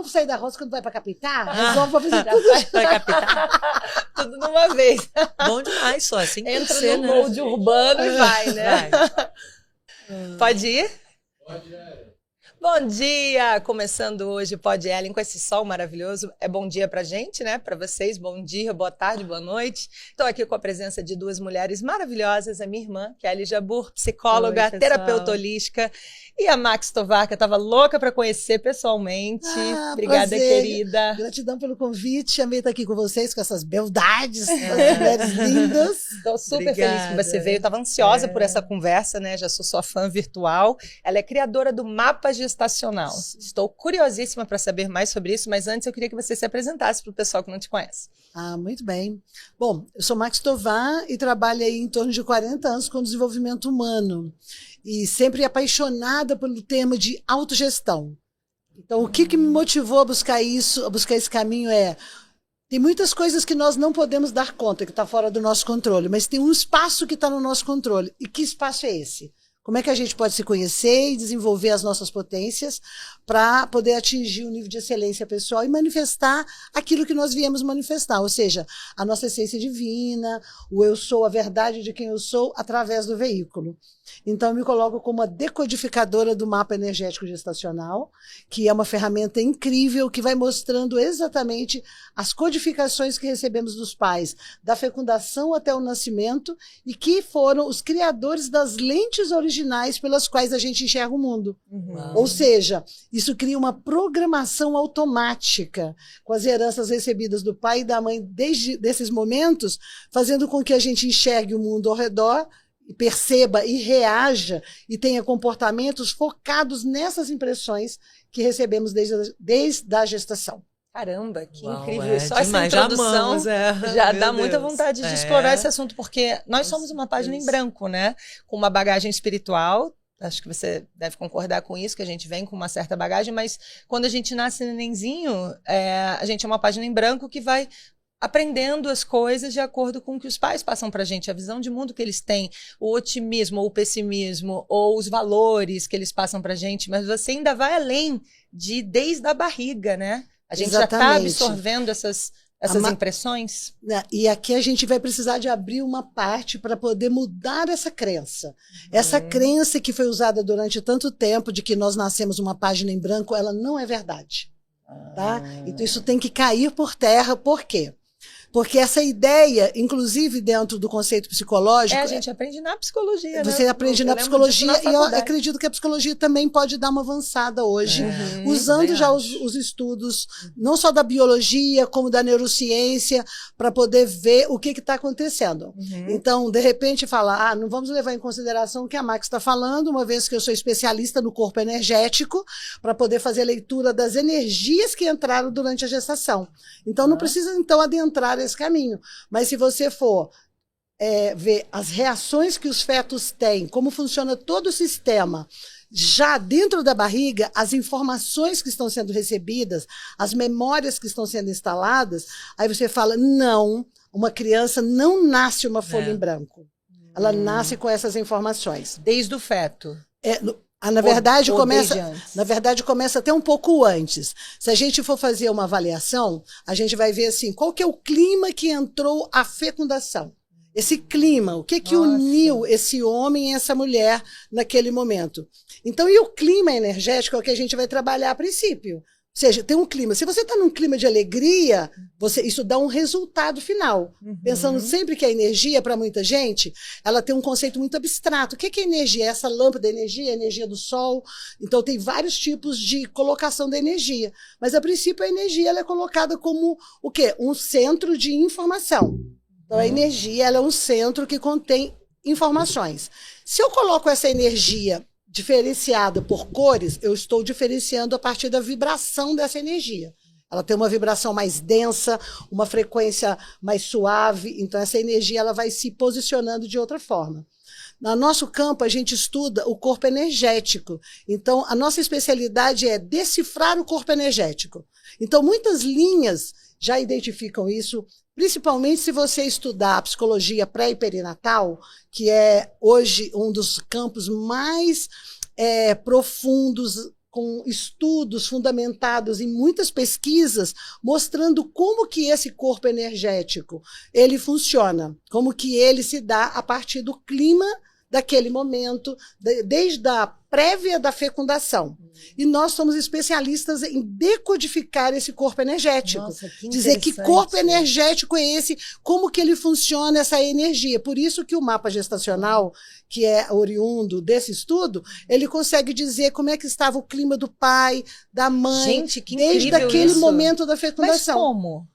povo sair da roça quando vai pra capital? Resolve pra fazer tudo. Pra capital. Tudo de uma vez. Bom demais, só assim tem que Entra ser, no né? molde urbano e vai, né? Vai. Pode ir? Pode, Ellen. Bom dia! Começando hoje o Pod Ellen com esse sol maravilhoso. É bom dia pra gente, né? Pra vocês, bom dia, boa tarde, boa noite. Estou aqui com a presença de duas mulheres maravilhosas, a minha irmã, que é a Ali Jabbour, psicóloga, terapeuta holística, e a Max Tovar, que eu estava louca para conhecer pessoalmente. Obrigada, prazer. Querida. Gratidão pelo convite. Amei estar aqui com vocês, com essas beldades, essas mulheres lindas. Estou super feliz que você veio. Estava ansiosa por essa conversa, né? Já sou sua fã virtual. Ela é criadora do Mapa Gestacional. Estou curiosíssima para saber mais sobre isso, mas antes eu queria que você se apresentasse para o pessoal que não te conhece. Muito bem. Bom, eu sou Max Tovar e trabalho aí em torno de 40 anos com desenvolvimento humano. E sempre apaixonada pelo tema de autogestão. Então, o que me motivou a buscar isso, a buscar esse caminho tem muitas coisas que nós não podemos dar conta, que está fora do nosso controle, mas tem um espaço que está no nosso controle. E que espaço é esse? Como é que a gente pode se conhecer e desenvolver as nossas potências para poder atingir um nível de excelência pessoal e manifestar aquilo que nós viemos manifestar, ou seja, a nossa essência divina, o eu sou, a verdade de quem eu sou, através do veículo. Então, eu me coloco como a decodificadora do mapa energético gestacional, que é uma ferramenta incrível que vai mostrando exatamente as codificações que recebemos dos pais, da fecundação até o nascimento, e que foram os criadores das lentes originais pelas quais a gente enxerga o mundo. Ou seja, isso cria uma programação automática com as heranças recebidas do pai e da mãe desde esses momentos, fazendo com que a gente enxergue o mundo ao redor, perceba e reaja e tenha comportamentos focados nessas impressões que recebemos desde a gestação. Caramba, que Uau, incrível. Só essa já introdução amamos, já dá muita Deus. vontade de explorar esse assunto, porque nós somos uma página em branco, né? Com uma bagagem espiritual. Acho que você deve concordar com isso, que a gente vem com uma certa bagagem, mas quando a gente nasce nenenzinho, a gente é uma página em branco que vai aprendendo as coisas de acordo com o que os pais passam para a gente, a visão de mundo que eles têm, o otimismo ou o pessimismo, ou os valores que eles passam para a gente, mas você ainda vai além desde a barriga, né? A gente já está absorvendo essas impressões. E aqui a gente vai precisar de abrir uma parte para poder mudar essa crença. Essa crença que foi usada durante tanto tempo de que nós nascemos uma página em branco, ela não é verdade. Tá? Então isso tem que cair por terra. Por quê? Porque essa ideia, inclusive dentro do conceito psicológico... a gente aprende na psicologia, Você aprende na psicologia e eu acredito que a psicologia também pode dar uma avançada hoje, usando já os estudos, não só da biologia, como da neurociência, para poder ver o que está acontecendo. Então, de repente, falar, não vamos levar em consideração o que a Max está falando, uma vez que eu sou especialista no corpo energético, para poder fazer a leitura das energias que entraram durante a gestação. Então, não precisa, então, adentrar esse caminho. Mas se você for ver as reações que os fetos têm, como funciona todo o sistema, já dentro da barriga, as informações que estão sendo recebidas, as memórias que estão sendo instaladas, aí você fala, não, uma criança não nasce uma folha em branco. Ela nasce com essas informações. Desde o feto. Na verdade, começa até um pouco antes. Se a gente for fazer uma avaliação, a gente vai ver assim, qual que é o clima que entrou a fecundação. Esse clima, o que uniu esse homem e essa mulher naquele momento. Então, e o clima energético é o que a gente vai trabalhar a princípio. Ou seja, tem um clima. Se você está num clima de alegria, isso dá um resultado final. Pensando sempre que a energia, para muita gente, ela tem um conceito muito abstrato. O que é energia? Essa lâmpada de energia, a energia do sol. Então, tem vários tipos de colocação da energia. Mas, a princípio, a energia ela é colocada como o quê? Um centro de informação. Então, a energia ela é um centro que contém informações. Se eu coloco essa energia diferenciada por cores, eu estou diferenciando a partir da vibração dessa energia. Ela tem uma vibração mais densa, uma frequência mais suave, então essa energia ela vai se posicionando de outra forma. No nosso campo, a gente estuda o corpo energético. Então, a nossa especialidade é decifrar o corpo energético. Então, muitas linhas já identificam isso, principalmente se você estudar a psicologia pré e perinatal, que é hoje um dos campos mais profundos com estudos fundamentados em muitas pesquisas, mostrando como que esse corpo energético ele funciona, como que ele se dá a partir do clima daquele momento, desde a prévia da fecundação. E nós somos especialistas em decodificar esse corpo energético. Nossa, que dizer que interessante. corpo energético é esse, como que ele funciona, essa energia. Por isso que o mapa gestacional, que é oriundo desse estudo, ele consegue dizer como é que estava o clima do pai, da mãe, Gente, que desde incrível aquele isso. momento da Mas fecundação. como?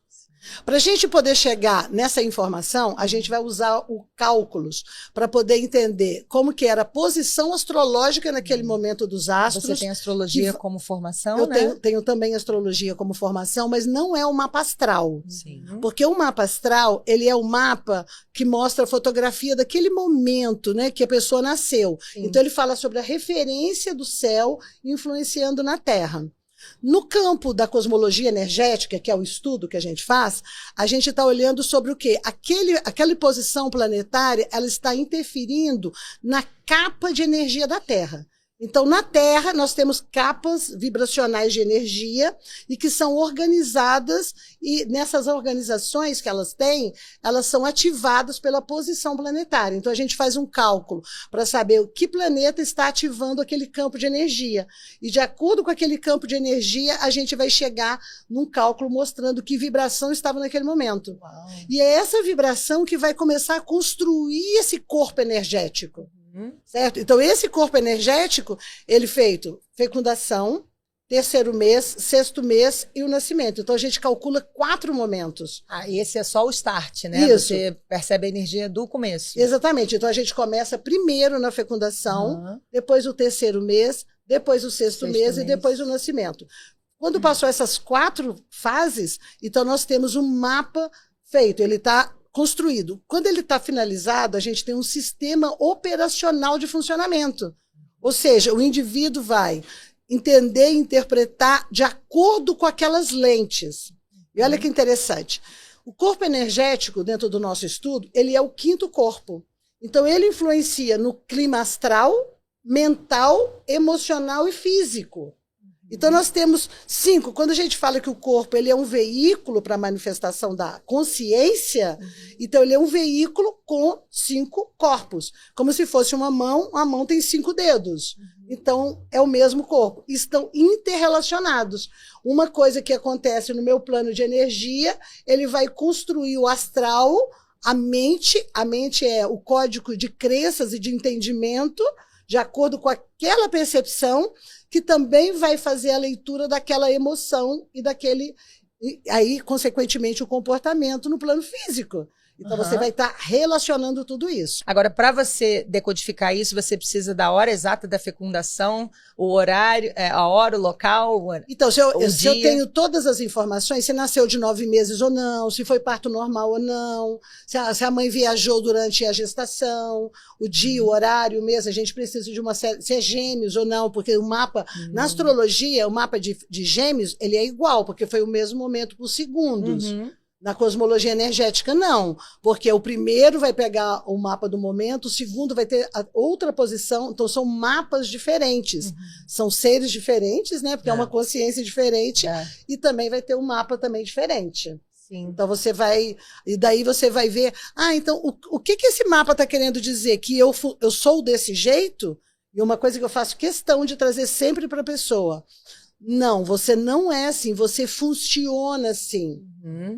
Para a gente poder chegar nessa informação, a gente vai usar o cálculos para poder entender como que era a posição astrológica naquele momento dos astros. Você tem astrologia que- como formação, Eu né? tenho também astrologia como formação, mas não é o mapa astral. Sim. Porque o mapa astral, ele é o mapa que mostra a fotografia daquele momento, né, que a pessoa nasceu. Sim. Então ele fala sobre a referência do céu influenciando na Terra. No campo da cosmologia energética, que é o estudo que a gente faz, a gente está olhando sobre o quê? Aquela posição planetária, ela está interferindo na capa de energia da Terra. Então, na Terra, nós temos capas vibracionais de energia e que são organizadas, e nessas organizações que elas têm, elas são ativadas pela posição planetária. Então, a gente faz um cálculo para saber o que planeta está ativando aquele campo de energia. E, de acordo com aquele campo de energia, a gente vai chegar num cálculo mostrando que vibração estava naquele momento. Uau. E é essa vibração que vai começar a construir esse corpo energético. Certo? Então, esse corpo energético, ele feito fecundação, terceiro mês, sexto mês e o nascimento. Então, a gente calcula 4 momentos. Ah, e esse é só o start, né? Isso. Você percebe a energia do começo. Exatamente. Então, a gente começa primeiro na fecundação, Aham. depois o terceiro mês, depois o sexto mês e mês. depois o nascimento. Quando passou essas 4 fases, então nós temos um mapa feito. Ele está construído. Quando ele está finalizado, a gente tem um sistema operacional de funcionamento. Ou seja, o indivíduo vai entender e interpretar de acordo com aquelas lentes. E olha que interessante. O corpo energético, dentro do nosso estudo, ele é o 5º corpo. Então, ele influencia no clima astral, mental, emocional e físico. Então, nós temos 5. Quando a gente fala que o corpo ele é um veículo para a manifestação da consciência, então ele é um veículo com 5 corpos. Como se fosse uma mão, a mão tem 5 dedos. Então, é o mesmo corpo. Estão interrelacionados. Uma coisa que acontece no meu plano de energia, ele vai construir o astral, a mente é o código de crenças e de entendimento, de acordo com aquela percepção, que também vai fazer a leitura daquela emoção e aí, consequentemente, o comportamento no plano físico. Então, você vai estar relacionando tudo isso. Agora, para você decodificar isso, você precisa da hora exata da fecundação, o horário, a hora, o local. Então, se eu dia. tenho todas as informações, se nasceu de 9 meses ou não, se foi parto normal ou não, se a mãe viajou durante a gestação, o dia, o horário, o mês, a gente precisa de uma série, se é gêmeos ou não, porque o mapa, na astrologia, o mapa de gêmeos, ele é igual, porque foi o mesmo momento por segundos. Na cosmologia energética, não, porque o primeiro vai pegar o mapa do momento, o segundo vai ter a outra posição, então são mapas diferentes, são seres diferentes, né? Porque é uma consciência diferente, e também vai ter um mapa também diferente. Sim. Então você vai, e daí você vai ver, então o que esse mapa está querendo dizer? Que eu sou desse jeito? E uma coisa que eu faço questão de trazer sempre para a pessoa. Não, você não é assim, você funciona assim,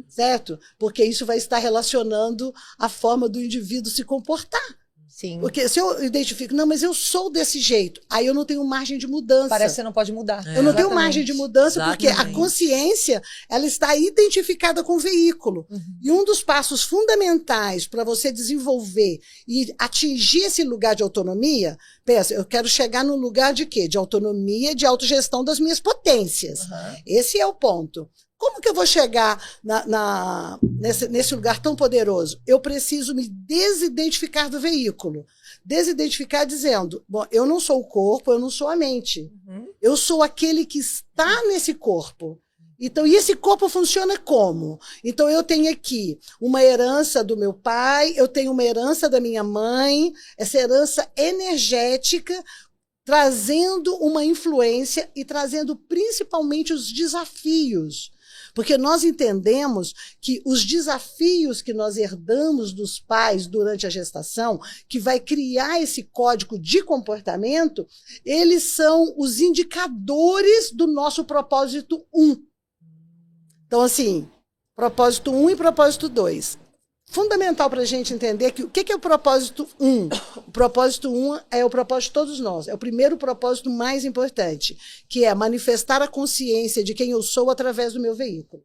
certo? Porque isso vai estar relacionando a forma do indivíduo se comportar. Sim. Porque se eu identifico, não, mas eu sou desse jeito, aí eu não tenho margem de mudança. Parece que você não pode mudar. Eu não tenho margem de mudança, porque a Exatamente. consciência ela está identificada com o veículo. E um dos passos fundamentais para você desenvolver e atingir esse lugar de autonomia, pensa, eu quero chegar num lugar de quê? De autonomia, de autogestão das minhas potências. Esse é o ponto. Como que eu vou chegar nesse lugar tão poderoso? Eu preciso me desidentificar do veículo. Desidentificar dizendo, bom, eu não sou o corpo, eu não sou a mente. Eu sou aquele que está nesse corpo. Então, e esse corpo funciona como? Então, eu tenho aqui uma herança do meu pai, eu tenho uma herança da minha mãe, essa herança energética trazendo uma influência e trazendo principalmente os desafios. Porque nós entendemos que os desafios que nós herdamos dos pais durante a gestação, que vai criar esse código de comportamento, eles são os indicadores do nosso propósito 1. Então, assim, propósito 1 e propósito 2. Fundamental para a gente entender que o que é o propósito 1? O propósito 1 é o propósito de todos nós, é o primeiro propósito mais importante, que é manifestar a consciência de quem eu sou através do meu veículo.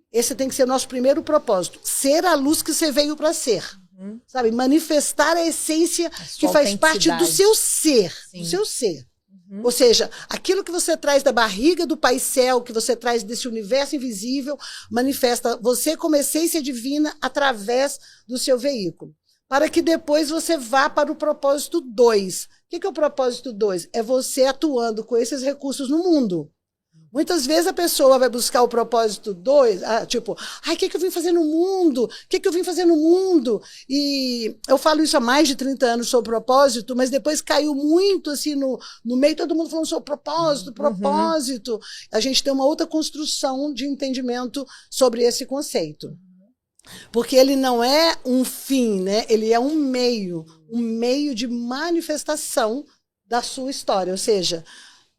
Esse tem que ser o nosso primeiro propósito, ser a luz que você veio para ser. Sabe? Manifestar a essência que faz parte do seu ser, do seu ser. Ou seja, aquilo que você traz da barriga do Pai Céu, que você traz desse universo invisível, manifesta você como essência divina através do seu veículo. Para que depois você vá para o propósito 2. O que é o propósito 2? É você atuando com esses recursos no mundo. Muitas vezes a pessoa vai buscar o propósito 2, tipo, o que eu vim fazer no mundo? O que eu vim fazer no mundo? E eu falo isso há mais de 30 anos sobre propósito, mas depois caiu muito assim no meio, todo mundo falando sobre propósito, propósito. A gente tem uma outra construção de entendimento sobre esse conceito. Porque ele não é um fim, né? Ele é um meio de manifestação da sua história. Ou seja,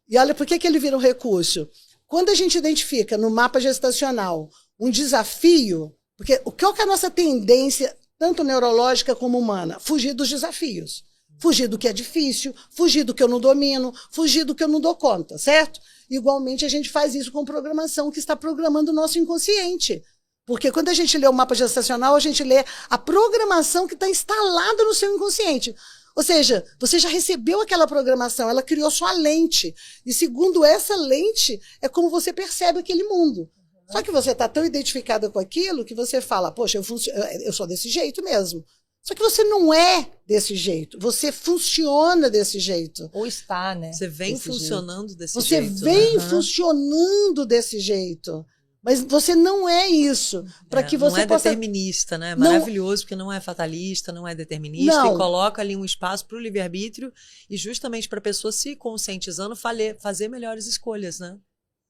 e olha por que ele vira um recurso. Quando a gente identifica no mapa gestacional um desafio, porque qual que é a nossa tendência, tanto neurológica como humana? Fugir dos desafios. Fugir do que é difícil, fugir do que eu não domino, fugir do que eu não dou conta, certo? Igualmente a gente faz isso com programação que está programando o nosso inconsciente. Porque quando a gente lê o mapa gestacional, a gente lê a programação que está instalada no seu inconsciente. Ou seja, você já recebeu aquela programação, ela criou sua lente. E segundo essa lente, é como você percebe aquele mundo. Só que você está tão identificada com aquilo que você fala, poxa, eu sou desse jeito mesmo. Só que você não é desse jeito. Você funciona desse jeito. Ou está, né? Você vem funcionando desse jeito. Você vem funcionando desse jeito. Mas você não é isso. Para que você não é possa... determinista, né? É maravilhoso, porque não é fatalista, não é determinista. Não. E coloca ali um espaço para o livre-arbítrio e justamente para a pessoa se conscientizando, fazer melhores escolhas, né?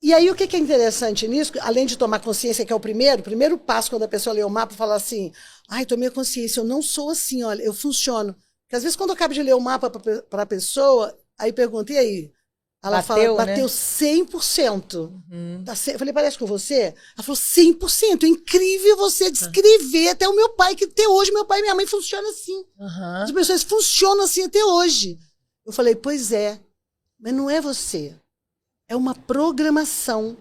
E aí o que é interessante nisso, além de tomar consciência, que é o primeiro passo quando a pessoa lê o mapa, fala assim, tomei consciência, eu não sou assim, olha, eu funciono. Porque às vezes quando eu acabo de ler o mapa para a pessoa, aí pergunta, e aí? Ela bateu 100%. Eu falei, parece com você? Ela falou, 100%. É incrível você descrever. Até o meu pai, que até hoje meu pai e minha mãe funcionam assim. As pessoas funcionam assim até hoje. Eu falei, pois é. Mas não é você. É uma programação.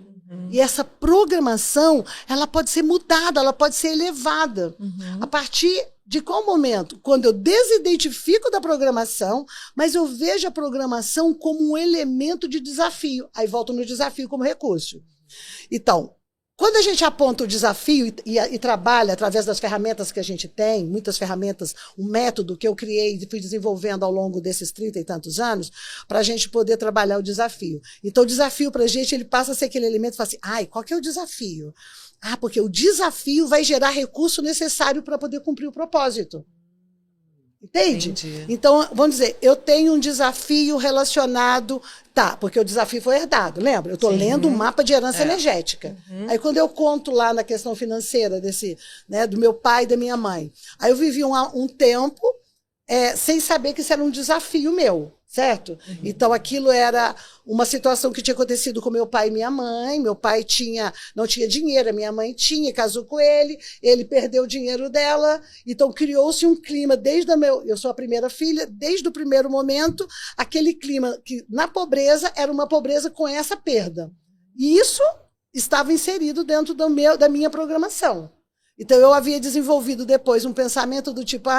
E essa programação, ela pode ser mudada, ela pode ser elevada. A partir de qual momento? Quando eu desidentifico da programação, mas eu vejo a programação como um elemento de desafio. Aí volto no desafio como recurso. Então, quando a gente aponta o desafio e trabalha através das ferramentas que a gente tem, muitas ferramentas, um método que eu criei e fui desenvolvendo ao longo desses 30 e tantos anos, para a gente poder trabalhar o desafio. Então, o desafio para a gente, ele passa a ser aquele elemento, fala assim, qual que é o desafio? Porque o desafio vai gerar recurso necessário para poder cumprir o propósito. Entende? Entendi. Então, vamos dizer, eu tenho um desafio relacionado... porque o desafio foi herdado, lembra? Eu estou lendo um mapa de herança energética. Aí, quando eu conto lá na questão financeira do meu pai e da minha mãe, aí eu vivi um tempo sem saber que isso era um desafio meu. Certo? Então, aquilo era uma situação que tinha acontecido com meu pai e minha mãe. Meu pai não tinha dinheiro, a minha mãe tinha, casou com ele perdeu o dinheiro dela. Então, criou-se um clima, eu sou a primeira filha, desde o primeiro momento, aquele clima que, na pobreza, era uma pobreza com essa perda. E isso estava inserido dentro da minha programação. Então, eu havia desenvolvido depois um pensamento do tipo,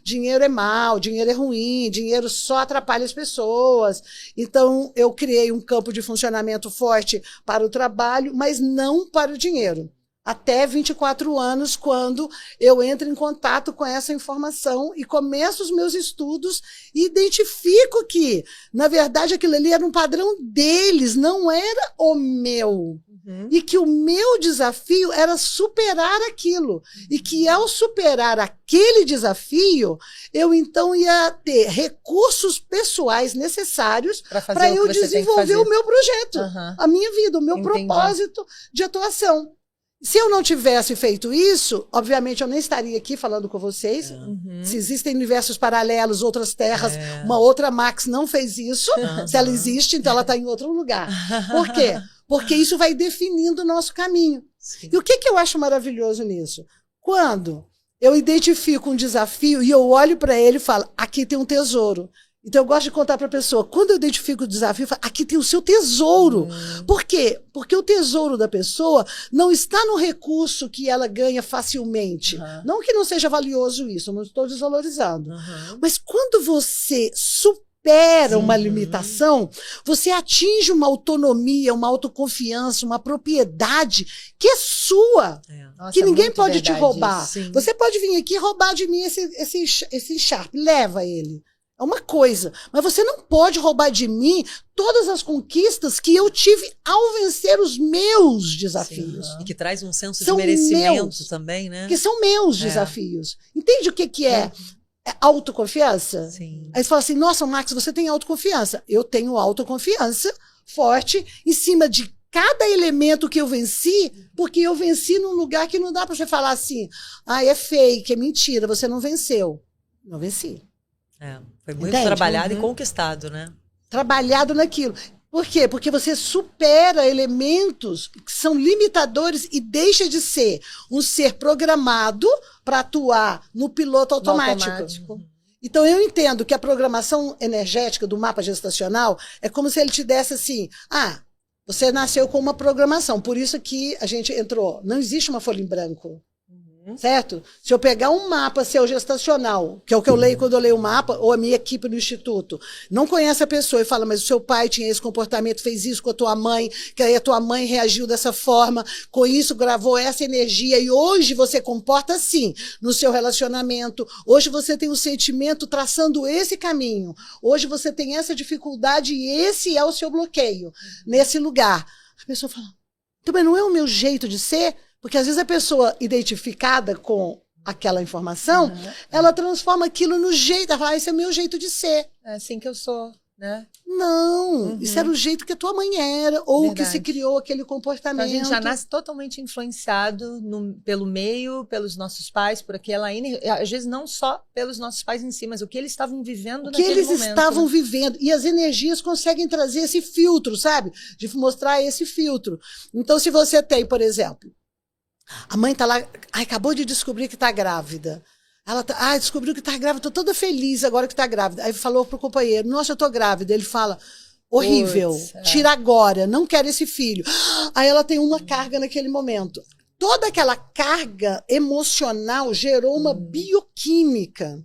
dinheiro é mal, dinheiro é ruim, dinheiro só atrapalha as pessoas. Então, eu criei um campo de funcionamento forte para o trabalho, mas não para o dinheiro. até 24 anos, quando eu entro em contato com essa informação e começo os meus estudos e identifico que, na verdade, aquilo ali era um padrão deles, não era o meu. E que o meu desafio era superar aquilo. E que, ao superar aquele desafio, eu então ia ter recursos pessoais necessários para eu desenvolver o meu projeto, a minha vida, o meu propósito de atuação. Se eu não tivesse feito isso, obviamente eu nem estaria aqui falando com vocês. Se existem universos paralelos, outras terras, uma outra Max não fez isso. Se ela existe, então ela está em outro lugar. Por quê? Porque isso vai definindo o nosso caminho. Sim. E o que eu acho maravilhoso nisso? Quando eu identifico um desafio e eu olho para ele e falo, aqui tem um tesouro. Então, eu gosto de contar para a pessoa, quando eu identifico o desafio, eu falo, aqui tem o seu tesouro. Por quê? Porque o tesouro da pessoa não está no recurso que ela ganha facilmente. Não que não seja valioso isso, eu não estou desvalorizando. Mas quando você supera uma limitação, você atinge uma autonomia, uma autoconfiança, uma propriedade que é sua, Nossa, que ninguém pode te roubar. Sim. Você pode vir aqui e roubar de mim esse Sharp, leva ele. É uma coisa, mas você não pode roubar de mim todas as conquistas que eu tive ao vencer os meus desafios. Sim. E que traz um senso de merecimento também, né? Que são meus desafios. Entende o que é? É autoconfiança? Sim. Aí você fala assim, nossa, Max, você tem autoconfiança. Eu tenho autoconfiança forte em cima de cada elemento que eu venci, porque eu venci num lugar que não dá para você falar assim, é fake, é mentira, você não venceu. Não venci. Foi muito trabalhado e conquistado, né? Trabalhado naquilo. Por quê? Porque você supera elementos que são limitadores e deixa de ser um ser programado para atuar no piloto automático. Então, eu entendo que a programação energética do mapa gestacional é como se ele te desse assim, você nasceu com uma programação, por isso que a gente entrou. Não existe uma folha em branco. Certo? Se eu pegar um mapa seu gestacional, que é o que eu leio quando eu leio o mapa, ou a minha equipe no instituto, não conhece a pessoa e fala, mas o seu pai tinha esse comportamento, fez isso com a tua mãe, que aí a tua mãe reagiu dessa forma, com isso gravou essa energia, e hoje você comporta assim no seu relacionamento, hoje você tem um sentimento traçando esse caminho, hoje você tem essa dificuldade e esse é o seu bloqueio, nesse lugar. A pessoa fala, mas não é o meu jeito de ser? Porque às vezes a pessoa identificada com aquela informação, ela transforma aquilo no jeito, ela fala, esse é o meu jeito de ser. É assim que eu sou, né? Não, isso era o jeito que a tua mãe era, ou que se criou aquele comportamento. Então, a gente já nasce totalmente influenciado pelo meio, pelos nossos pais, por aquela às vezes não só pelos nossos pais em si, mas o que eles estavam vivendo naquele momento. O que eles estavam vivendo. E as energias conseguem trazer esse filtro, sabe? De mostrar esse filtro. Então, se você tem, por exemplo, a mãe está lá, acabou de descobrir que está grávida. Ela descobriu que está grávida, estou toda feliz agora que está grávida. Aí falou para o companheiro, nossa, eu estou grávida. Ele fala, horrível, tira agora, não quero esse filho. Aí ela tem uma carga naquele momento. Toda aquela carga emocional gerou uma bioquímica.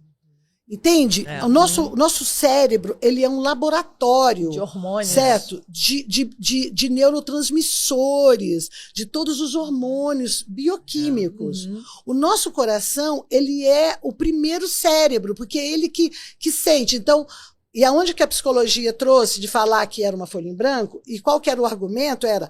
Entende? O nosso cérebro, ele é um laboratório. De hormônios. Certo? De neurotransmissores, de todos os hormônios bioquímicos. O nosso coração, ele é o primeiro cérebro, porque é ele que sente. Então, e aonde que a psicologia trouxe de falar que era uma folha em branco? E qual que era o argumento? Era,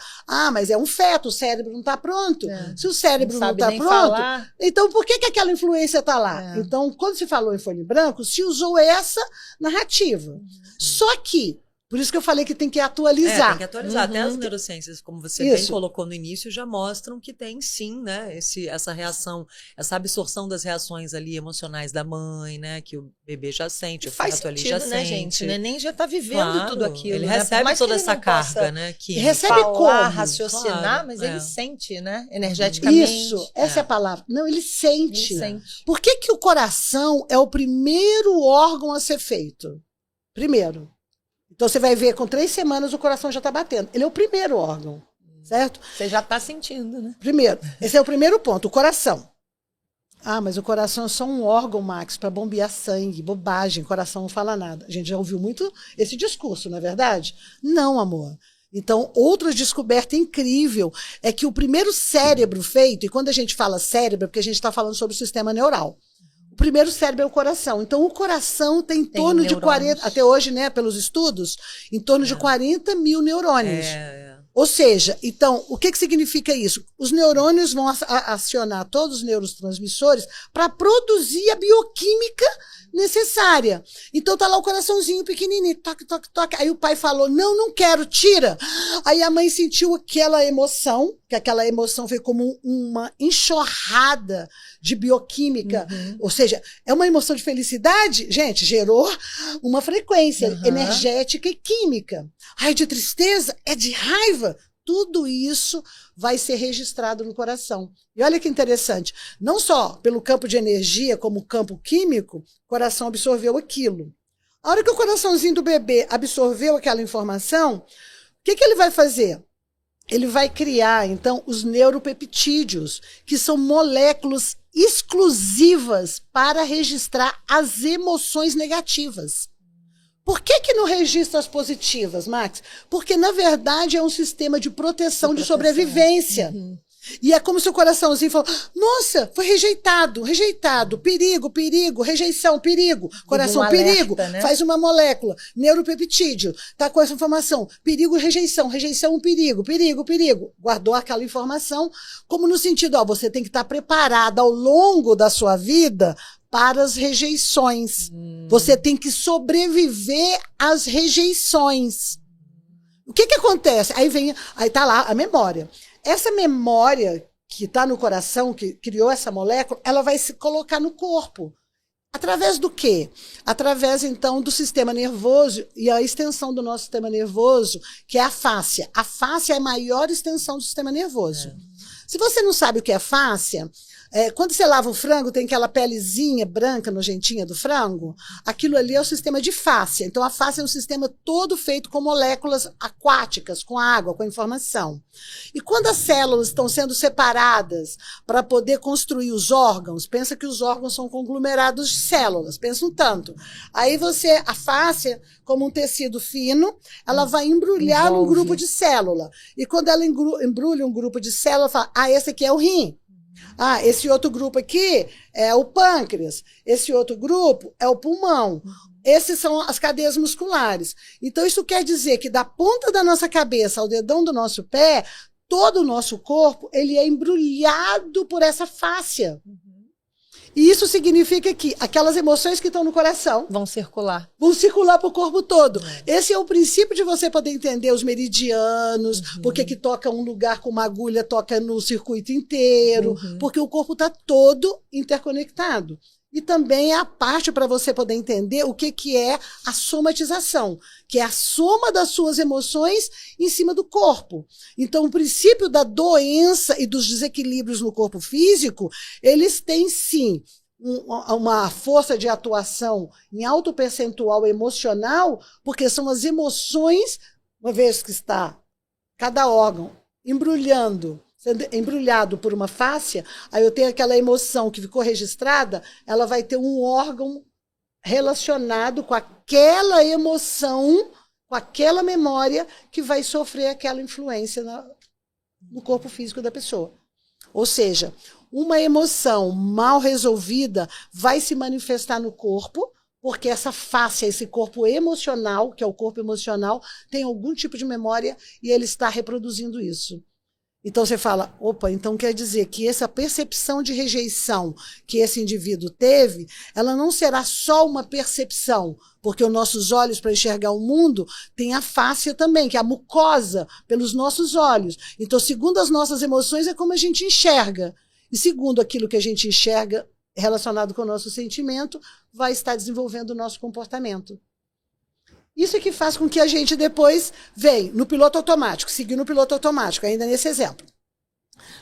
mas é um feto, o cérebro não está pronto. Se o cérebro não está pronto, falar. Então por que aquela influência está lá? Então, quando se falou em folha em branco, se usou essa narrativa. Só que, por isso que eu falei que tem que atualizar. Tem que atualizar. Até as neurociências, como você bem colocou no início, já mostram que tem sim, né, essa reação, essa absorção das reações ali emocionais da mãe, né, que o bebê já sente, o feto ali já né, sente. Gente? O neném já está vivendo tudo aquilo. Ele recebe toda essa carga, né? Que recebe como? Raciocinar, mas ele sente, né? Energeticamente. Isso, essa é a palavra. Não, ele sente. Por que o coração é o primeiro órgão a ser feito? Primeiro. Então, você vai ver, com 3 semanas o coração já está batendo. Ele é o primeiro órgão, certo? Você já está sentindo, né? Primeiro, esse é o primeiro ponto, o coração. Mas o coração é só um órgão, Max, para bombear sangue. Bobagem, coração não fala nada. A gente já ouviu muito esse discurso, não é verdade? Não, amor. Então, outra descoberta incrível é que o primeiro cérebro feito, e quando a gente fala cérebro, é porque a gente está falando sobre o sistema neural. O primeiro cérebro é o coração. Então, o coração tem em torno de 40, até hoje, né, pelos estudos, em torno de 40 mil neurônios. Ou seja, então, o que significa isso? Os neurônios vão acionar todos os neurotransmissores para produzir a bioquímica necessária. Então tá lá o coraçãozinho pequenininho, toque, toque, toque. Aí o pai falou, não quero, tira. Aí a mãe sentiu aquela emoção, que aquela emoção foi como uma enxurrada de bioquímica. Ou seja, é uma emoção de felicidade, gente, gerou uma frequência energética e química. Ai, de tristeza, é de raiva. Tudo isso vai ser registrado no coração. E olha que interessante, não só pelo campo de energia, como campo químico, o coração absorveu aquilo. A hora que o coraçãozinho do bebê absorveu aquela informação, o que ele vai fazer? Ele vai criar, então, os neuropeptídeos, que são moléculas exclusivas para registrar as emoções negativas. Por que não registra as positivas, Max? Porque, na verdade, é um sistema de proteção, de sobrevivência. E é como se o coraçãozinho falou, nossa, foi rejeitado, perigo, perigo, rejeição, perigo, coração, perigo, né? Faz uma molécula, neuropeptídeo, tá com essa informação, perigo, rejeição, perigo, perigo, perigo. Guardou aquela informação como no sentido, você tem que estar preparada ao longo da sua vida para as rejeições. Você tem que sobreviver às rejeições. O que acontece? Aí tá lá a memória. Essa memória que está no coração, que criou essa molécula, ela vai se colocar no corpo. Através do quê? Através, então, do sistema nervoso e a extensão do nosso sistema nervoso, que é a fáscia. A fáscia é a maior extensão do sistema nervoso. Se você não sabe o que é fáscia, quando você lava o frango, tem aquela pelezinha branca, nojentinha do frango. Aquilo ali é o sistema de fáscia. Então, a fáscia é um sistema todo feito com moléculas aquáticas, com água, com informação. E quando as células estão sendo separadas para poder construir os órgãos, pensa que os órgãos são conglomerados de células, pensa um tanto. Aí a fáscia, como um tecido fino, ela vai embrulhar um grupo de célula. E quando ela embrulha um grupo de célula, fala, esse aqui é o rim. Esse outro grupo aqui é o pâncreas, esse outro grupo é o pulmão. Essas são as cadeias musculares. Então, isso quer dizer que da ponta da nossa cabeça ao dedão do nosso pé, todo o nosso corpo, ele é embrulhado por essa fáscia. E isso significa que aquelas emoções que estão no coração vão circular para o corpo todo. Esse é o princípio de você poder entender os meridianos, porque que toca um lugar com uma agulha, toca no circuito inteiro, porque o corpo está todo interconectado. E também é a parte para você poder entender o que é a somatização, que é a soma das suas emoções em cima do corpo. Então, o princípio da doença e dos desequilíbrios no corpo físico, eles têm, sim, uma força de atuação em alto percentual emocional, porque são as emoções, uma vez que está cada órgão sendo embrulhado por uma fáscia, aí eu tenho aquela emoção que ficou registrada, ela vai ter um órgão relacionado com aquela emoção, com aquela memória que vai sofrer aquela influência no corpo físico da pessoa. Ou seja, uma emoção mal resolvida vai se manifestar no corpo, porque essa fáscia, esse corpo emocional, que é o corpo emocional, tem algum tipo de memória e ele está reproduzindo isso. Então você fala, então quer dizer que essa percepção de rejeição que esse indivíduo teve, ela não será só uma percepção, porque os nossos olhos, para enxergar o mundo, tem a fáscia também, que é a mucosa pelos nossos olhos. Então, segundo as nossas emoções, é como a gente enxerga. E segundo aquilo que a gente enxerga relacionado com o nosso sentimento, vai estar desenvolvendo o nosso comportamento. Isso é que faz com que a gente depois vem no piloto automático, seguir no piloto automático, ainda nesse exemplo.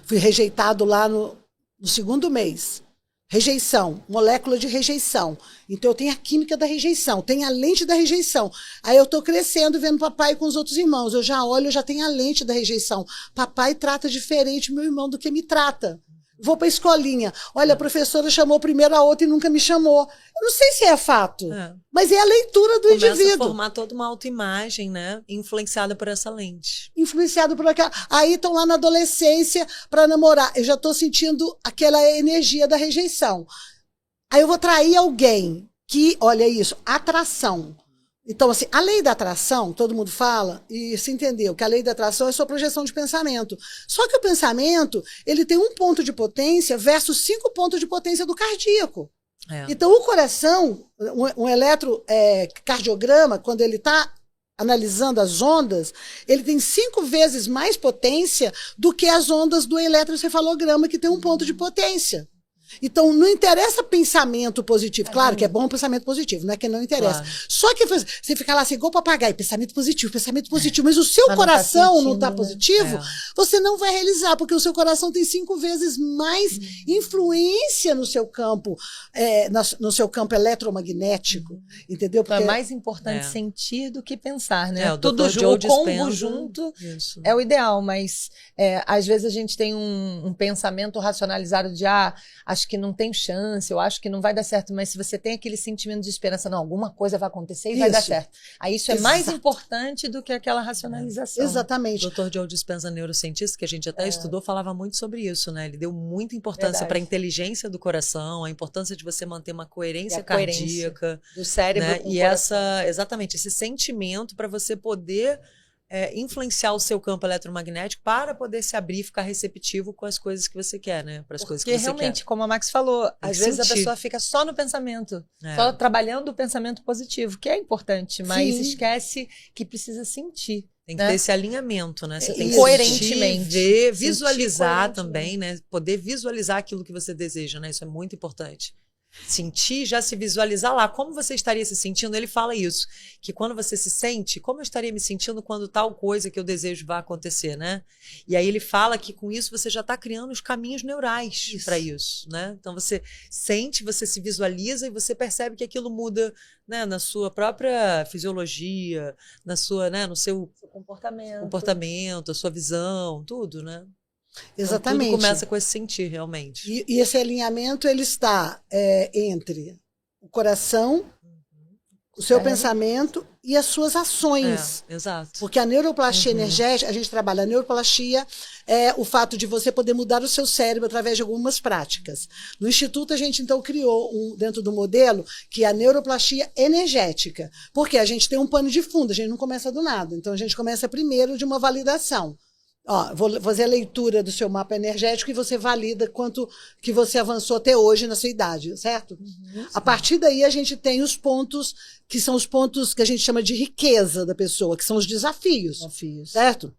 Fui rejeitado lá no segundo mês. Rejeição, molécula de rejeição. Então eu tenho a química da rejeição, tenho a lente da rejeição. Aí eu estou crescendo, vendo papai com os outros irmãos. Eu já olho, eu já tenho a lente da rejeição. Papai trata diferente meu irmão do que me trata. Vou para a escolinha. Olha, a professora chamou primeiro a outra e nunca me chamou. Eu não sei se é fato, mas é a leitura do indivíduo. Começa a formar toda uma autoimagem, né? Influenciada por essa lente. Influenciado por aquela... Aí estão lá na adolescência para namorar. Eu já estou sentindo aquela energia da rejeição. Aí eu vou trair alguém que, olha isso, atração. Então, assim, a lei da atração, todo mundo fala, e se entendeu que a lei da atração é sua projeção de pensamento. Só que o pensamento, ele tem 1 ponto de potência versus 5 pontos de potência do cardíaco. Então, o coração, um eletrocardiograma, quando ele está analisando as ondas, ele tem 5 vezes mais potência do que as ondas do eletrocefalograma, que tem 1 ponto de potência. Então, não interessa pensamento positivo. Claro que é bom o pensamento positivo, não é que não interessa. Claro. Só que você fica lá assim, igual papagaio, pensamento positivo, mas o seu coração não está positivo, você não vai realizar, porque o seu coração tem 5 vezes mais influência no seu campo, no seu campo eletromagnético, entendeu? Porque é mais importante sentir do que pensar, né? Tudo junto, o combo junto é o ideal, mas às vezes a gente tem um pensamento racionalizado de acho que não tem chance, eu acho que não vai dar certo, mas se você tem aquele sentimento de esperança, não, alguma coisa vai acontecer e vai dar certo. Aí isso é mais importante do que aquela racionalização. Exatamente. O Dr. Joe Dispenza, neurocientista, que a gente até estudou, falava muito sobre isso, né? Ele deu muita importância para a inteligência do coração, a importância de você manter uma coerência cardíaca. Do cérebro, né? E exatamente, esse sentimento para você poder influenciar o seu campo eletromagnético para poder se abrir e ficar receptivo com as coisas que você quer, né? Para as coisas que você quer. Porque realmente, como a Max falou, às vezes a pessoa fica só no pensamento, só trabalhando o pensamento positivo, que é importante, mas esquece que precisa sentir. Tem que ter esse alinhamento, né? Você tem que coerentemente ver, visualizar também, né? Poder visualizar aquilo que você deseja, né? Isso é muito importante. Sentir, já se visualizar lá. Como você estaria se sentindo? Ele fala isso, que quando você se sente, como eu estaria me sentindo quando tal coisa que eu desejo vai acontecer, né? E aí ele fala que com isso você já está criando os caminhos neurais para isso, né? Então você sente, você se visualiza e você percebe que aquilo muda, né, na sua própria fisiologia, na sua, né, no seu comportamento, a sua visão, tudo, né? Exatamente. Então, tudo começa com esse sentir, realmente. E esse alinhamento, ele está entre o coração, o seu pensamento e as suas ações. Exato. Porque a neuroplastia energética, a gente trabalha a neuroplastia, é o fato de você poder mudar o seu cérebro através de algumas práticas. No Instituto, a gente, então, criou, dentro do modelo, que é a neuroplastia energética. Porque a gente tem um pano de fundo, a gente não começa do nada. Então, a gente começa primeiro de uma validação. Vou fazer a leitura do seu mapa energético e você valida quanto que você avançou até hoje na sua idade, certo? A partir daí a gente tem os pontos, que são os pontos que a gente chama de riqueza da pessoa, que são os desafios. Certo?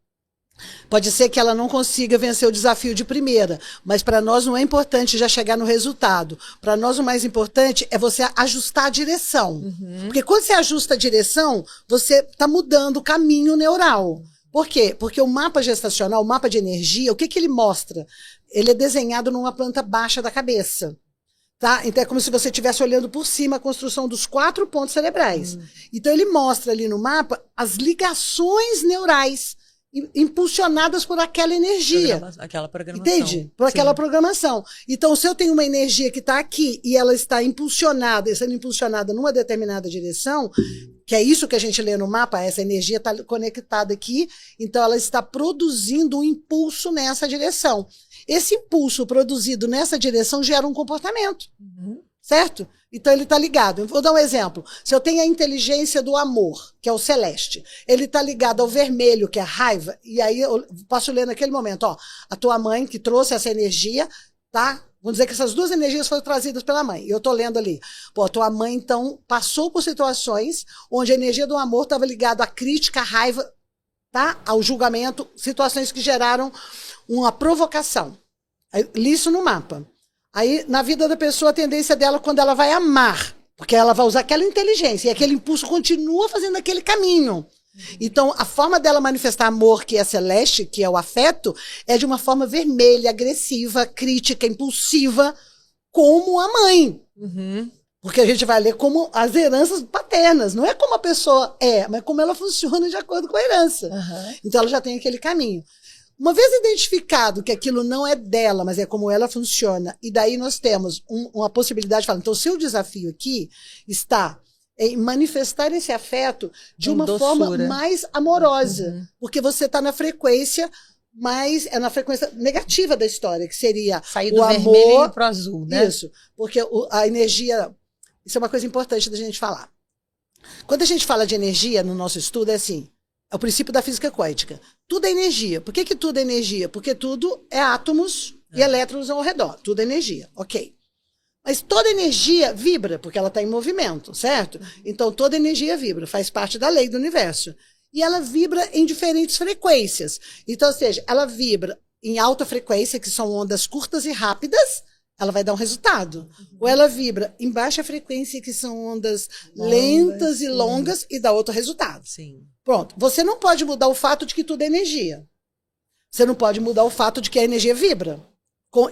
Pode ser que ela não consiga vencer o desafio de primeira, mas para nós não é importante já chegar no resultado. Para nós o mais importante é você ajustar a direção. Porque quando você ajusta a direção, você está mudando o caminho neural. Por quê? Porque o mapa gestacional, o mapa de energia, o que ele mostra? Ele é desenhado numa planta baixa da cabeça. Tá? Então é como se você estivesse olhando por cima a construção dos 4 pontos cerebrais. Então ele mostra ali no mapa as ligações neurais impulsionadas por aquela energia. Aquela programação. Entende? Por aquela programação. Então, se eu tenho uma energia que está aqui e ela está impulsionada, sendo impulsionada numa determinada direção, que é isso que a gente lê no mapa, essa energia está conectada aqui, então ela está produzindo um impulso nessa direção. Esse impulso produzido nessa direção gera um comportamento. Certo? Então ele está ligado. Eu vou dar um exemplo. Se eu tenho a inteligência do amor, que é o celeste, ele está ligado ao vermelho, que é a raiva, e aí eu posso ler naquele momento, a tua mãe que trouxe essa energia, tá? Vamos dizer que essas 2 energias foram trazidas pela mãe. E eu estou lendo ali. A tua mãe, então, passou por situações onde a energia do amor estava ligada à crítica, à raiva, tá? Ao julgamento, situações que geraram uma provocação. Li isso no mapa. Aí, na vida da pessoa, a tendência dela, quando ela vai amar, porque ela vai usar aquela inteligência, e aquele impulso continua fazendo aquele caminho. Então, a forma dela manifestar amor, que é celeste, que é o afeto, é de uma forma vermelha, agressiva, crítica, impulsiva, como a mãe. Porque a gente vai ler como as heranças paternas. Não é como a pessoa é, mas como ela funciona de acordo com a herança. Então, ela já tem aquele caminho. Uma vez identificado que aquilo não é dela, mas é como ela funciona, e daí nós temos uma possibilidade de falar, então o seu desafio aqui está em manifestar esse afeto de uma forma mais amorosa, porque você está na frequência é na frequência negativa da história, que seria sair do vermelho e ir pro azul, né? Isso, porque a energia, isso é uma coisa importante da gente falar. Quando a gente fala de energia no nosso estudo, é assim, é o princípio da física quântica. Tudo é energia. Por que tudo é energia? Porque tudo é átomos e elétrons ao redor. Tudo é energia, ok. Mas toda energia vibra, porque ela está em movimento, certo? Então toda energia vibra, faz parte da lei do universo. E ela vibra em diferentes frequências. Então, ou seja, ela vibra em alta frequência, que são ondas curtas e rápidas, ela vai dar um resultado. Ou ela vibra em baixa frequência, que são ondas lentas e longas, e dá outro resultado. Sim. Pronto. Você não pode mudar o fato de que tudo é energia. Você não pode mudar o fato de que a energia vibra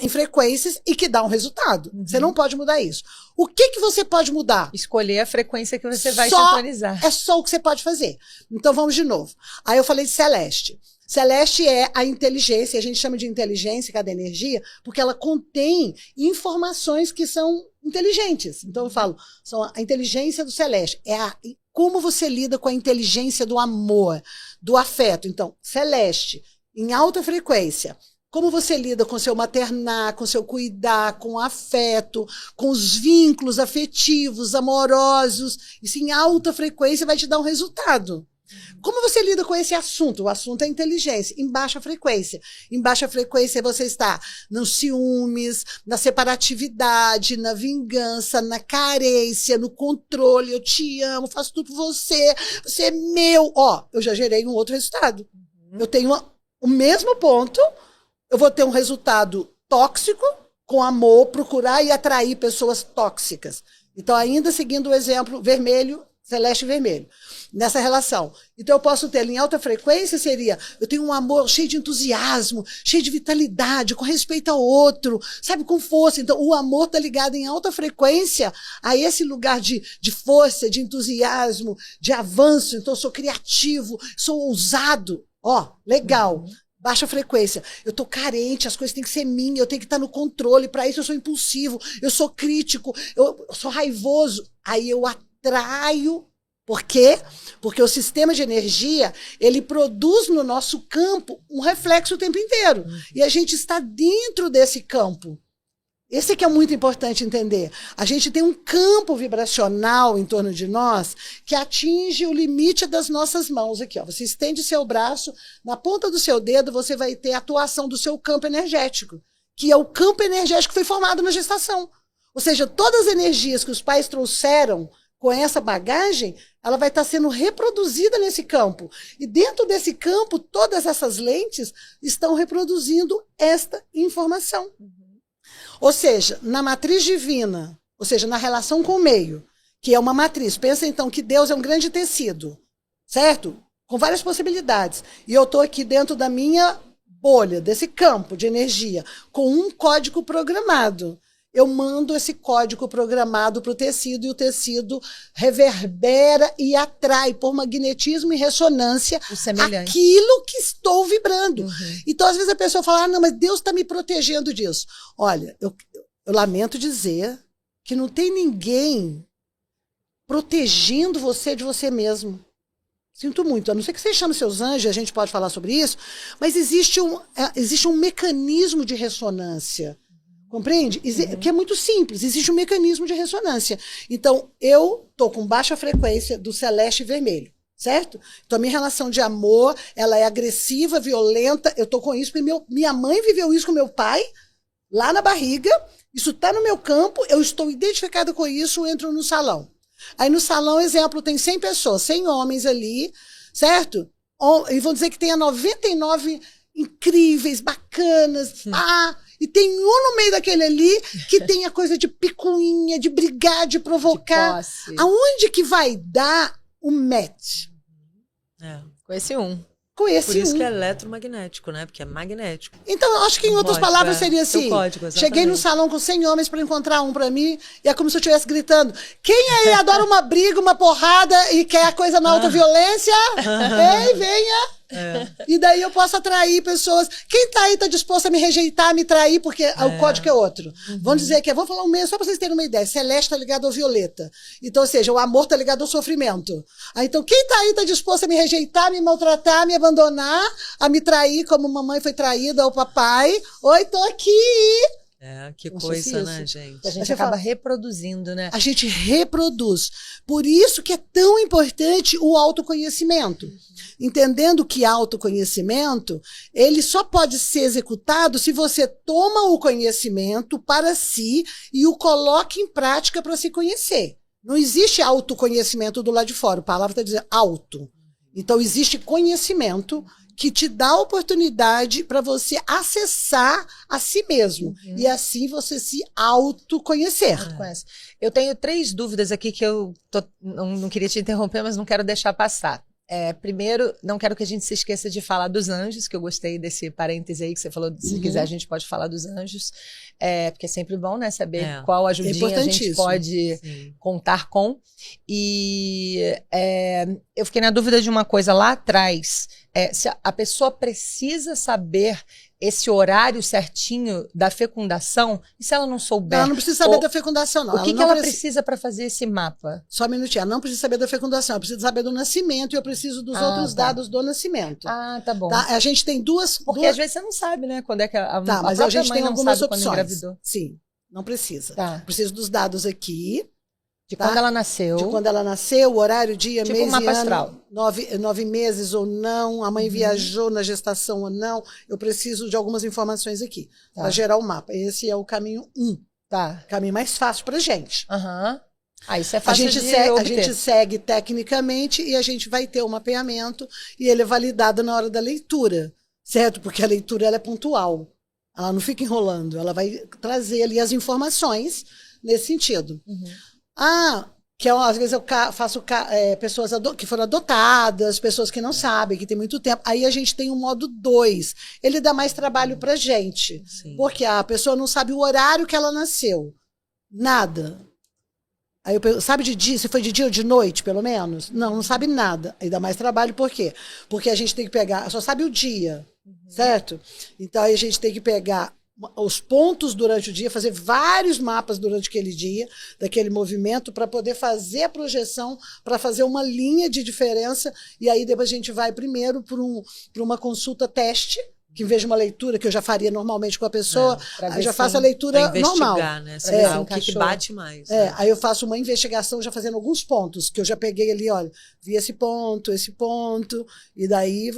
em frequências e que dá um resultado. Você não pode mudar isso. O que você pode mudar? Escolher a frequência que você vai sintonizar. É só o que você pode fazer. Então vamos de novo. Aí eu falei de Celeste. Celeste é a inteligência, a gente chama de inteligência, cada energia, porque ela contém informações que são inteligentes. Então eu falo, são a inteligência do Celeste. Como você lida com a inteligência do amor, do afeto. Então, Celeste, em alta frequência. Como você lida com seu maternar, com seu cuidar, com o afeto, com os vínculos afetivos, amorosos. Isso em alta frequência vai te dar um resultado. Como você lida com esse assunto? O assunto é inteligência, em baixa frequência. Em baixa frequência você está nos ciúmes, na separatividade, na vingança, na carência, no controle. Eu te amo, faço tudo por você, você é meu. Eu já gerei um outro resultado. Eu tenho o mesmo ponto, eu vou ter um resultado tóxico, com amor, procurar e atrair pessoas tóxicas. Então, ainda seguindo o exemplo vermelho, Celeste e vermelho, nessa relação. Então, eu posso ter em alta frequência, eu tenho um amor cheio de entusiasmo, cheio de vitalidade, com respeito ao outro, sabe, com força. Então, o amor está ligado em alta frequência a esse lugar de força, de entusiasmo, de avanço. Então, eu sou criativo, sou ousado. Legal. Baixa frequência. Eu tô carente, as coisas têm que ser minhas, eu tenho que estar no controle. Para isso eu sou impulsivo, eu sou crítico, eu sou raivoso. Aí eu atraio. Por quê? Porque o sistema de energia, ele produz no nosso campo um reflexo o tempo inteiro. E a gente está dentro desse campo. Esse que é muito importante entender. A gente tem um campo vibracional em torno de nós que atinge o limite das nossas mãos. Aqui, você estende seu braço, na ponta do seu dedo você vai ter a atuação do seu campo energético, que é o campo energético que foi formado na gestação. Ou seja, todas as energias que os pais trouxeram com essa bagagem, ela vai estar sendo reproduzida nesse campo. E dentro desse campo, todas essas lentes estão reproduzindo esta informação. Ou seja, na matriz divina, ou seja, na relação com o meio, que é uma matriz. Pensa, então, que Deus é um grande tecido, certo? Com várias possibilidades. E eu estou aqui dentro da minha bolha, desse campo de energia, com um código programado. Eu mando esse código programado para o tecido e o tecido reverbera e atrai por magnetismo e ressonância aquilo que estou vibrando. Então, às vezes a pessoa fala, não, mas Deus está me protegendo disso. Olha, eu lamento dizer que não tem ninguém protegendo você de você mesmo. Sinto muito. A não ser que você chame seus anjos, a gente pode falar sobre isso, mas existe um mecanismo de ressonância. Compreende? Que é muito simples, existe um mecanismo de ressonância. Então, eu estou com baixa frequência do celeste e vermelho, certo? Então, a minha relação de amor, ela é agressiva, violenta, eu estou com isso, porque minha mãe viveu isso com meu pai, lá na barriga, isso está no meu campo, eu estou identificada com isso, eu entro no salão. Aí no salão, exemplo, tem 100 pessoas, 100 homens ali, certo? E vão dizer que tenha 99 incríveis, bacanas, e tem um no meio daquele ali que tem a coisa de picuinha, de brigar, de provocar. De aonde que vai dar o match? Com esse um. Com esse Por isso que é eletromagnético, né? Porque é magnético. Então, eu acho que em outras palavras seria assim. Código, cheguei no salão com 100 homens para encontrar um para mim, e é como se eu estivesse gritando. Quem aí adora uma briga, uma porrada e quer a coisa na alta violência? Ei, venha! E daí eu posso atrair pessoas. Quem tá aí tá disposto a me rejeitar, a me trair, porque o código é outro. Vamos dizer que vamos falar um mês, só pra vocês terem uma ideia. Celeste tá ligado ao violeta. Então, ou seja, o amor tá ligado ao sofrimento. Então, quem tá aí tá disposto a me rejeitar, me maltratar, me abandonar, a me trair como mamãe foi traída ao papai. Oi, tô aqui! Que coisa, né, gente? A gente acaba reproduzindo, né? A gente reproduz. Por isso que é tão importante o autoconhecimento. Entendendo que autoconhecimento, ele só pode ser executado se você toma o conhecimento para si e o coloca em prática para se conhecer. Não existe autoconhecimento do lado de fora. A palavra está dizendo auto. Então, existe conhecimento que te dá a oportunidade para você acessar a si mesmo. E assim você se autoconhecer. Eu tenho 3 dúvidas aqui que eu não queria te interromper, mas não quero deixar passar. Primeiro, não quero que a gente se esqueça de falar dos anjos, que eu gostei desse parêntese aí que você falou, se quiser a gente pode falar dos anjos, porque é sempre bom, né, saber qual ajudinha a gente pode contar com. E eu fiquei na dúvida de uma coisa lá atrás, se a pessoa precisa saber esse horário certinho da fecundação, e se ela não souber... Ela não precisa saber da fecundação, não. O que ela precisa para fazer esse mapa? Só um minutinho, ela não precisa saber da fecundação, ela precisa saber do nascimento e eu preciso dos outros dados do nascimento. Tá bom. Tá? A gente tem duas... Porque às vezes você não sabe, né, quando é que a mas a gente tem algumas opções. Sim, não precisa. Preciso dos dados aqui. De quando ela nasceu. De quando ela nasceu, o horário, dia, tipo mês um mapa e ano, astral. 9 meses ou não, a mãe viajou na gestação ou não. Eu preciso de algumas informações aqui para gerar o mapa. Esse é o caminho 1. Caminho mais fácil pra gente. Isso é fácil a gente segue tecnicamente e a gente vai ter o mapeamento e ele é validado na hora da leitura, certo? Porque a leitura ela é pontual. Ela não fica enrolando, ela vai trazer ali as informações nesse sentido. Que às vezes eu faço pessoas que foram adotadas, pessoas que não sabem, que tem muito tempo. Aí a gente tem o modo 2. Ele dá mais trabalho pra gente. Porque a pessoa não sabe o horário que ela nasceu. Nada. Aí sabe de dia, se foi de dia ou de noite, pelo menos? Não sabe nada. Aí dá mais trabalho, por quê? Porque a gente tem que pegar, só sabe o dia, certo? Então aí a gente tem que pegar os pontos durante o dia, fazer vários mapas durante aquele dia, daquele movimento, para poder fazer a projeção, para fazer uma linha de diferença, e aí depois a gente vai primeiro para uma consulta teste, que em vez de uma leitura que eu já faria normalmente com a pessoa, aí já faço a leitura normal. Né? O que bate mais. Aí eu faço uma investigação já fazendo alguns pontos, que eu já peguei ali, olha, vi esse ponto, e daí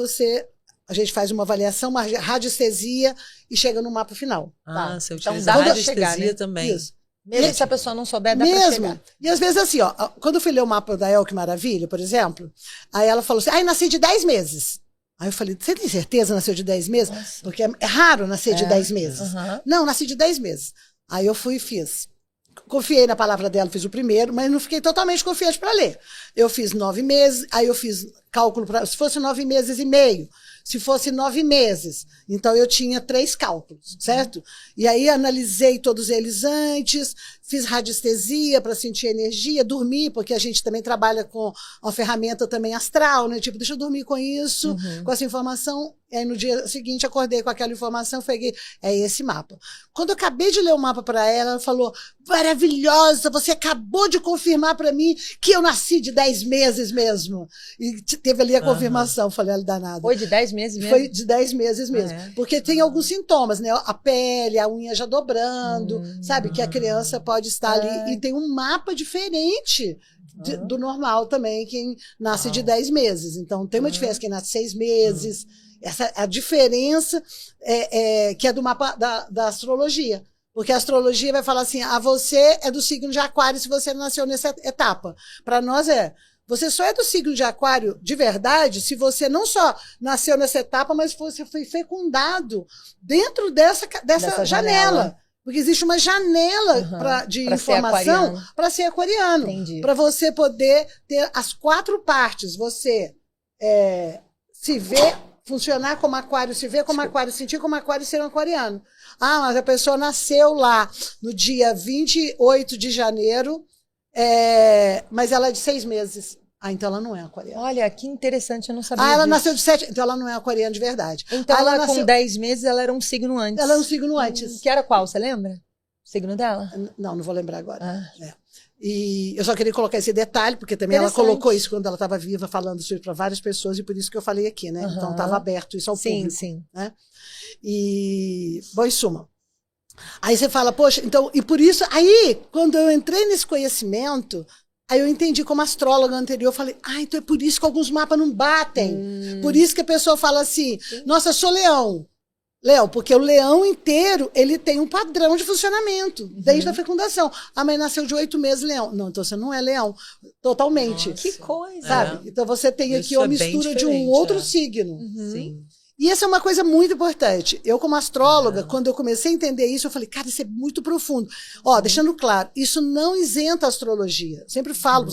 a gente faz uma avaliação, uma radiestesia e chega no mapa final. Você utiliza a radiestesia também. Isso. Mesmo se a pessoa não souber, dá pra chegar. E às vezes assim, quando eu fui ler o mapa da El, que maravilha, por exemplo, aí ela falou assim, nasci de 10 meses. Aí eu falei, você tem certeza que nasceu de 10 meses? Nossa. Porque é raro nascer de 10 meses. Não, nasci de 10 meses. Aí eu fui e fiz. Confiei na palavra dela, fiz o primeiro, mas não fiquei totalmente confiante para ler. Eu fiz 9 meses, aí eu fiz cálculo para... Se fosse 9 meses e meio, se fosse 9 meses. Então, eu tinha 3 cálculos, certo? E aí, analisei todos eles antes, fiz radiestesia para sentir energia, dormi, porque a gente também trabalha com uma ferramenta também astral, né? Tipo, deixa eu dormir com isso, com essa informação. E aí, no dia seguinte, acordei com aquela informação, peguei, esse mapa. Quando eu acabei de ler o mapa para ela, ela falou, maravilhosa, você acabou de confirmar para mim que eu nasci de 10 meses mesmo. E teve ali a confirmação, falei, ela danada. Foi de 10 meses mesmo? Foi de 10 meses mesmo. Porque tem alguns sintomas, né? A pele, a unha já dobrando, sabe? Que a criança pode estar ali. E tem um mapa diferente do normal também, quem nasce de 10 meses. Então, tem uma diferença, quem nasce 6 meses. A diferença que é do mapa da astrologia. Porque a astrologia vai falar assim, você é do signo de Aquário se você nasceu nessa etapa. Para nós você só é do signo de Aquário de verdade se você não só nasceu nessa etapa, mas você foi fecundado dentro dessa janela. Porque existe uma janela de informação para ser aquariano. Para você poder ter as 4 partes. Você se ver, funcionar como aquário, se ver como aquário, sentir como aquário e ser um aquariano. Mas a pessoa nasceu lá no dia 28 de janeiro, mas ela é de 6 meses. Ah, então ela não é aquariana. Olha, que interessante, eu não sabia ela disso. nasceu de 7, então ela não é aquariana de verdade. Então ela ela nasceu... com 10 meses, ela era um signo antes. Ela era um signo antes. Que era qual, você lembra? O signo dela? Não vou lembrar agora. Ah. E eu só queria colocar esse detalhe, porque também ela colocou isso quando ela estava viva, falando isso para várias pessoas, e por isso que eu falei aqui, né? Então estava aberto isso ao público. Sim. Né? E, bom, em suma. Aí você fala, poxa, então, e por isso, aí, quando eu entrei nesse conhecimento, aí eu entendi como astróloga anterior, eu falei, então é por isso que alguns mapas não batem. Por isso que a pessoa fala assim, nossa, eu sou leão. Leão, porque o leão inteiro, ele tem um padrão de funcionamento, desde a fecundação. A mãe nasceu de 8 meses leão. Não, então você não é leão, totalmente. Nossa, que coisa. Sabe? Então você tem aqui uma mistura de um outro signo. Sim. E essa é uma coisa muito importante. Eu, como astróloga, quando eu comecei a entender isso, eu falei, cara, isso é muito profundo. Ó, deixando claro, isso não isenta a astrologia. Sempre falo,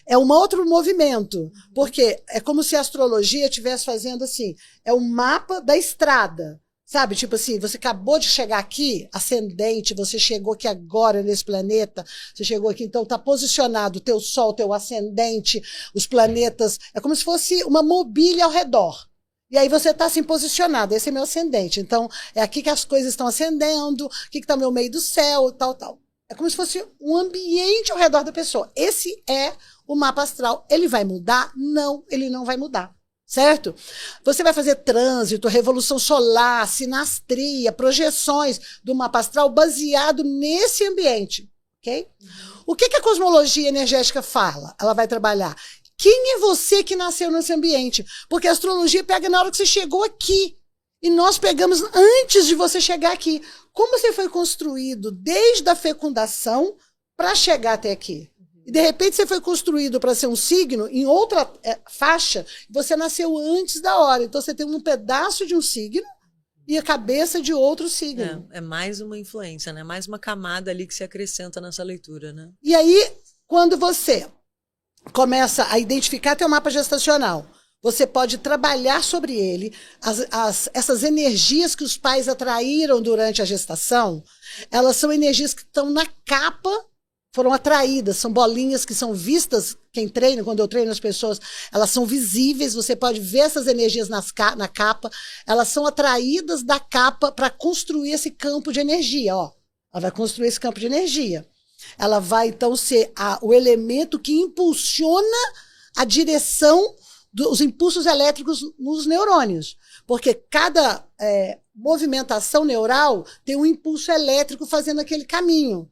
é um outro movimento. Porque é como se a astrologia estivesse fazendo assim, é o mapa da estrada. Sabe, tipo assim, você acabou de chegar aqui, ascendente, você chegou aqui agora nesse planeta, você chegou aqui, então está posicionado o teu sol, teu ascendente, os planetas, é como se fosse uma mobília ao redor. E aí você está assim posicionado, esse é meu ascendente, então é aqui que as coisas estão ascendendo, aqui que está o meu meio do céu, tal. É como se fosse um ambiente ao redor da pessoa. Esse é o mapa astral. Ele vai mudar? Não, ele não vai mudar. Certo? Você vai fazer trânsito, revolução solar, sinastria, projeções do mapa astral baseado nesse ambiente, ok? O que a cosmologia energética fala? Ela vai trabalhar. Quem é você que nasceu nesse ambiente? Porque a astrologia pega na hora que você chegou aqui. E nós pegamos antes de você chegar aqui. Como você foi construído desde a fecundação para chegar até aqui? E, de repente, você foi construído para ser um signo em outra faixa, você nasceu antes da hora. Então, você tem um pedaço de um signo e a cabeça de outro signo. É mais uma influência, né? Mais uma camada ali que se acrescenta nessa leitura, né? E aí, quando você começa a identificar teu mapa gestacional, você pode trabalhar sobre ele, essas energias que os pais atraíram durante a gestação, elas são energias que estão na capa, foram atraídas, são bolinhas que são vistas, quem treina, quando eu treino as pessoas, elas são visíveis, você pode ver essas energias na capa, elas são atraídas da capa para construir esse campo de energia, ó. Ela vai construir esse campo de energia. Ela vai, então, ser o elemento que impulsiona a direção dos impulsos elétricos nos neurônios, porque cada movimentação neural tem um impulso elétrico fazendo aquele caminho.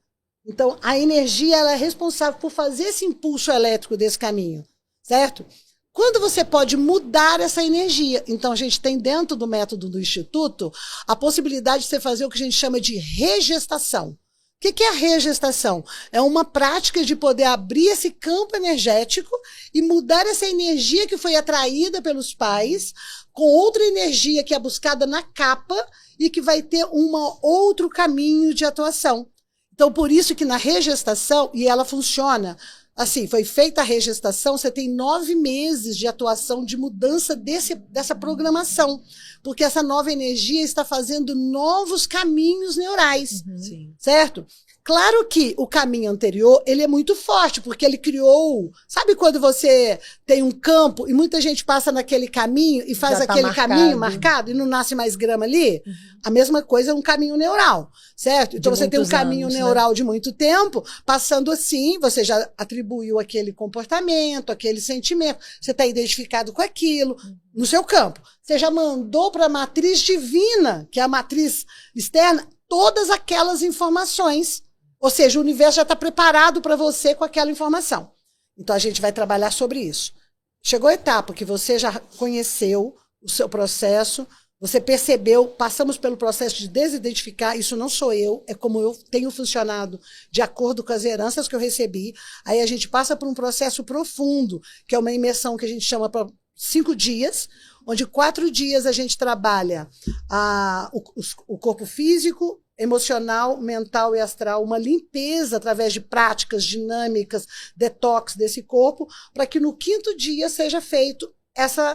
Então, a energia ela é responsável por fazer esse impulso elétrico desse caminho, certo? Quando você pode mudar essa energia? Então, a gente tem dentro do método do Instituto a possibilidade de você fazer o que a gente chama de regestação. O que é a regestação? É uma prática de poder abrir esse campo energético e mudar essa energia que foi atraída pelos pais com outra energia que é buscada na capa e que vai ter outro caminho de atuação. Então, por isso que na regestação, e ela funciona, assim, foi feita a regestação, você tem 9 meses de atuação, de mudança dessa programação, porque essa nova energia está fazendo novos caminhos neurais, certo? Claro que o caminho anterior, ele é muito forte, porque ele criou... Sabe quando você tem um campo e muita gente passa naquele caminho e faz aquele caminho marcado e não nasce mais grama ali? A mesma coisa é um caminho neural, certo? Então você tem um caminho neural de muito tempo, passando assim, você já atribuiu aquele comportamento, aquele sentimento, você está identificado com aquilo no seu campo. Você já mandou para a matriz divina, que é a matriz externa, todas aquelas informações. Ou seja, o universo já está preparado para você com aquela informação. Então, a gente vai trabalhar sobre isso. Chegou a etapa que você já conheceu o seu processo, você percebeu, passamos pelo processo de desidentificar, isso não sou eu, é como eu tenho funcionado de acordo com as heranças que eu recebi. Aí a gente passa por um processo profundo, que é uma imersão que a gente chama para 5 dias, onde 4 dias a gente trabalha o corpo físico, emocional, mental e astral, uma limpeza através de práticas dinâmicas, detox desse corpo, para que no 5º dia seja feito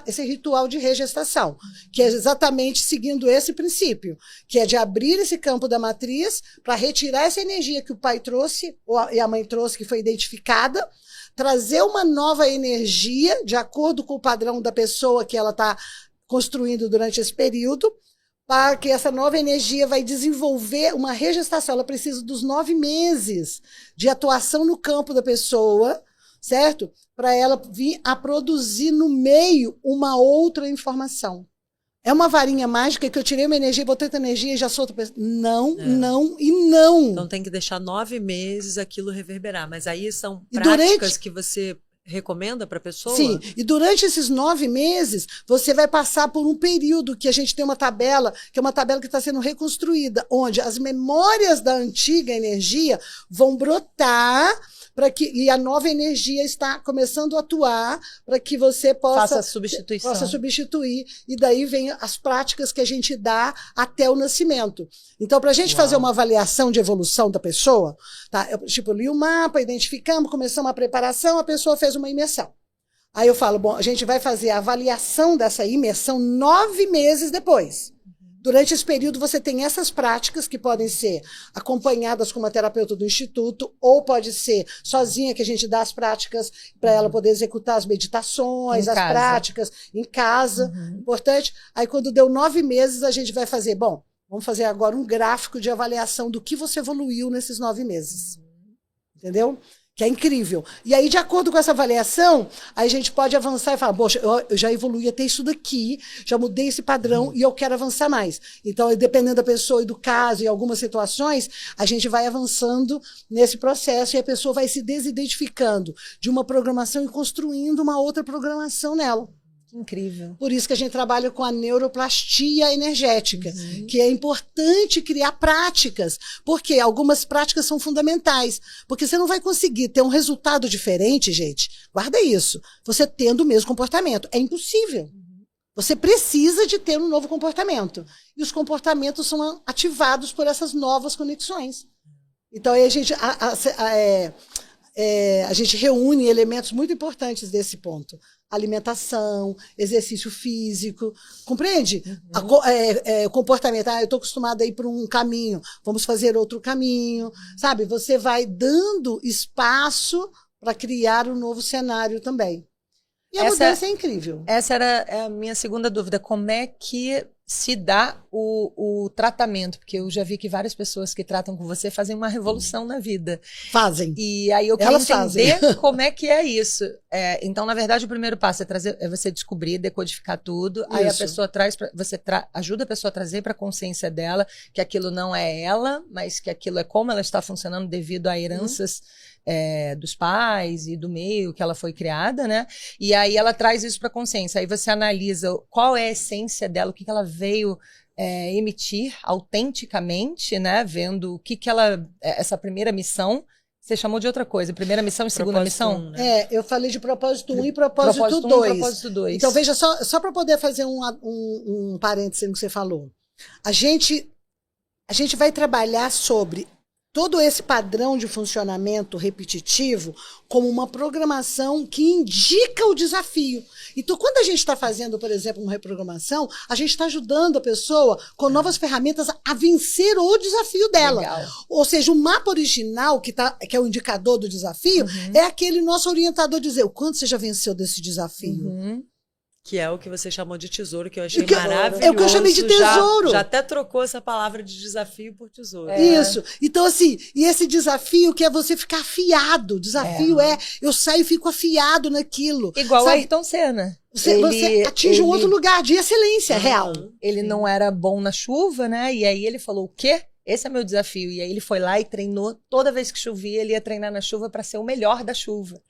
esse ritual de regestação, que é exatamente seguindo esse princípio, que é de abrir esse campo da matriz para retirar essa energia que o pai trouxe, e a mãe trouxe, que foi identificada, trazer uma nova energia, de acordo com o padrão da pessoa que ela está construindo durante esse período, para que essa nova energia vai desenvolver uma regestação. Ela precisa dos 9 meses de atuação no campo da pessoa, certo? Para ela vir a produzir no meio uma outra informação. É uma varinha mágica que eu tirei uma energia, botei outra energia e já sou outra pessoa. Não, não e não. Então tem que deixar 9 meses aquilo reverberar. Mas aí são práticas que você recomenda para a pessoa? Sim, e durante esses 9 meses, você vai passar por um período que a gente tem uma tabela, que é uma tabela que está sendo reconstruída, onde as memórias da antiga energia vão brotar, e a nova energia está começando a atuar para que você possa substituir, e daí vem as práticas que a gente dá até o nascimento. Então, para a gente fazer uma avaliação de evolução da pessoa, tá? Eu li o mapa, identificamos, começamos a preparação, a pessoa fez uma imersão. Aí eu falo, bom, a gente vai fazer a avaliação dessa imersão 9 meses depois. Durante esse período, você tem essas práticas que podem ser acompanhadas com uma terapeuta do instituto, ou pode ser sozinha, que a gente dá as práticas para ela poder executar as meditações, as práticas em casa. Importante. Aí, quando deu 9 meses, a gente vai fazer, bom, vamos fazer agora um gráfico de avaliação do que você evoluiu nesses 9 meses. Entendeu? Que é incrível. E aí, de acordo com essa avaliação, aí a gente pode avançar e falar, poxa, eu já evoluí até isso daqui, já mudei esse padrão e eu quero avançar mais. Então, dependendo da pessoa e do caso, em algumas situações, a gente vai avançando nesse processo e a pessoa vai se desidentificando de uma programação e construindo uma outra programação nela. Incrível. Por isso que a gente trabalha com a neuroplastia energética, que é importante criar práticas, porque algumas práticas são fundamentais, porque você não vai conseguir ter um resultado diferente, gente, guarda isso, você tendo o mesmo comportamento, é impossível. Você precisa de ter um novo comportamento, e os comportamentos são ativados por essas novas conexões. Então, aí a gente reúne elementos muito importantes desse ponto. Alimentação, exercício físico, compreende? Comportamento, eu estou acostumada a ir por um caminho, vamos fazer outro caminho, sabe? Você vai dando espaço para criar um novo cenário também. E a mudança é incrível. Essa era a minha segunda dúvida, como é que se dá o tratamento? Porque eu já vi que várias pessoas que tratam com você fazem uma revolução na vida. Fazem. E aí eu quero entender como é que é isso. Então, na verdade, o primeiro passo é você descobrir, decodificar tudo. Isso. Aí a pessoa ajuda a pessoa a trazer para a consciência dela que aquilo não é ela, mas que aquilo é como ela está funcionando devido a heranças dos pais e do meio que ela foi criada, né? E aí ela traz isso para a consciência. Aí você analisa qual é a essência dela, o que ela veio emitir autenticamente, né? Vendo o que ela... essa primeira missão, você chamou de outra coisa, primeira missão e segunda missão? Né? Eu falei de propósito 1 e propósito 2. Propósito 2. Então, veja, só para poder fazer um parêntese no que você falou. A gente vai trabalhar sobre todo esse padrão de funcionamento repetitivo como uma programação que indica o desafio. Então, quando a gente está fazendo, por exemplo, uma reprogramação, a gente está ajudando a pessoa com novas ferramentas a vencer o desafio dela. Legal. Ou seja, o mapa original, que é o indicador do desafio, é aquele nosso orientador dizer o quanto você já venceu desse desafio. Que é o que você chamou de tesouro, que eu achei maravilhoso. É o que eu chamei de tesouro. Já até trocou essa palavra de desafio por tesouro. Isso. Então, assim, e esse desafio que é você ficar afiado. Desafio eu saio e fico afiado naquilo. Igual a Ayrton Senna. Você atinge um outro lugar de excelência real. Ele não era bom na chuva, né? E aí ele falou, o quê? Esse é meu desafio. E aí ele foi lá e treinou. Toda vez que chovia, ele ia treinar na chuva para ser o melhor da chuva.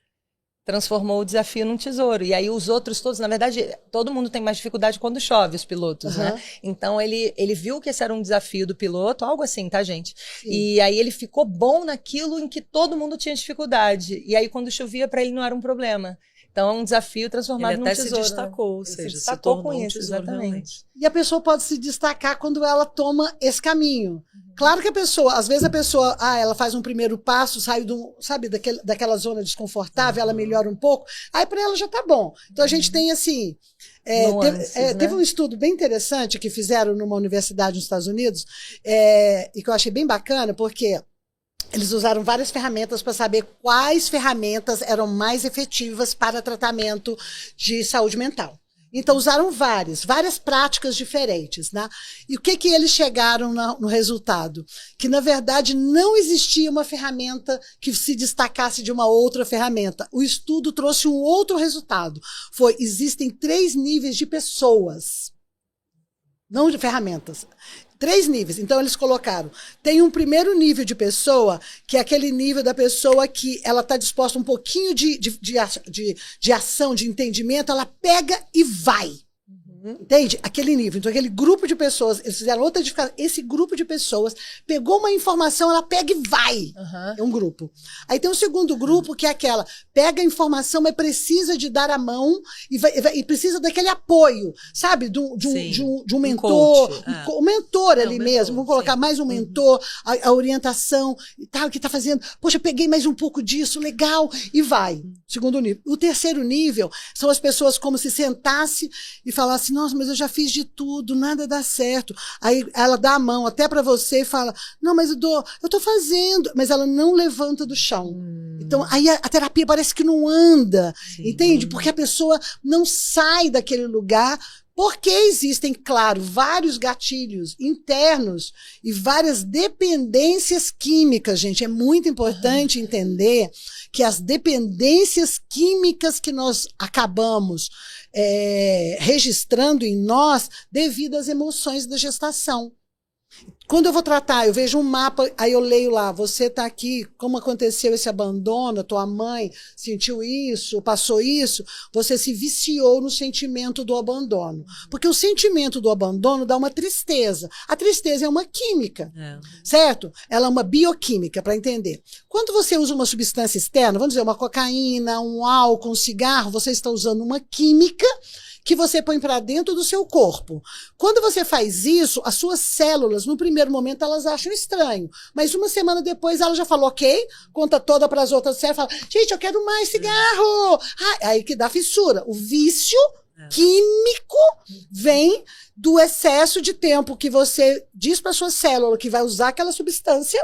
Transformou o desafio num tesouro. E aí os outros todos, na verdade, todo mundo tem mais dificuldade quando chove, os pilotos, né? Então ele viu que esse era um desafio do piloto, algo assim, tá, gente? Sim. E aí ele ficou bom naquilo em que todo mundo tinha dificuldade. E aí quando chovia, para ele não era um problema. Então é um desafio transformado num tesouro. Ele até se destacou, ou seja, se destacou com isso, exatamente. Realmente. E a pessoa pode se destacar quando ela toma esse caminho. Claro que a pessoa, às vezes a pessoa, ela faz um primeiro passo, sai daquela zona desconfortável, ela melhora um pouco, aí para ela já tá bom. Então a gente tem assim, teve um estudo bem interessante que fizeram numa universidade nos Estados Unidos, e que eu achei bem bacana, porque Eles usaram várias ferramentas para saber quais ferramentas eram mais efetivas para tratamento de saúde mental. Então, usaram várias práticas diferentes, né? E o que eles chegaram no resultado? Que, na verdade, não existia uma ferramenta que se destacasse de uma outra ferramenta. O estudo trouxe um outro resultado. Existem 3 níveis de pessoas, não de ferramentas. 3 níveis. Então, eles colocaram. Tem um primeiro nível de pessoa, que é aquele nível da pessoa que ela está disposta um pouquinho de ação, de entendimento, ela pega e vai. Entende? Aquele nível. Então, aquele grupo de pessoas, eles fizeram outra edificação. Esse grupo de pessoas pegou uma informação, ela pega e vai. É um grupo. Aí tem um segundo grupo, que é aquela, pega a informação, mas precisa de dar a mão e precisa daquele apoio, sabe? De um mentor. Um mentor ali mesmo. Vamos colocar mais um mentor, a orientação e tal, que está fazendo. Poxa, peguei mais um pouco disso, legal, e vai. Segundo nível. O terceiro nível são as pessoas como se sentasse e falasse, nossa, mas eu já fiz de tudo, nada dá certo. Aí ela dá a mão até para você e fala, não, mas eu tô fazendo, mas ela não levanta do chão. Então, aí a terapia parece que não anda, entende? Porque a pessoa não sai daquele lugar, porque existem, claro, vários gatilhos internos e várias dependências químicas, gente. É muito importante entender que as dependências químicas que nós acabamos registrando em nós devido às emoções da gestação. Quando eu vou tratar, eu vejo um mapa, aí eu leio lá, você está aqui, como aconteceu esse abandono, tua mãe sentiu isso, passou isso, você se viciou no sentimento do abandono. Porque o sentimento do abandono dá uma tristeza. A tristeza é uma química, certo? Ela é uma bioquímica, para entender. Quando você usa uma substância externa, vamos dizer, uma cocaína, um álcool, um cigarro, você está usando uma química que você põe para dentro do seu corpo. Quando você faz isso, as suas células, no primeiro momento, elas acham estranho. Mas uma semana depois, ela já falou, ok, conta toda para as outras células, fala, gente, eu quero mais cigarro. Aí que dá fissura. O vício químico vem do excesso de tempo que você diz para sua célula que vai usar aquela substância.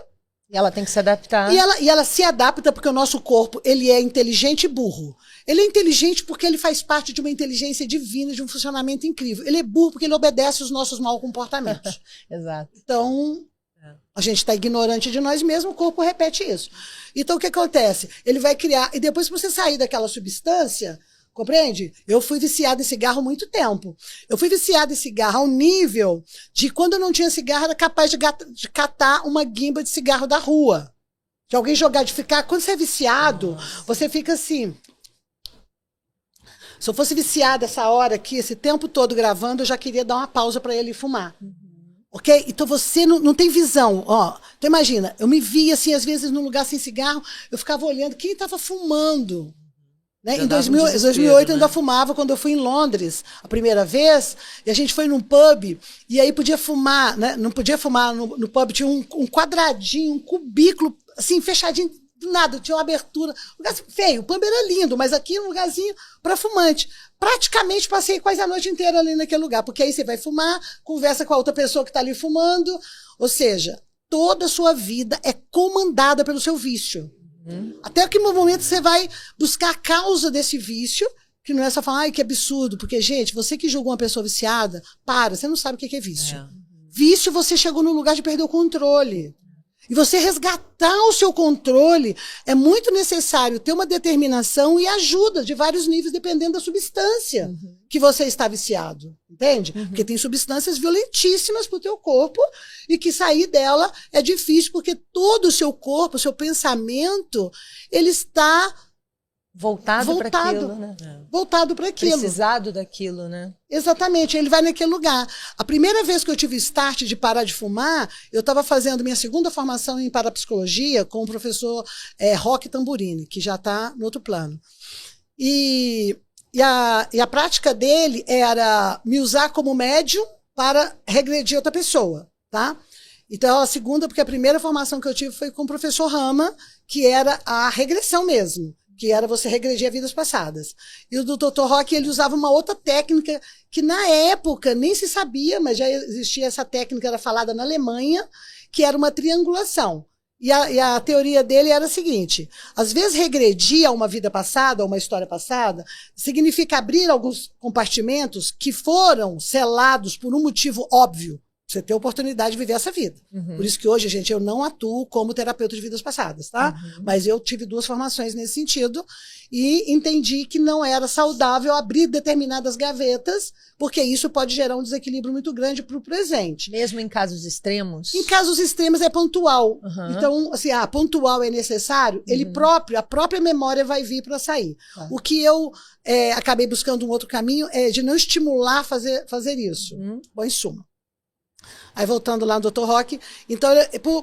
E ela tem que se adaptar. E ela se adapta porque o nosso corpo, ele é inteligente e burro. Ele é inteligente porque ele faz parte de uma inteligência divina, de um funcionamento incrível. Ele é burro porque ele obedece os nossos maus comportamentos. Exato. Então, a gente está ignorante de nós mesmos, o corpo repete isso. Então, o que acontece? Ele vai criar... E depois que você sair daquela substância, compreende? Eu fui viciada em cigarro há muito tempo. Eu fui viciada em cigarro ao nível de, quando eu não tinha cigarro, era capaz de catar uma guimba de cigarro da rua. De alguém jogar, de ficar... Quando você é viciado, você fica assim... Se eu fosse viciada essa hora aqui, esse tempo todo gravando, eu já queria dar uma pausa para ele fumar. Ok? Então você não tem visão. Ó, então imagina, eu me via assim, às vezes, num lugar sem cigarro, eu ficava olhando quem estava fumando. Né? Em 2008 eu ainda fumava, quando eu fui em Londres a primeira vez, e a gente foi num pub, e aí podia fumar, né? Não podia fumar no pub, tinha um quadradinho, um cubículo, assim, fechadinho, do nada, tinha uma abertura. Um lugar feio, o pub era lindo, mas aqui um lugarzinho para fumante. Praticamente passei quase a noite inteira ali naquele lugar, porque aí você vai fumar, conversa com a outra pessoa que está ali fumando, ou seja, toda a sua vida é comandada pelo seu vício. Até que no momento você vai buscar a causa desse vício, que não é só falar, ai, que absurdo, porque, gente, você que julga uma pessoa viciada, você não sabe o que é vício. Vício, você chegou no lugar de perder o controle. E você resgatar o seu controle, é muito necessário ter uma determinação e ajuda de vários níveis, dependendo da substância que você está viciado. Entende? Porque tem substâncias violentíssimas para o teu corpo e que sair dela é difícil, porque todo o seu corpo, o seu pensamento, ele está voltado para aquilo, né? Voltado para aquilo. Precisado daquilo, né? Exatamente, ele vai naquele lugar. A primeira vez que eu tive o start de parar de fumar, eu estava fazendo minha segunda formação em parapsicologia com o professor Roque Tamburini, que já está no outro plano. E a prática dele era me usar como médium para regredir outra pessoa, tá? Então, a segunda, porque a primeira formação que eu tive foi com o professor Rama, que era a regressão mesmo, que era você regredir a vidas passadas. E o do Dr. Roque, ele usava uma outra técnica que na época nem se sabia, mas já existia essa técnica, era falada na Alemanha, que era uma triangulação. E a teoria dele era a seguinte: às vezes regredir a uma vida passada, a uma história passada, significa abrir alguns compartimentos que foram selados por um motivo óbvio. Você ter a oportunidade de viver essa vida. Por isso que hoje, gente, eu não atuo como terapeuta de vidas passadas, tá? Mas eu tive 2 formações nesse sentido e entendi que não era saudável abrir determinadas gavetas, porque isso pode gerar um desequilíbrio muito grande para o presente. Mesmo em casos extremos? Em casos extremos é pontual. Então, assim, pontual é necessário, a própria memória vai vir para sair. O que eu acabei buscando um outro caminho é de não estimular fazer isso. Bom, em suma. Aí, voltando lá no Dr. Roque, então,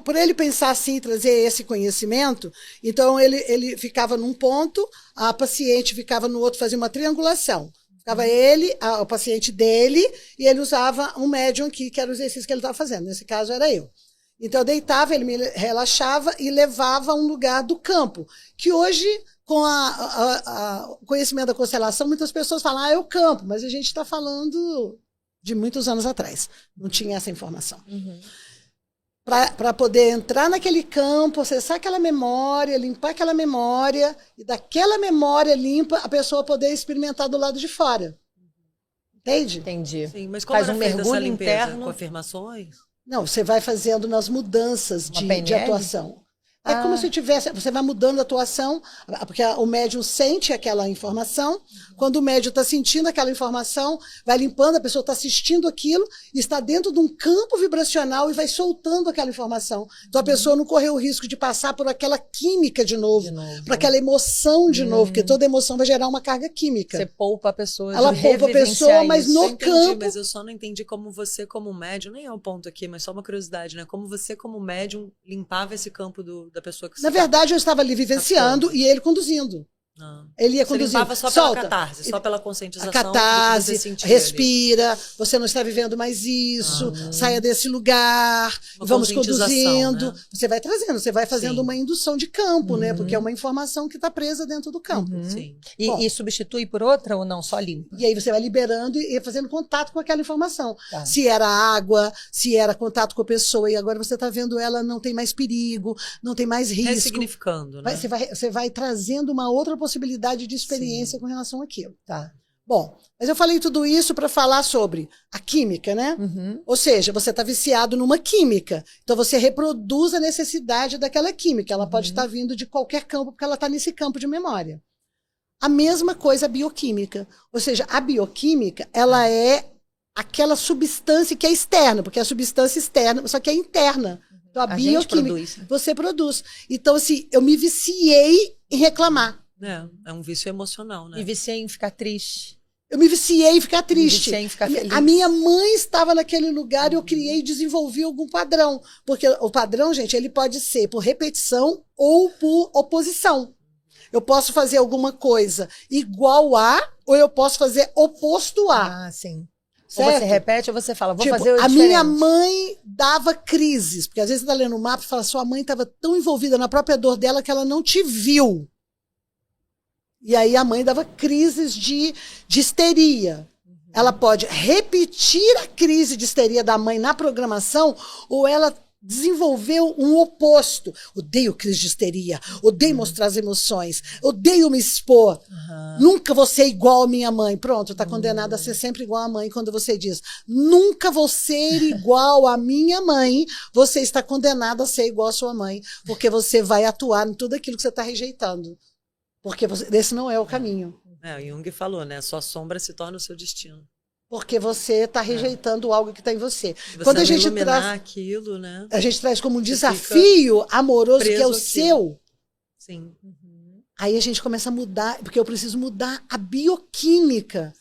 por ele pensar assim, trazer esse conhecimento, então ele ficava num ponto, a paciente ficava no outro, fazia uma triangulação. Ficava ele, o paciente dele, e ele usava um médium aqui, que era o exercício que ele estava fazendo. Nesse caso, era eu. Então, eu deitava, ele me relaxava e levava a um lugar do campo, que hoje, com o conhecimento da constelação, muitas pessoas falam, é o campo, mas a gente está falando de muitos anos atrás. Não tinha essa informação. Para poder entrar naquele campo, acessar aquela memória, limpar aquela memória, e daquela memória limpa, a pessoa poder experimentar do lado de fora. Entende? Entendi. Sim, mas como faz um mergulho interno com afirmações? Não, você vai fazendo nas mudanças de atuação. É como se tivesse, você vai mudando a atuação, porque o médium sente aquela informação. Quando o médium está sentindo aquela informação, vai limpando, a pessoa está assistindo aquilo, e está dentro de um campo vibracional e vai soltando aquela informação. Então a pessoa não correu o risco de passar por aquela química de novo. Por aquela emoção de novo, porque toda emoção vai gerar uma carga química. Você poupa a pessoa. Ela poupa a pessoa, mas no campo. Mas eu só não entendi como você, como médium, nem é o ponto aqui, mas só uma curiosidade, né? Como você, como médium, limpava esse campo da pessoa que você. Na verdade, eu estava ali vivenciando e ele conduzindo. Ele ia conduzindo. Você limpava só pela catarse, só pela conscientização. A catarse, respira, você não está vivendo mais isso, saia desse lugar, vamos conduzindo. Né? Você vai trazendo, você vai fazendo uma indução de campo, né? Porque é uma informação que está presa dentro do campo. Sim. E substitui por outra ou não? Só limpa? E aí você vai liberando e fazendo contato com aquela informação. Se era água, se era contato com a pessoa, e agora você está vendo ela, não tem mais perigo, não tem mais risco. Ressignificando, né? Você vai trazendo uma outra possibilidade de experiência com relação àquilo. Bom, mas eu falei tudo isso para falar sobre a química, né? Ou seja, você está viciado numa química. Então você reproduz a necessidade daquela química. Ela pode estar vindo de qualquer campo, porque ela está nesse campo de memória. A mesma coisa a bioquímica. Ou seja, a bioquímica, ela é aquela substância que é externa, porque é a substância externa, só que é interna. Então a bioquímica, você produz. Então, assim, eu me viciei em reclamar. É um vício emocional, né? Me viciei em ficar triste. Eu me viciei em ficar triste. Me viciei em ficar feliz. A minha mãe estava naquele lugar e eu criei e desenvolvi algum padrão. Porque o padrão, gente, ele pode ser por repetição ou por oposição. Eu posso fazer alguma coisa igual a, ou eu posso fazer oposto a. Sim. Certo? Ou você repete ou você fala, vou fazer o a diferente. minha mãe dava crises. Porque às vezes você está lendo o mapa e fala, sua mãe estava tão envolvida na própria dor dela que ela não te viu. E aí a mãe dava crises de histeria. Ela pode repetir a crise de histeria da mãe na programação, ou ela desenvolveu um oposto. Odeio crise de histeria, odeio mostrar as emoções, odeio me expor. Nunca vou ser igual a minha mãe. Pronto, está condenada a ser sempre igual à mãe. Quando você diz, nunca vou ser igual à minha mãe, você está condenada a ser igual à sua mãe, porque você vai atuar em tudo aquilo que você está rejeitando. Porque esse não é o caminho. O Jung falou, né? Sua sombra se torna o seu destino. Porque você está rejeitando algo que está em você. Você quando a gente traz aquilo, né? A gente traz como um desafio amoroso que é o seu. Sim. Aí a gente começa a mudar, porque eu preciso mudar a bioquímica.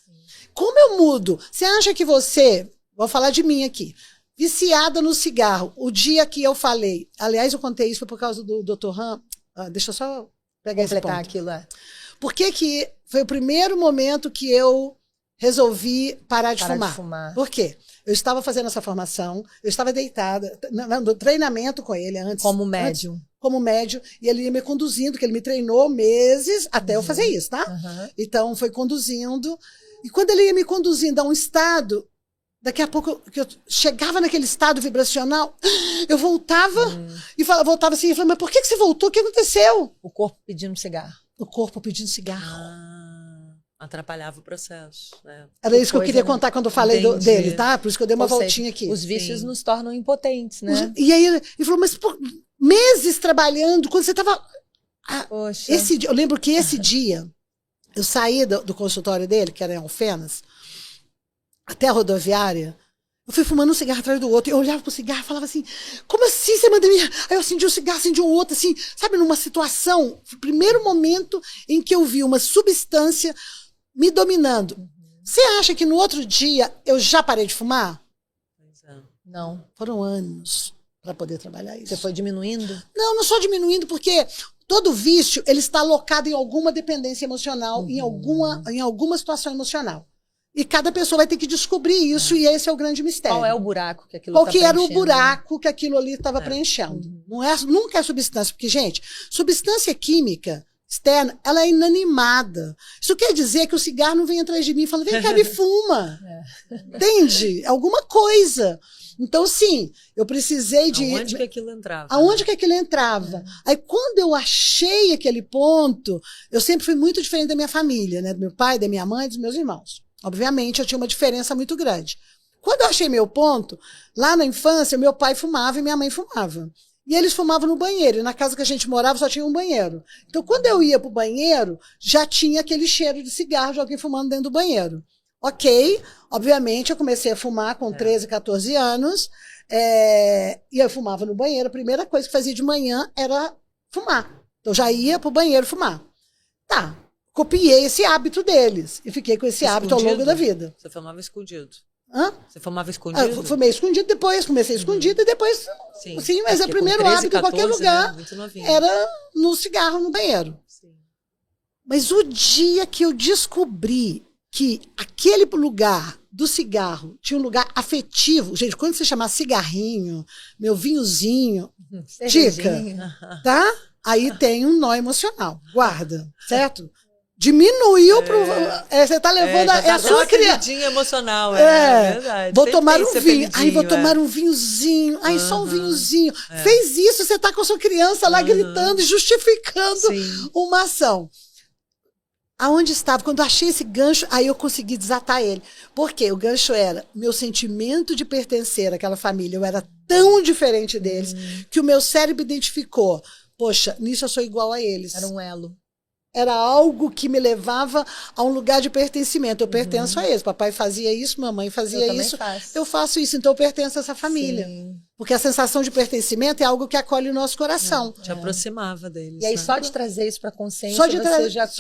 Como eu mudo? Você acha que você, vou falar de mim aqui, viciada no cigarro, o dia que eu falei, aliás, eu contei isso foi por causa do Dr. Han, deixa eu só pegar esse ponto. Aquilo, Por que foi o primeiro momento que eu resolvi parar de fumar? Por quê? Eu estava fazendo essa formação, eu estava deitada, no treinamento com ele antes. Como médium. Como médium, e ele ia me conduzindo, que ele me treinou meses até eu fazer isso, tá? Então, foi conduzindo. E quando ele ia me conduzindo a um estado daqui a pouco, que eu chegava naquele estado vibracional, eu voltava e voltava assim, e falava, mas por que você voltou? O que aconteceu? O corpo pedindo cigarro. O corpo pedindo cigarro. Atrapalhava o processo. Né? Era isso que eu queria contar quando eu falei dele, tá? Por isso que eu dei uma voltinha aqui. Os vícios nos tornam impotentes, né? E aí ele falou, mas por meses trabalhando, quando você estava... eu lembro que esse dia, eu saí do consultório dele, que era em Alfenas, até a rodoviária, eu fui fumando um cigarro atrás do outro, eu olhava pro cigarro e falava assim, como assim você manda minha... Aí eu acendi um cigarro, acendi um outro, assim, sabe, numa situação, o primeiro momento em que eu vi uma substância me dominando. Você acha que no outro dia eu já parei de fumar? Não. Foram anos para poder trabalhar isso. Você foi diminuindo? Não só diminuindo, porque todo vício ele está alocado em alguma dependência emocional, em alguma situação emocional. E cada pessoa vai ter que descobrir isso, e esse é o grande mistério. Qual é o buraco que aquilo Qual que era o buraco que aquilo ali estava preenchendo? Nunca é substância, porque, gente, substância química externa, ela é inanimada. Isso quer dizer que o cigarro não vem atrás de mim e fala, vem cá, me fuma. Entende? Alguma coisa. Então, sim, eu precisei de... Aonde que aquilo entrava? Aonde que aquilo entrava? Aí, quando eu achei aquele ponto, eu sempre fui muito diferente da minha família, né? Do meu pai, da minha mãe, dos meus irmãos. Obviamente, eu tinha uma diferença muito grande. Quando eu achei meu ponto, lá na infância, meu pai fumava e minha mãe fumava. E eles fumavam no banheiro. E na casa que a gente morava só tinha um banheiro. Então, quando eu ia pro banheiro, já tinha aquele cheiro de cigarro de alguém fumando dentro do banheiro. Ok, obviamente, eu comecei a fumar com 13, 14 anos. E eu fumava no banheiro. A primeira coisa que fazia de manhã era fumar. Então, já ia pro banheiro fumar. Tá. Copiei esse hábito deles. E fiquei com esse hábito ao longo da vida. Você fumava escondido? Hã? Você fumava escondido? Fumei escondido depois, comecei escondido e depois... Sim, mas o primeiro 13, hábito 14, em qualquer lugar, né? Era no cigarro no banheiro. Sim. Mas o dia que eu descobri que aquele lugar do cigarro tinha um lugar afetivo... Gente, quando você chamar cigarrinho, meu vinhozinho, dica, tá? Aí tem um nó emocional. Guarda, certo? Diminuiu pro... você tá levando a sua criança. Emocional, é verdade. Vou tomar um vinho. Aí vou tomar um vinhozinho. Aí só um vinhozinho. Fez isso, você tá com a sua criança lá gritando e justificando uma ação. Aonde estava? Quando eu achei esse gancho, aí eu consegui desatar ele. Por quê? O gancho era meu sentimento de pertencer àquela família. Eu era tão diferente deles que o meu cérebro identificou. Poxa, nisso eu sou igual a eles. Era um elo. Era algo que me levava a um lugar de pertencimento. Eu pertenço a eles. Papai fazia isso, mamãe fazia isso. Eu faço isso, então eu pertenço a essa família. Sim. Porque a sensação de pertencimento é algo que acolhe o nosso coração. Te aproximava deles. E aí, só de trazer isso para a consciência, só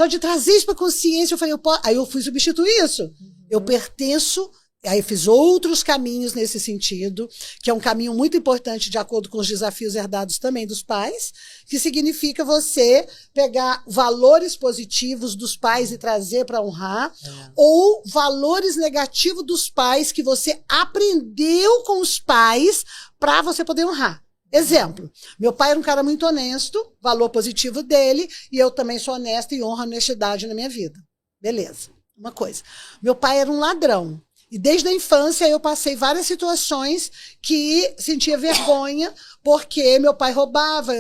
de trazer isso para a consciência, eu falei, aí eu fui substituir isso. Eu pertenço. Aí eu fiz outros caminhos nesse sentido, que é um caminho muito importante de acordo com os desafios herdados também dos pais, que significa você pegar valores positivos dos pais e trazer para honrar, ou valores negativos dos pais que você aprendeu com os pais para você poder honrar. Exemplo, meu pai era um cara muito honesto, valor positivo dele, e eu também sou honesta e honro a honestidade na minha vida. Beleza, uma coisa. Meu pai era um ladrão. E desde a infância eu passei várias situações que sentia vergonha, porque meu pai roubava,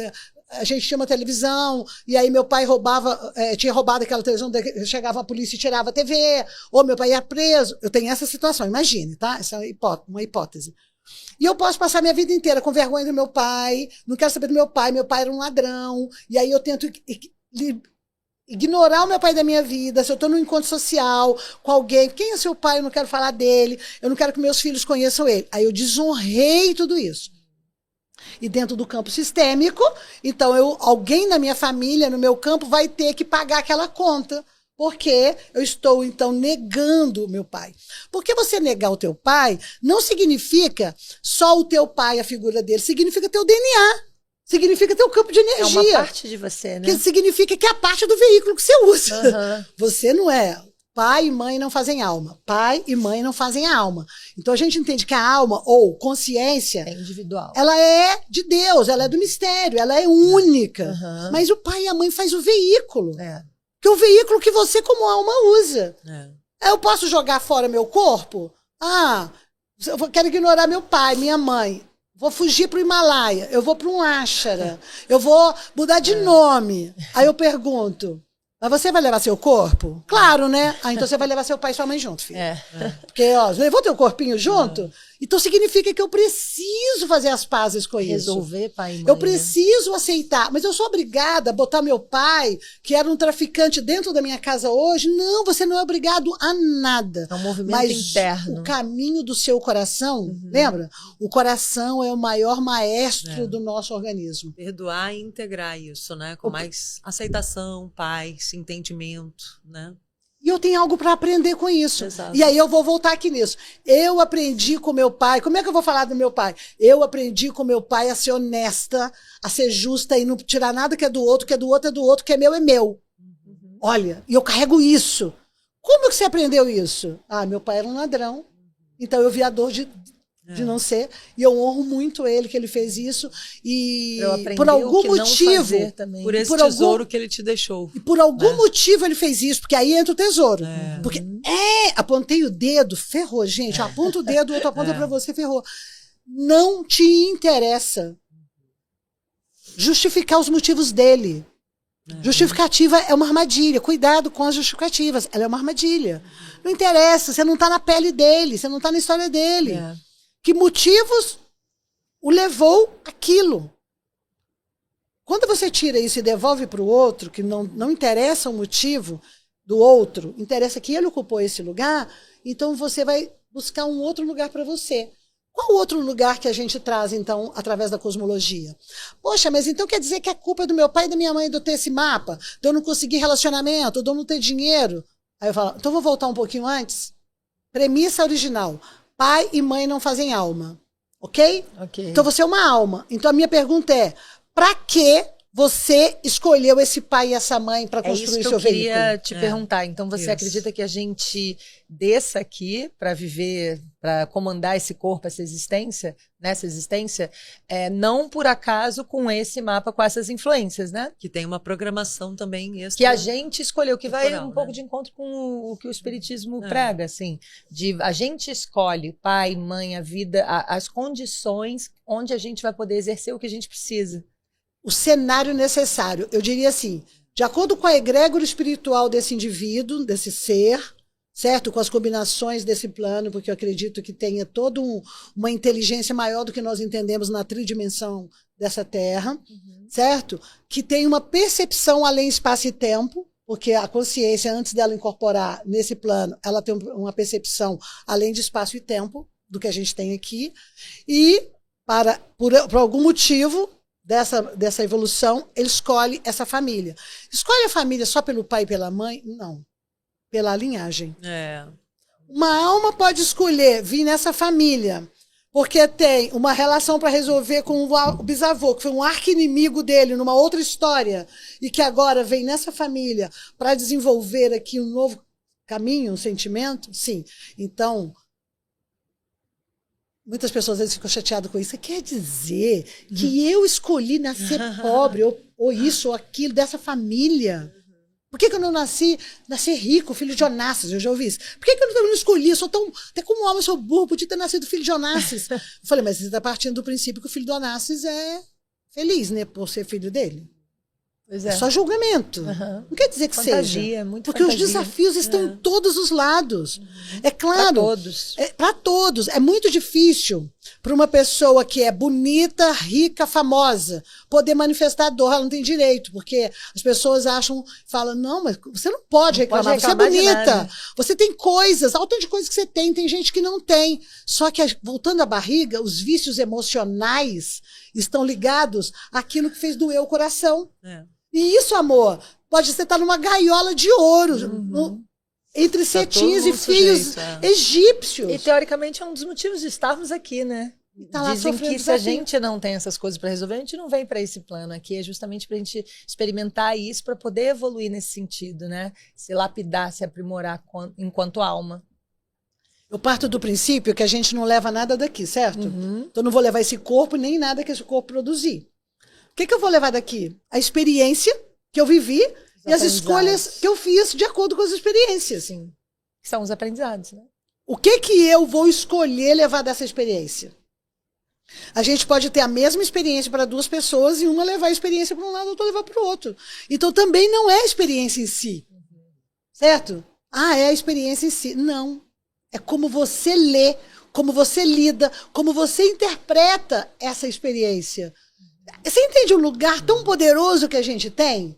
a gente tinha uma televisão, e aí meu pai roubava, tinha roubado aquela televisão, chegava a polícia e tirava a TV, ou meu pai ia preso. Eu tenho essa situação, imagine, tá? Essa é uma hipótese. E eu posso passar minha vida inteira com vergonha do meu pai, não quero saber do meu pai era um ladrão, e aí eu tento ignorar o meu pai da minha vida. Se eu estou num encontro social com alguém, quem é seu pai? Eu não quero falar dele, eu não quero que meus filhos conheçam ele. Aí eu desonrei tudo isso. E dentro do campo sistêmico, então alguém na minha família, no meu campo, vai ter que pagar aquela conta, porque eu estou, então, negando o meu pai. Porque você negar o teu pai não significa só o teu pai, a figura dele, significa teu DNA. Significa ter um campo de energia. É uma parte de você, né? Que significa que é a parte do veículo que você usa. Você não é. Pai e mãe não fazem alma. Pai e mãe não fazem a alma. Então a gente entende que a alma, ou consciência, é individual. Ela é de Deus, ela é do mistério, ela é única. Mas o pai e a mãe fazem o veículo. Que é o veículo que você, como alma, usa. Eu posso jogar fora meu corpo? quero ignorar meu pai, minha mãe. Vou fugir para o Himalaia, eu vou para um ashram, eu vou mudar de nome. Aí eu pergunto, mas você vai levar seu corpo? Claro, né? Então você vai levar seu pai e sua mãe junto, filho. Porque, ó, levou teu corpinho junto? Então significa que eu preciso fazer as pazes com isso. Resolver, pai e mãe. Eu preciso aceitar. Mas eu sou obrigada a botar meu pai, que era um traficante, dentro da minha casa hoje? Não, você não é obrigado a nada. É um movimento interno. O caminho do seu coração, lembra? O coração é o maior maestro do nosso organismo. Perdoar e integrar isso, né? Com mais aceitação, paz, entendimento, né? E eu tenho algo para aprender com isso. Exato. E aí eu vou voltar aqui nisso. Eu aprendi com meu pai. Como é que eu vou falar do meu pai? Eu aprendi com meu pai a ser honesta, a ser justa e não tirar nada que é do outro, que é do outro, é do outro, que é meu. Olha, e eu carrego isso. Como que você aprendeu isso? Ah, meu pai era um ladrão. Então eu vi a dor de não ser. E eu honro muito ele que ele fez isso. E por algum motivo. Por esse tesouro que ele te deixou. E por algum motivo ele fez isso, porque aí entra o tesouro. Porque apontei o dedo, ferrou, gente. Aponta o dedo, o outro aponta pra você, ferrou. Não te interessa justificar os motivos dele. Justificativa é uma armadilha. Cuidado com as justificativas. Ela é uma armadilha. Não interessa, você não tá na pele dele, você não tá na história dele. Que motivos o levou aquilo? Quando você tira isso e devolve para o outro, que não interessa o motivo do outro, interessa que ele ocupou esse lugar, então você vai buscar um outro lugar para você. Qual o outro lugar que a gente traz, então, através da cosmologia? Poxa, mas então quer dizer que a culpa é do meu pai e da minha mãe de eu ter esse mapa, de eu não conseguir relacionamento, de eu não ter dinheiro? Aí eu falo, então vou voltar um pouquinho antes. Premissa original. Pai e mãe não fazem alma, ok? Então você é uma alma. Então a minha pergunta é, para que você escolheu esse pai e essa mãe para construir seu veículo? Eu queria te perguntar. Então você acredita que a gente desça aqui para viver, para comandar esse corpo, essa existência, nessa existência, não por acaso com esse mapa, com essas influências, né? Que tem uma programação também extra. Que a gente escolheu, que vai um pouco de encontro com o que o Espiritismo prega, assim. A gente escolhe pai, mãe, a vida, as condições onde a gente vai poder exercer o que a gente precisa. O cenário necessário. Eu diria assim, de acordo com a egrégora espiritual desse indivíduo, desse ser, certo? Com as combinações desse plano, porque eu acredito que tenha toda uma inteligência maior do que nós entendemos na tridimensão dessa Terra, certo? Que tem uma percepção além espaço e tempo, porque a consciência, antes dela incorporar nesse plano, ela tem uma percepção além de espaço e tempo do que a gente tem aqui. E, por algum motivo dessa evolução, ele escolhe essa família. Escolhe a família só pelo pai e pela mãe? Não. Pela linhagem. Uma alma pode escolher vir nessa família porque tem uma relação para resolver com o bisavô, que foi um arqui-inimigo dele numa outra história, e que agora vem nessa família para desenvolver aqui um novo caminho, um sentimento? Sim. Então, muitas pessoas às vezes ficam chateadas com isso. Quer dizer que eu escolhi nascer pobre, ou isso, ou aquilo, dessa família? Por que eu não nascer rico, filho de Onassis? Eu já ouvi isso. Por que eu não escolhi? Eu sou tão... Até como homem, eu sou burro, podia ter nascido filho de Onassis. Eu falei, mas você está partindo do princípio que o filho de Onassis é feliz, né? Por ser filho dele. Pois é só julgamento. Não quer dizer que seja. Porque os desafios estão em todos os lados. É claro. Para todos. Para todos. É muito difícil para uma pessoa que é bonita, rica, famosa, poder manifestar dor. Ela não tem direito, porque as pessoas falam, não, mas você não pode reclamar. Você é bonita. Você tem coisas, olha o tanto de coisas que você tem. Tem gente que não tem. Só que, voltando à barriga, os vícios emocionais estão ligados àquilo que fez doer o coração. E isso, amor, pode você estar numa gaiola de ouro, entre cetinhos e fios egípcios. E, teoricamente, é um dos motivos de estarmos aqui, né? Dizem que se a gente não tem essas coisas para resolver, a gente não vem para esse plano aqui. É justamente para a gente experimentar isso, para poder evoluir nesse sentido, né? Se lapidar, se aprimorar enquanto alma. Eu parto do princípio que a gente não leva nada daqui, certo? Então, eu não vou levar esse corpo nem nada que esse corpo produzir. O que eu vou levar daqui? A experiência que eu vivi e as escolhas que eu fiz de acordo com as experiências. Sim. São os aprendizados, né? O que eu vou escolher levar dessa experiência? A gente pode ter a mesma experiência para 2 pessoas e uma levar a experiência para um lado, outra levar para o outro. Então também não é a experiência em si. Certo? É a experiência em si. Não. É como você lê, como você lida, como você interpreta essa experiência. Você entende o lugar tão poderoso que a gente tem?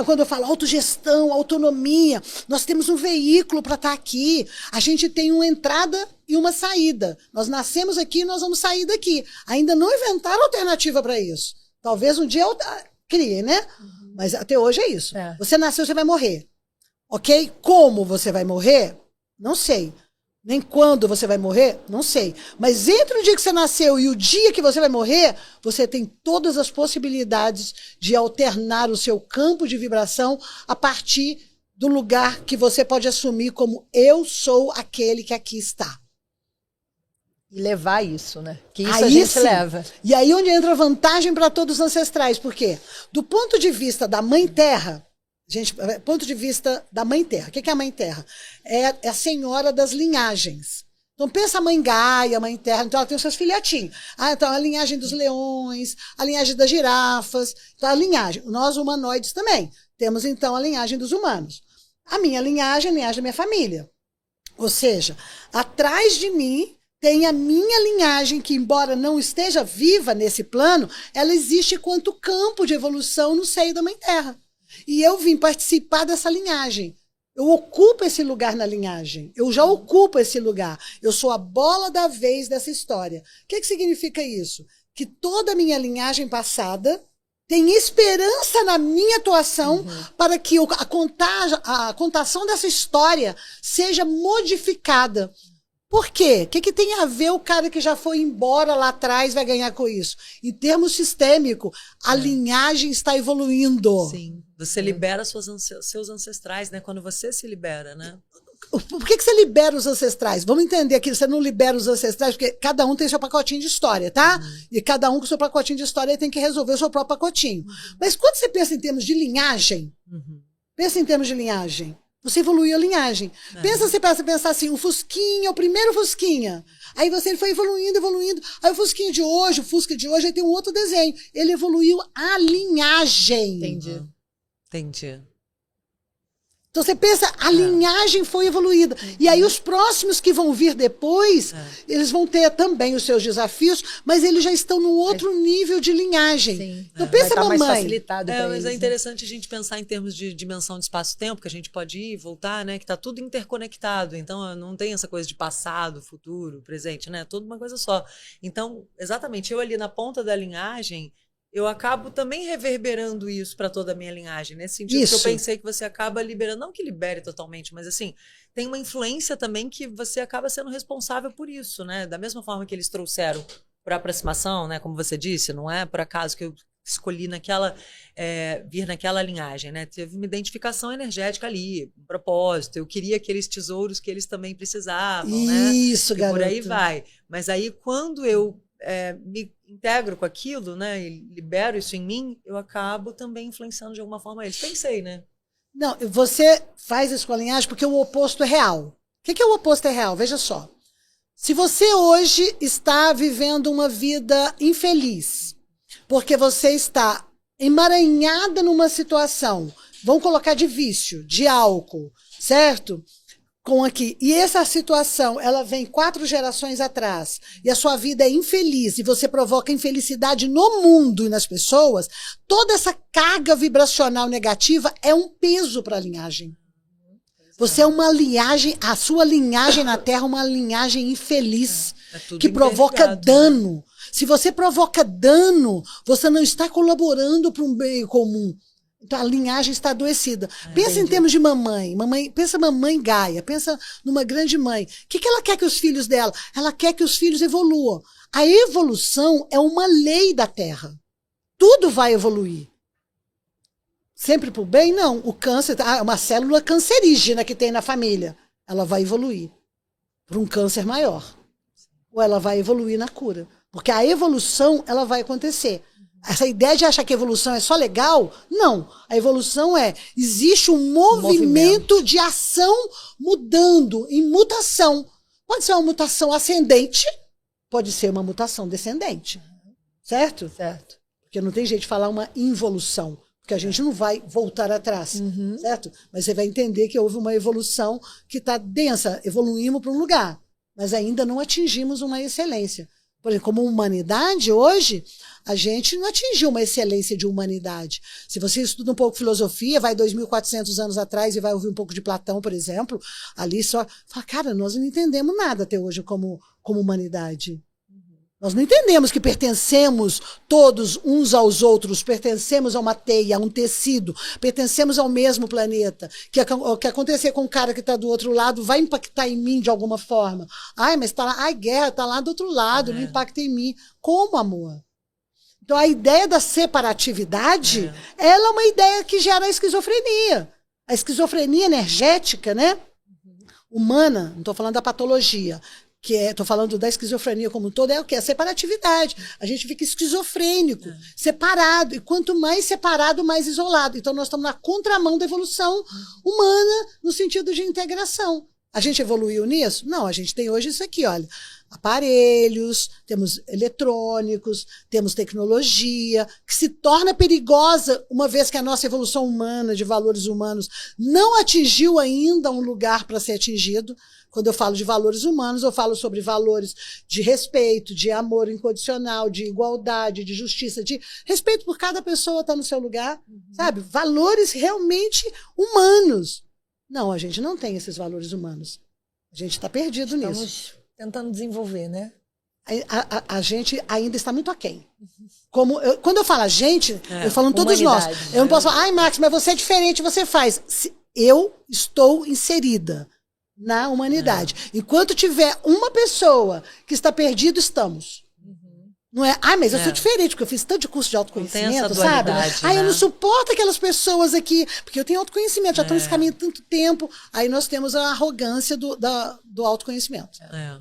Quando eu falo autogestão, autonomia, nós temos um veículo para estar aqui. A gente tem uma entrada e uma saída. Nós nascemos aqui e nós vamos sair daqui. Ainda não inventaram alternativa para isso. Talvez um dia eu crie, né? Mas até hoje é isso. Você nasceu, você vai morrer. Ok? Como você vai morrer? Não sei. Nem quando você vai morrer? Não sei. Mas entre o dia que você nasceu e o dia que você vai morrer, você tem todas as possibilidades de alternar o seu campo de vibração a partir do lugar que você pode assumir como eu sou aquele que aqui está. E levar isso, né? Que isso aí a gente sim. Leva. E aí onde entra a vantagem para todos os ancestrais. Por quê? Do ponto de vista da Mãe Terra, gente, ponto de vista da Mãe Terra. O que é a Mãe Terra? É a senhora das linhagens. Então pensa a Mãe Gaia, a Mãe Terra, então ela tem os seus filhotinhos. Então a linhagem dos leões, a linhagem das girafas, então a linhagem. Nós humanoides também. Temos então a linhagem dos humanos. A minha linhagem, a linhagem da minha família. Ou seja, atrás de mim tem a minha linhagem que, embora não esteja viva nesse plano, ela existe quanto campo de evolução no seio da Mãe Terra. E eu vim participar dessa linhagem. Eu ocupo esse lugar na linhagem. Eu já ocupo esse lugar. Eu sou a bola da vez dessa história. O que significa isso? Que toda a minha linhagem passada tem esperança na minha atuação para que a contação dessa história seja modificada. Por quê? O que tem a ver o cara que já foi embora lá atrás vai ganhar com isso? Em termos sistêmicos, a linhagem está evoluindo. Sim. Você libera seus ancestrais, né? Quando você se libera, né? Por que você libera os ancestrais? Vamos entender aqui, você não libera os ancestrais, porque cada um tem seu pacotinho de história, tá? E cada um com seu pacotinho de história tem que resolver o seu próprio pacotinho. Mas quando você pensa em termos de linhagem, você evoluiu a linhagem. Você pensa assim, o Fusquinha, o primeiro Fusquinha. Aí ele foi evoluindo. Aí o Fusca de hoje, aí tem um outro desenho. Ele evoluiu a linhagem. Entendi. Então você pensa, a linhagem foi evoluída. E aí os próximos que vão vir depois, eles vão ter também os seus desafios, mas eles já estão num outro nível de linhagem. Sim. Então pensa, mamãe. Mais facilitado mas eles, é interessante a gente pensar em termos de dimensão de espaço-tempo, que a gente pode ir e voltar, né? Que está tudo interconectado. Então não tem essa coisa de passado, futuro, presente, né? Tudo uma coisa só. Então, exatamente, eu ali na ponta da linhagem, eu acabo também reverberando isso para toda a minha linhagem. Nesse sentido que eu pensei que você acaba liberando, não que libere totalmente, mas assim, tem uma influência também que você acaba sendo responsável por isso, né? Da mesma forma que eles trouxeram para aproximação, né? Como você disse, não é por acaso que eu escolhi vir naquela linhagem, né? Teve uma identificação energética ali, um propósito. Eu queria aqueles tesouros que eles também precisavam, né? Isso, garoto. E por aí vai. Mas aí, quando eu me integro com aquilo, né, e libero isso em mim, eu acabo também influenciando de alguma forma eles. Pensei, né? Não, você faz isso com a linhagem porque o oposto é real. O que é o oposto é real? Veja só. Se você hoje está vivendo uma vida infeliz, porque você está emaranhada numa situação, vamos colocar de vício, de álcool, certo? E essa situação, ela vem 4 gerações atrás, e a sua vida é infeliz, e você provoca infelicidade no mundo e nas pessoas, toda essa carga vibracional negativa é um peso para a linhagem. Você é uma linhagem, a sua linhagem na Terra é uma linhagem infeliz, que provoca dano. Né? Se você provoca dano, você não está colaborando para um bem comum. Então a linhagem está adoecida. Pensa em termos de mamãe. Pensa mamãe Gaia, pensa numa grande mãe. O que ela quer que os filhos dela? Ela quer que os filhos evoluam. A evolução é uma lei da Terra. Tudo vai evoluir. Sempre para o bem? Não. O câncer, uma célula cancerígena que tem na família, ela vai evoluir para um câncer maior. Ou ela vai evoluir na cura. Porque a evolução, ela vai acontecer. Essa ideia de achar que a evolução é só legal, não. A evolução existe um movimento de ação mudando, em mutação. Pode ser uma mutação ascendente, pode ser uma mutação descendente. Certo? Certo. Porque não tem jeito de falar uma involução, porque a gente não vai voltar atrás, certo? Mas você vai entender que houve uma evolução que está densa, evoluímos para um lugar, mas ainda não atingimos uma excelência. Por exemplo, como humanidade, hoje, a gente não atingiu uma excelência de humanidade. Se você estuda um pouco filosofia, vai 2.400 anos atrás e vai ouvir um pouco de Platão, por exemplo, ali só fala, cara, nós não entendemos nada até hoje como humanidade. Nós não entendemos que pertencemos todos uns aos outros, pertencemos a uma teia, a um tecido, pertencemos ao mesmo planeta. O que acontecer com o cara que está do outro lado vai impactar em mim de alguma forma. Ai, mas está lá, ai, guerra, está lá do outro lado, não impacta em mim. Como, amor? Então, a ideia da separatividade, ela é uma ideia que gera a esquizofrenia. A esquizofrenia energética, né? Humana, não estou falando da patologia, estou falando da esquizofrenia como um todo, é o que? A separatividade. A gente fica esquizofrênico, separado. E quanto mais separado, mais isolado. Então, nós estamos na contramão da evolução humana no sentido de integração. A gente evoluiu nisso? Não, a gente tem hoje isso aqui, olha. Aparelhos, temos eletrônicos, temos tecnologia, que se torna perigosa uma vez que a nossa evolução humana, de valores humanos, não atingiu ainda um lugar para ser atingido. Quando eu falo de valores humanos, eu falo sobre valores de respeito, de amor incondicional, de igualdade, de justiça, de respeito por cada pessoa estar no seu lugar, sabe? Valores realmente humanos. Não, a gente não tem esses valores humanos. A gente está perdido nisso. Estamos tentando desenvolver, né? A gente ainda está muito aquém. Quando eu falo a gente, eu falo todos nós. Eu não posso falar, ai, Max, mas você é diferente, você faz. Eu estou inserida na humanidade. Enquanto tiver uma pessoa que está perdida, estamos. Não é, ai, mas eu sou diferente, porque eu fiz tanto de curso de autoconhecimento, sabe? Ai, eu não suporto aquelas pessoas aqui, porque eu tenho autoconhecimento, já estou nesse caminho há tanto tempo. Aí nós temos a arrogância do autoconhecimento,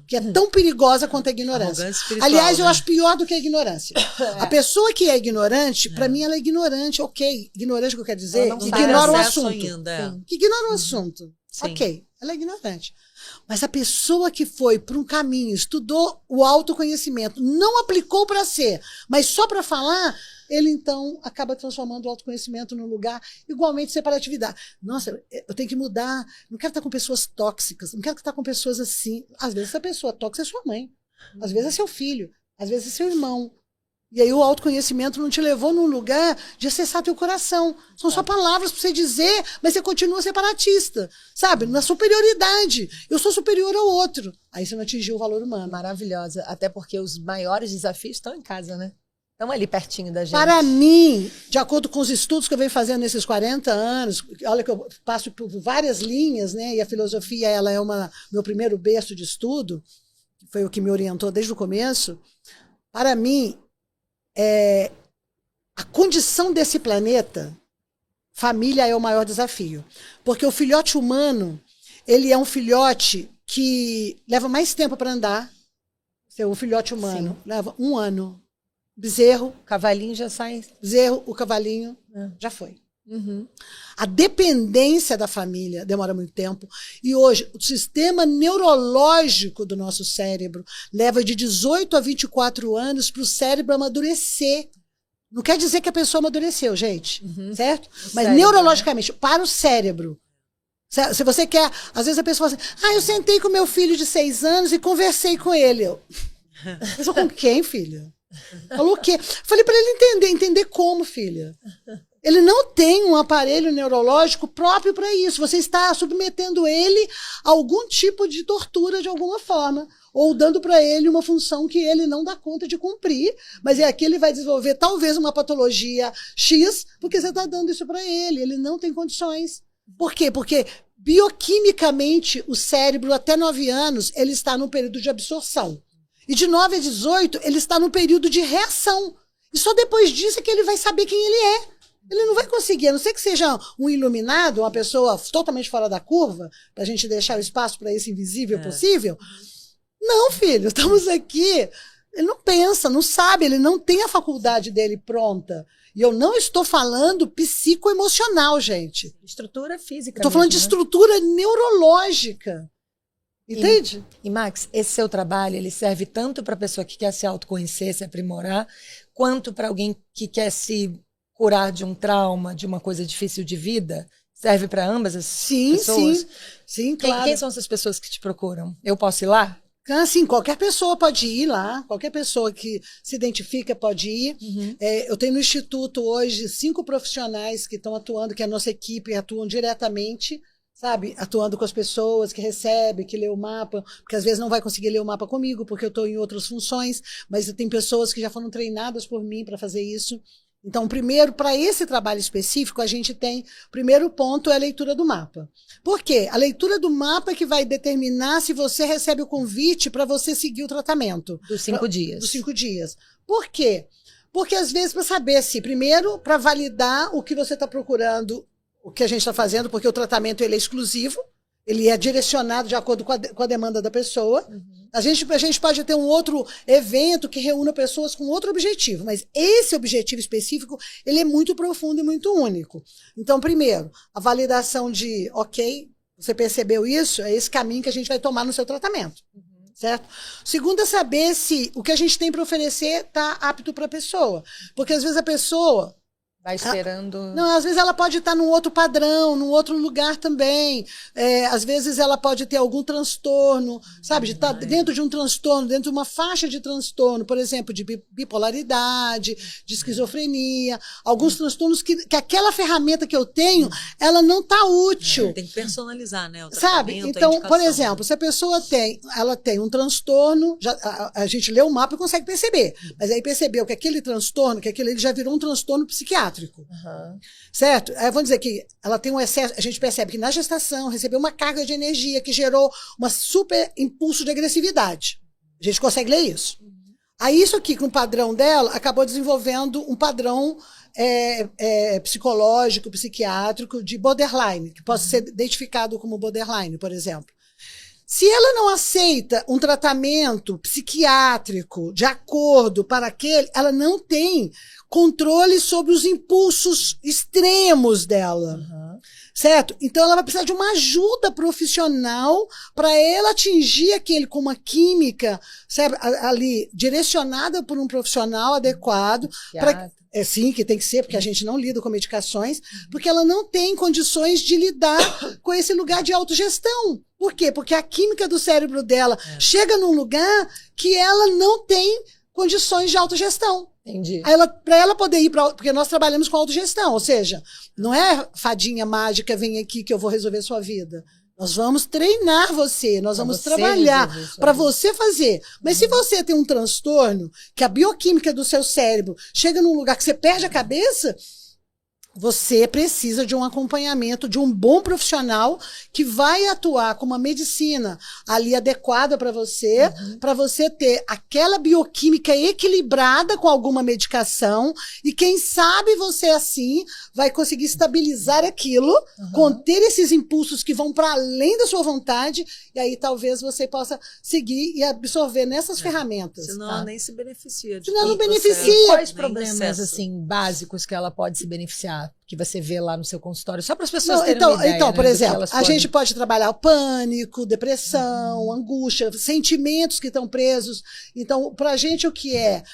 que é tão perigosa quanto a ignorância. Aliás, eu acho pior do que a ignorância. A pessoa que é ignorante, para mim, ela é ignorante, ok. Ignorante, o que eu quero dizer, ignora o assunto. Que ignora o assunto. Sim. Ok, ela é ignorante. Mas a pessoa que foi para um caminho, estudou o autoconhecimento, não aplicou para ser, mas só para falar, ele então acaba transformando o autoconhecimento num lugar igualmente separatividade. Nossa, eu tenho que mudar, não quero estar com pessoas tóxicas, não quero estar com pessoas assim. Às vezes essa pessoa tóxica é sua mãe, às vezes é seu filho, às vezes é seu irmão. E aí o autoconhecimento não te levou num lugar de acessar teu coração. São só palavras para você dizer, mas você continua separatista, sabe? Na superioridade. Eu sou superior ao outro. Aí você não atingiu o valor humano. Maravilhosa. Até porque os maiores desafios estão em casa, né? Estão ali pertinho da gente. Para mim, de acordo com os estudos que eu venho fazendo nesses 40 anos, olha que eu passo por várias linhas, né? E a filosofia, ela é meu primeiro berço de estudo, foi o que me orientou desde o começo. Para mim, a condição desse planeta, família é o maior desafio. Porque o filhote humano, ele é um filhote que leva mais tempo para andar. O filhote humano leva 1 ano. Bezerro. O cavalinho já sai. Bezerro, o cavalinho já foi. A dependência da família demora muito tempo. E hoje, o sistema neurológico do nosso cérebro leva de 18 a 24 anos para o cérebro amadurecer. Não quer dizer que a pessoa amadureceu, gente. Certo? Mas cérebro, neurologicamente, né? Para o cérebro. Se você quer... Às vezes a pessoa fala assim, eu sentei com meu filho de 6 anos e conversei com ele. Mas com quem, filha? Falou o quê? Falei para ele entender como, filha. Ele não tem um aparelho neurológico próprio para isso. Você está submetendo ele a algum tipo de tortura de alguma forma, ou dando para ele uma função que ele não dá conta de cumprir, mas é aqui ele vai desenvolver talvez uma patologia X, porque você está dando isso para ele. Ele não tem condições. Por quê? Porque bioquimicamente o cérebro até 9 anos ele está num período de absorção. E de 9 a 18 ele está num período de reação. E só depois disso é que ele vai saber quem ele é. Ele não vai conseguir, a não ser que seja um iluminado, uma pessoa totalmente fora da curva, para a gente deixar o espaço para esse invisível possível. Não, filho, estamos aqui. Ele não pensa, não sabe, ele não tem a faculdade dele pronta. E eu não estou falando psicoemocional, gente. Estrutura física. Estou falando de estrutura neurológica. Entende? E Max, esse seu trabalho, ele serve tanto para a pessoa que quer se autoconhecer, se aprimorar, quanto para alguém que quer se curar de um trauma, de uma coisa difícil de vida? Serve para ambas as pessoas? Sim, claro. Quem são essas pessoas que te procuram? Eu posso ir lá? Assim, qualquer pessoa pode ir lá, qualquer pessoa que se identifica pode ir. Eu tenho no Instituto hoje 5 profissionais que estão atuando, que a nossa equipe atuam diretamente, sabe? Atuando com as pessoas que recebem, que lê o mapa, porque às vezes não vai conseguir ler o mapa comigo, porque eu estou em outras funções, mas tem pessoas que já foram treinadas por mim para fazer isso. Então, primeiro, para esse trabalho específico, a gente tem, o primeiro ponto é a leitura do mapa. Por quê? A leitura do mapa é que vai determinar se você recebe o convite para você seguir o tratamento. Dos 5 dias. Dos 5 dias. Por quê? Porque, às vezes, para saber se, primeiro, para validar o que você está procurando, o que a gente está fazendo, porque o tratamento ele é exclusivo, ele é direcionado de acordo com a demanda da pessoa. A gente pode ter um outro evento que reúna pessoas com outro objetivo, mas esse objetivo específico, ele é muito profundo e muito único. Então, primeiro, a validação de, ok, você percebeu isso? É esse caminho que a gente vai tomar no seu tratamento. Certo? Segundo é saber se o que a gente tem para oferecer está apto para a pessoa. Porque às vezes a pessoa vai esperando. Não, às vezes ela pode estar num outro padrão, num outro lugar também. Às vezes ela pode ter algum transtorno, sabe? De estar dentro de um transtorno, dentro de uma faixa de transtorno, por exemplo, de bipolaridade, de esquizofrenia, alguns transtornos que aquela ferramenta que eu tenho, ela não está útil. Tem que personalizar, né? O sabe? Então, por exemplo, se a pessoa ela tem um transtorno, a gente lê o mapa e consegue perceber. Mas aí percebeu que aquele transtorno, ele já virou um transtorno psiquiátrico. Certo? Vamos dizer que ela tem um excesso, a gente percebe que na gestação recebeu uma carga de energia que gerou um super impulso de agressividade. A gente consegue ler isso. Aí isso aqui, com o padrão dela, acabou desenvolvendo um padrão psicológico, psiquiátrico de borderline, que pode ser identificado como borderline, por exemplo. Se ela não aceita um tratamento psiquiátrico de acordo para aquele, ela não tem controle sobre os impulsos extremos dela. Certo? Então ela vai precisar de uma ajuda profissional para ela atingir aquele com uma química, sabe, ali direcionada por um profissional adequado. Sim, que tem que ser, porque a gente não lida com medicações, porque ela não tem condições de lidar com esse lugar de autogestão. Por quê? Porque a química do cérebro dela chega num lugar que ela não tem condições de autogestão. Entendi. Para ela poder ir para... Porque nós trabalhamos com autogestão, ou seja, não é fadinha mágica, vem aqui que eu vou resolver sua vida. Nós vamos treinar você, nós vamos trabalhar para você fazer. Mas se você tem um transtorno, que a bioquímica do seu cérebro chega num lugar que você perde a cabeça, você precisa de um acompanhamento de um bom profissional que vai atuar com uma medicina ali adequada para você ter aquela bioquímica equilibrada com alguma medicação e quem sabe você assim vai conseguir estabilizar aquilo, conter esses impulsos que vão para além da sua vontade e aí talvez você possa seguir e absorver nessas ferramentas. Senão ela nem se beneficia. Senão não beneficia. Quais problemas assim básicos que ela pode se beneficiar? Que você vê lá no seu consultório, só para as pessoas terem uma ideia, então, por né, exemplo, a gente pode trabalhar o pânico, depressão, angústia, sentimentos que estão presos. Então, para a gente, o que é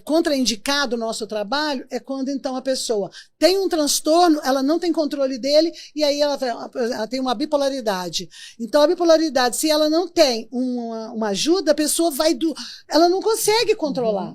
contraindicado o nosso trabalho é quando, então, a pessoa tem um transtorno, ela não tem controle dele, e aí ela tem uma bipolaridade. Então, a bipolaridade, se ela não tem uma ajuda, a pessoa ela não consegue controlar.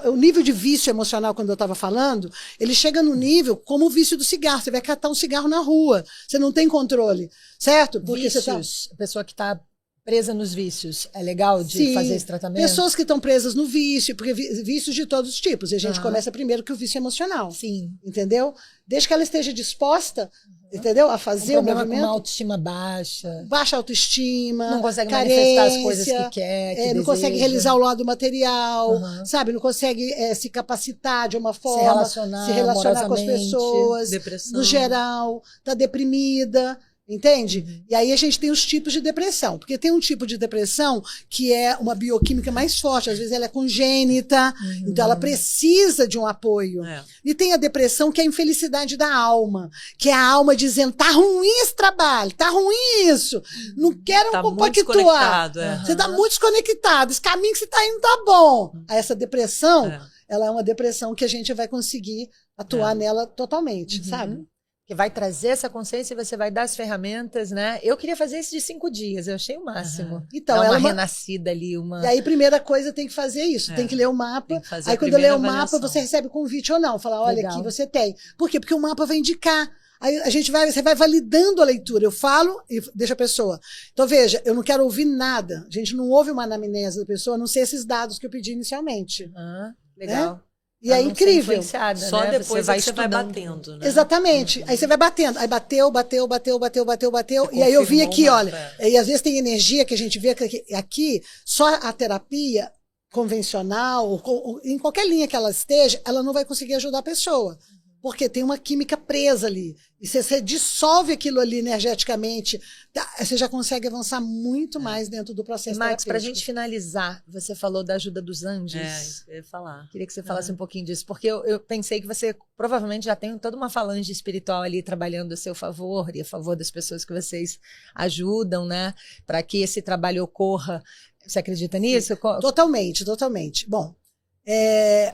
O nível de vício emocional, quando eu estava falando, ele chega no nível como o vício do cigarro. Você vai catar um cigarro na rua, você não tem controle, certo? Porque vícios, a pessoa que está presa nos vícios, é legal de fazer esse tratamento? Pessoas que estão presas no vício, porque vícios de todos os tipos. E a gente começa primeiro com o vício emocional. Sim. Entendeu? Desde que ela esteja disposta, entendeu? A fazer o movimento. Com uma autoestima baixa. Baixa autoestima. Não consegue carência, manifestar as coisas que quer, que não consegue realizar o lado material, sabe? Não consegue se capacitar de uma forma, se relacionar com as pessoas. Depressão. No geral, está deprimida. Entende? E aí a gente tem os tipos de depressão. Porque tem um tipo de depressão que é uma bioquímica mais forte. Às vezes ela é congênita, então ela precisa de um apoio. E tem a depressão que é a infelicidade da alma. Que é a alma dizendo, tá ruim esse trabalho, tá ruim isso. Não quero compactuar. Você tá muito desconectado. Esse caminho que você tá indo tá bom. Aí essa depressão, ela é uma depressão que a gente vai conseguir atuar nela totalmente, sabe? Que vai trazer essa consciência e você vai dar as ferramentas, né? Eu queria fazer isso de 5 dias, eu achei o máximo. Então, ela renascida ali, E aí, primeira coisa, tem que fazer isso. Tem que ler o mapa. Aí, quando lê o mapa, você recebe convite ou não. Fala, olha, aqui você tem. Por quê? Porque o mapa vai indicar. Aí você vai validando a leitura. Eu falo e deixa a pessoa. Então, veja, eu não quero ouvir nada. A gente não ouve uma anamnese da pessoa, a não ser esses dados que eu pedi inicialmente. Legal. E é incrível. Só né? depois você vai batendo, né? Exatamente. Aí você vai batendo. Aí bateu. E aí eu vi aqui, olha. E às vezes tem energia que a gente vê que aqui, só a terapia convencional, ou em qualquer linha que ela esteja, ela não vai conseguir ajudar a pessoa. Porque tem uma química presa ali. E se você dissolve aquilo ali energeticamente, você já consegue avançar muito mais dentro do processo Max, terapêutico. para a gente finalizar, você falou da ajuda dos anjos. Eu ia falar. Queria que você falasse um pouquinho disso, porque eu pensei que você provavelmente já tem toda uma falange espiritual ali trabalhando a seu favor e a favor das pessoas que vocês ajudam, né? Para que esse trabalho ocorra. Você acredita nisso? Totalmente. Bom,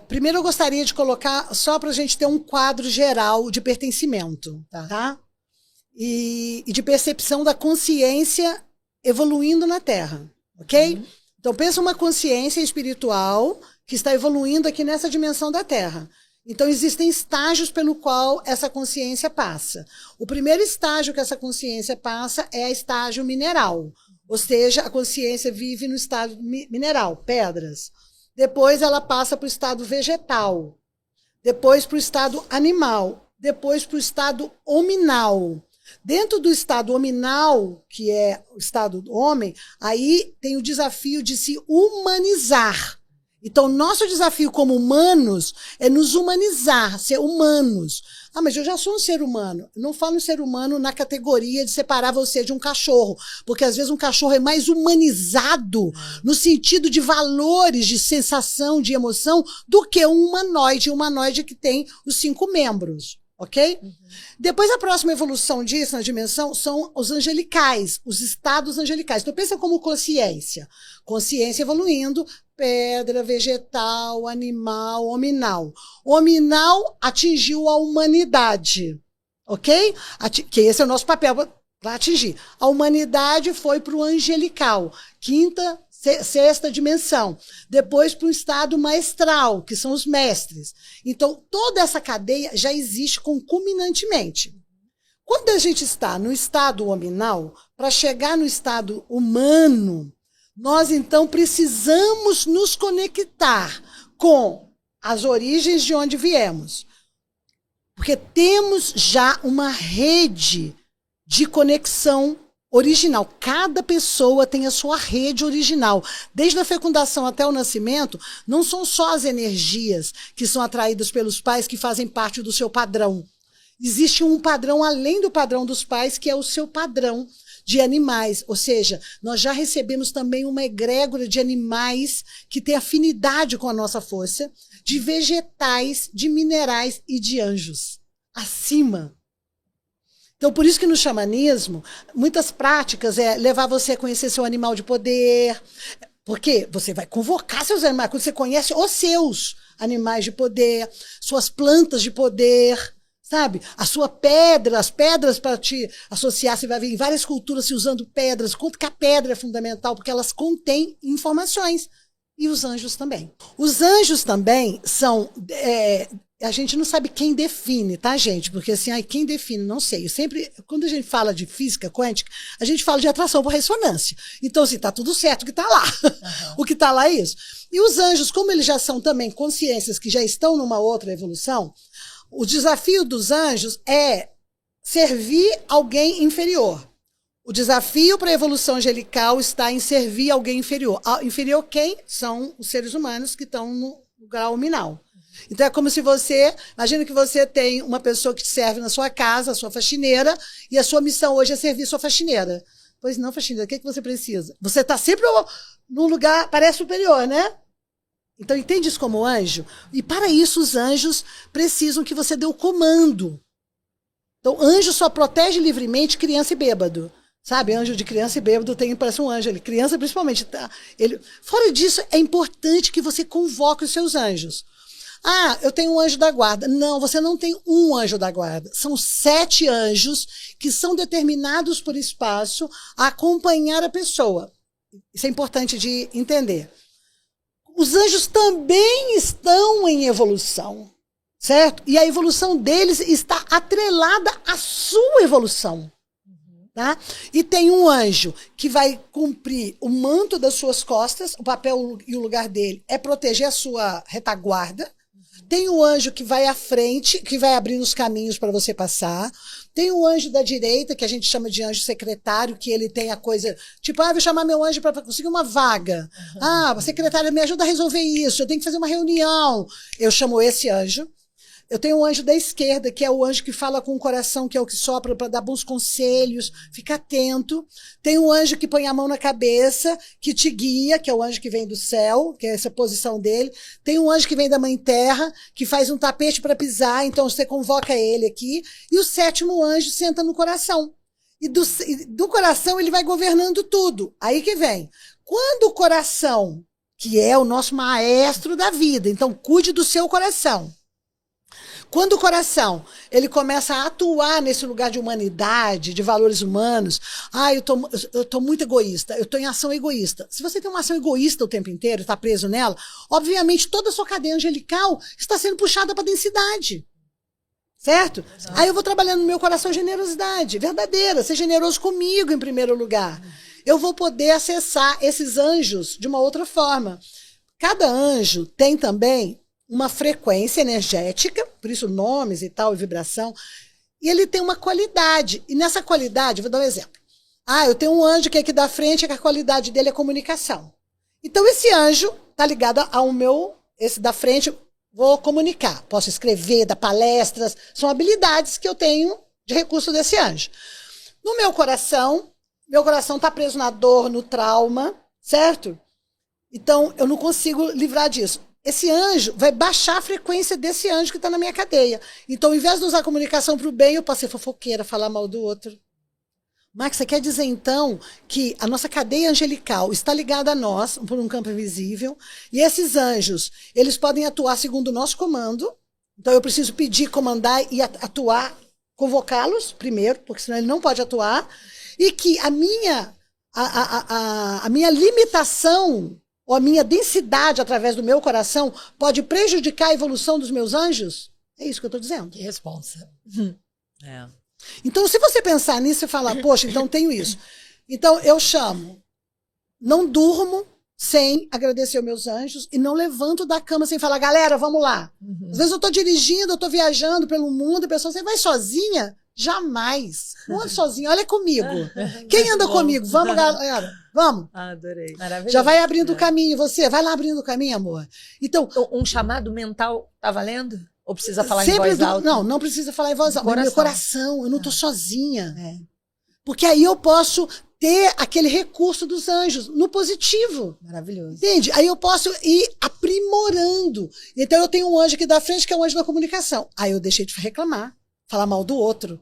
primeiro eu gostaria de colocar, só para a gente ter um quadro geral de pertencimento, tá? E de percepção da consciência evoluindo na Terra, ok? Então pensa uma consciência espiritual que está evoluindo aqui nessa dimensão da Terra. Então existem estágios pelo qual essa consciência passa. O primeiro estágio que essa consciência passa é o estágio mineral, ou seja, a consciência vive no estado mineral, pedras. Depois ela passa para o estado vegetal, depois para o estado animal, depois para o estado hominal. Dentro do estado hominal, que é o estado do homem, aí tem o desafio de se humanizar. Então, nosso desafio como humanos é nos humanizar, ser humanos. Mas eu já sou um ser humano. Eu não falo em ser humano na categoria de separar você de um cachorro, porque às vezes um cachorro é mais humanizado no sentido de valores, de sensação, de emoção, do que um humanoide que tem os 5 membros. Ok? Depois, a próxima evolução disso na dimensão são os angelicais, os estados angelicais. Então, pensa como consciência. Consciência evoluindo, pedra, vegetal, animal, hominal. O hominal atingiu a humanidade. Ok? Que esse é o nosso papel para atingir. A humanidade foi para o angelical, 5ª, 6ª dimensão. Depois para o estado maestral, que são os mestres. Então, toda essa cadeia já existe concomitantemente. Quando a gente está no estado hominal, para chegar no estado humano, nós, então, precisamos nos conectar com as origens de onde viemos. Porque temos já uma rede de conexão original. Cada pessoa tem a sua rede original. Desde a fecundação até o nascimento, não são só as energias que são atraídas pelos pais que fazem parte do seu padrão. Existe um padrão além do padrão dos pais, que é o seu padrão de animais. Ou seja, nós já recebemos também uma egrégora de animais que tem afinidade com a nossa força, de vegetais, de minerais e de anjos. Acima. Então, por isso que no xamanismo, muitas práticas é levar você a conhecer seu animal de poder, porque você vai convocar seus animais, quando você conhece os seus animais de poder, suas plantas de poder, sabe? A sua pedra, as pedras para te associar, você vai ver em várias culturas se usando pedras, quanto que a pedra é fundamental, porque elas contêm informações. E os anjos também. Os anjos também são... a gente não sabe quem define, tá, gente? Porque assim, quem define, não sei. Quando a gente fala de física quântica, a gente fala de atração por ressonância. Então, assim, tá tudo certo o que tá lá. O que tá lá é isso. E os anjos, como eles já são também consciências que já estão numa outra evolução, o desafio dos anjos é servir alguém inferior. O desafio para a evolução angelical está em servir alguém inferior. Inferior quem? São os seres humanos que estão no grau hominal. Então é como se você, imagina que você tem uma pessoa que te serve na sua casa, a sua faxineira, e a sua missão hoje é servir sua faxineira. Pois não, faxineira, o que você precisa? Você está sempre num lugar, parece superior, né? Então entende isso como anjo? E para isso os anjos precisam que você dê o comando. Então anjo só protege livremente criança e bêbado. Sabe, anjo de criança e bêbado parece um anjo, criança principalmente. Tá? Fora disso, é importante que você convoque os seus anjos. Ah, eu tenho um anjo da guarda. Não, você não tem um anjo da guarda. São 7 anjos que são determinados por espaço a acompanhar a pessoa. Isso é importante de entender. Os anjos também estão em evolução, certo? E a evolução deles está atrelada à sua evolução. Tá? E tem um anjo que vai cumprir o manto das suas costas, o papel e o lugar dele é proteger a sua retaguarda. Tem o anjo que vai à frente, que vai abrindo os caminhos para você passar. Tem o anjo da direita, que a gente chama de anjo secretário, que ele tem a coisa, tipo, vou chamar meu anjo para conseguir uma vaga. A secretária me ajuda a resolver isso, eu tenho que fazer uma reunião. Eu chamo esse anjo. Eu tenho um anjo da esquerda, que é o anjo que fala com o coração, que é o que sopra para dar bons conselhos, fica atento. Tem um anjo que põe a mão na cabeça, que te guia, que é o anjo que vem do céu, que é essa posição dele. Tem um anjo que vem da Mãe Terra, que faz um tapete para pisar, então você convoca ele aqui. E o 7º anjo senta no coração. E do coração ele vai governando tudo. Aí que vem. Quando o coração, que é o nosso maestro da vida, então cuide do seu coração. Quando o coração ele começa a atuar nesse lugar de humanidade, de valores humanos, eu tô muito egoísta, eu tô em ação egoísta. Se você tem uma ação egoísta o tempo inteiro, está preso nela, obviamente toda a sua cadeia angelical está sendo puxada para a densidade. Certo? Exato. Aí eu vou trabalhando no meu coração generosidade verdadeira, ser generoso comigo em primeiro lugar. Eu vou poder acessar esses anjos de uma outra forma. Cada anjo tem também uma frequência energética, por isso nomes e tal, e vibração, e ele tem uma qualidade. E nessa qualidade, vou dar um exemplo. Eu tenho um anjo que é aqui da frente, que a qualidade dele é comunicação. Então esse anjo está ligado ao meu, esse da frente, vou comunicar. Posso escrever, dar palestras, são habilidades que eu tenho de recurso desse anjo. No meu coração está preso na dor, no trauma, certo? Então eu não consigo livrar disso. Esse anjo vai baixar a frequência desse anjo que está na minha cadeia. Então, ao invés de usar a comunicação para o bem, eu posso ser fofoqueira, falar mal do outro. Max, você quer dizer, então, que a nossa cadeia angelical está ligada a nós, por um campo invisível, e esses anjos, eles podem atuar segundo o nosso comando. Então, eu preciso pedir, comandar e atuar, convocá-los primeiro, porque senão ele não pode atuar, e que a minha limitação ou a minha densidade através do meu coração pode prejudicar a evolução dos meus anjos? É isso que eu estou dizendo. Que responsa. É. Então, se você pensar nisso e falar, poxa, então tenho isso. Então, eu chamo, não durmo sem agradecer os meus anjos e não levanto da cama sem falar, galera, vamos lá. Às vezes eu estou dirigindo, eu estou viajando pelo mundo, a pessoa, você vai sozinha? Jamais. Não ando sozinha, olha comigo. Quem anda comigo? Vamos, galera. Vamos. Adorei. Maravilhoso. Já vai abrindo o caminho, você. Vai lá abrindo o caminho, amor. Então, um chamado mental tá valendo? Ou precisa falar em voz alta? Não precisa falar em voz alta. No meu coração, eu não estou sozinha. Porque aí eu posso ter aquele recurso dos anjos no positivo. Maravilhoso. Entende? Aí eu posso ir aprimorando. Então eu tenho um anjo aqui da frente que é um anjo da comunicação. Aí eu deixei de reclamar. Falar mal do outro.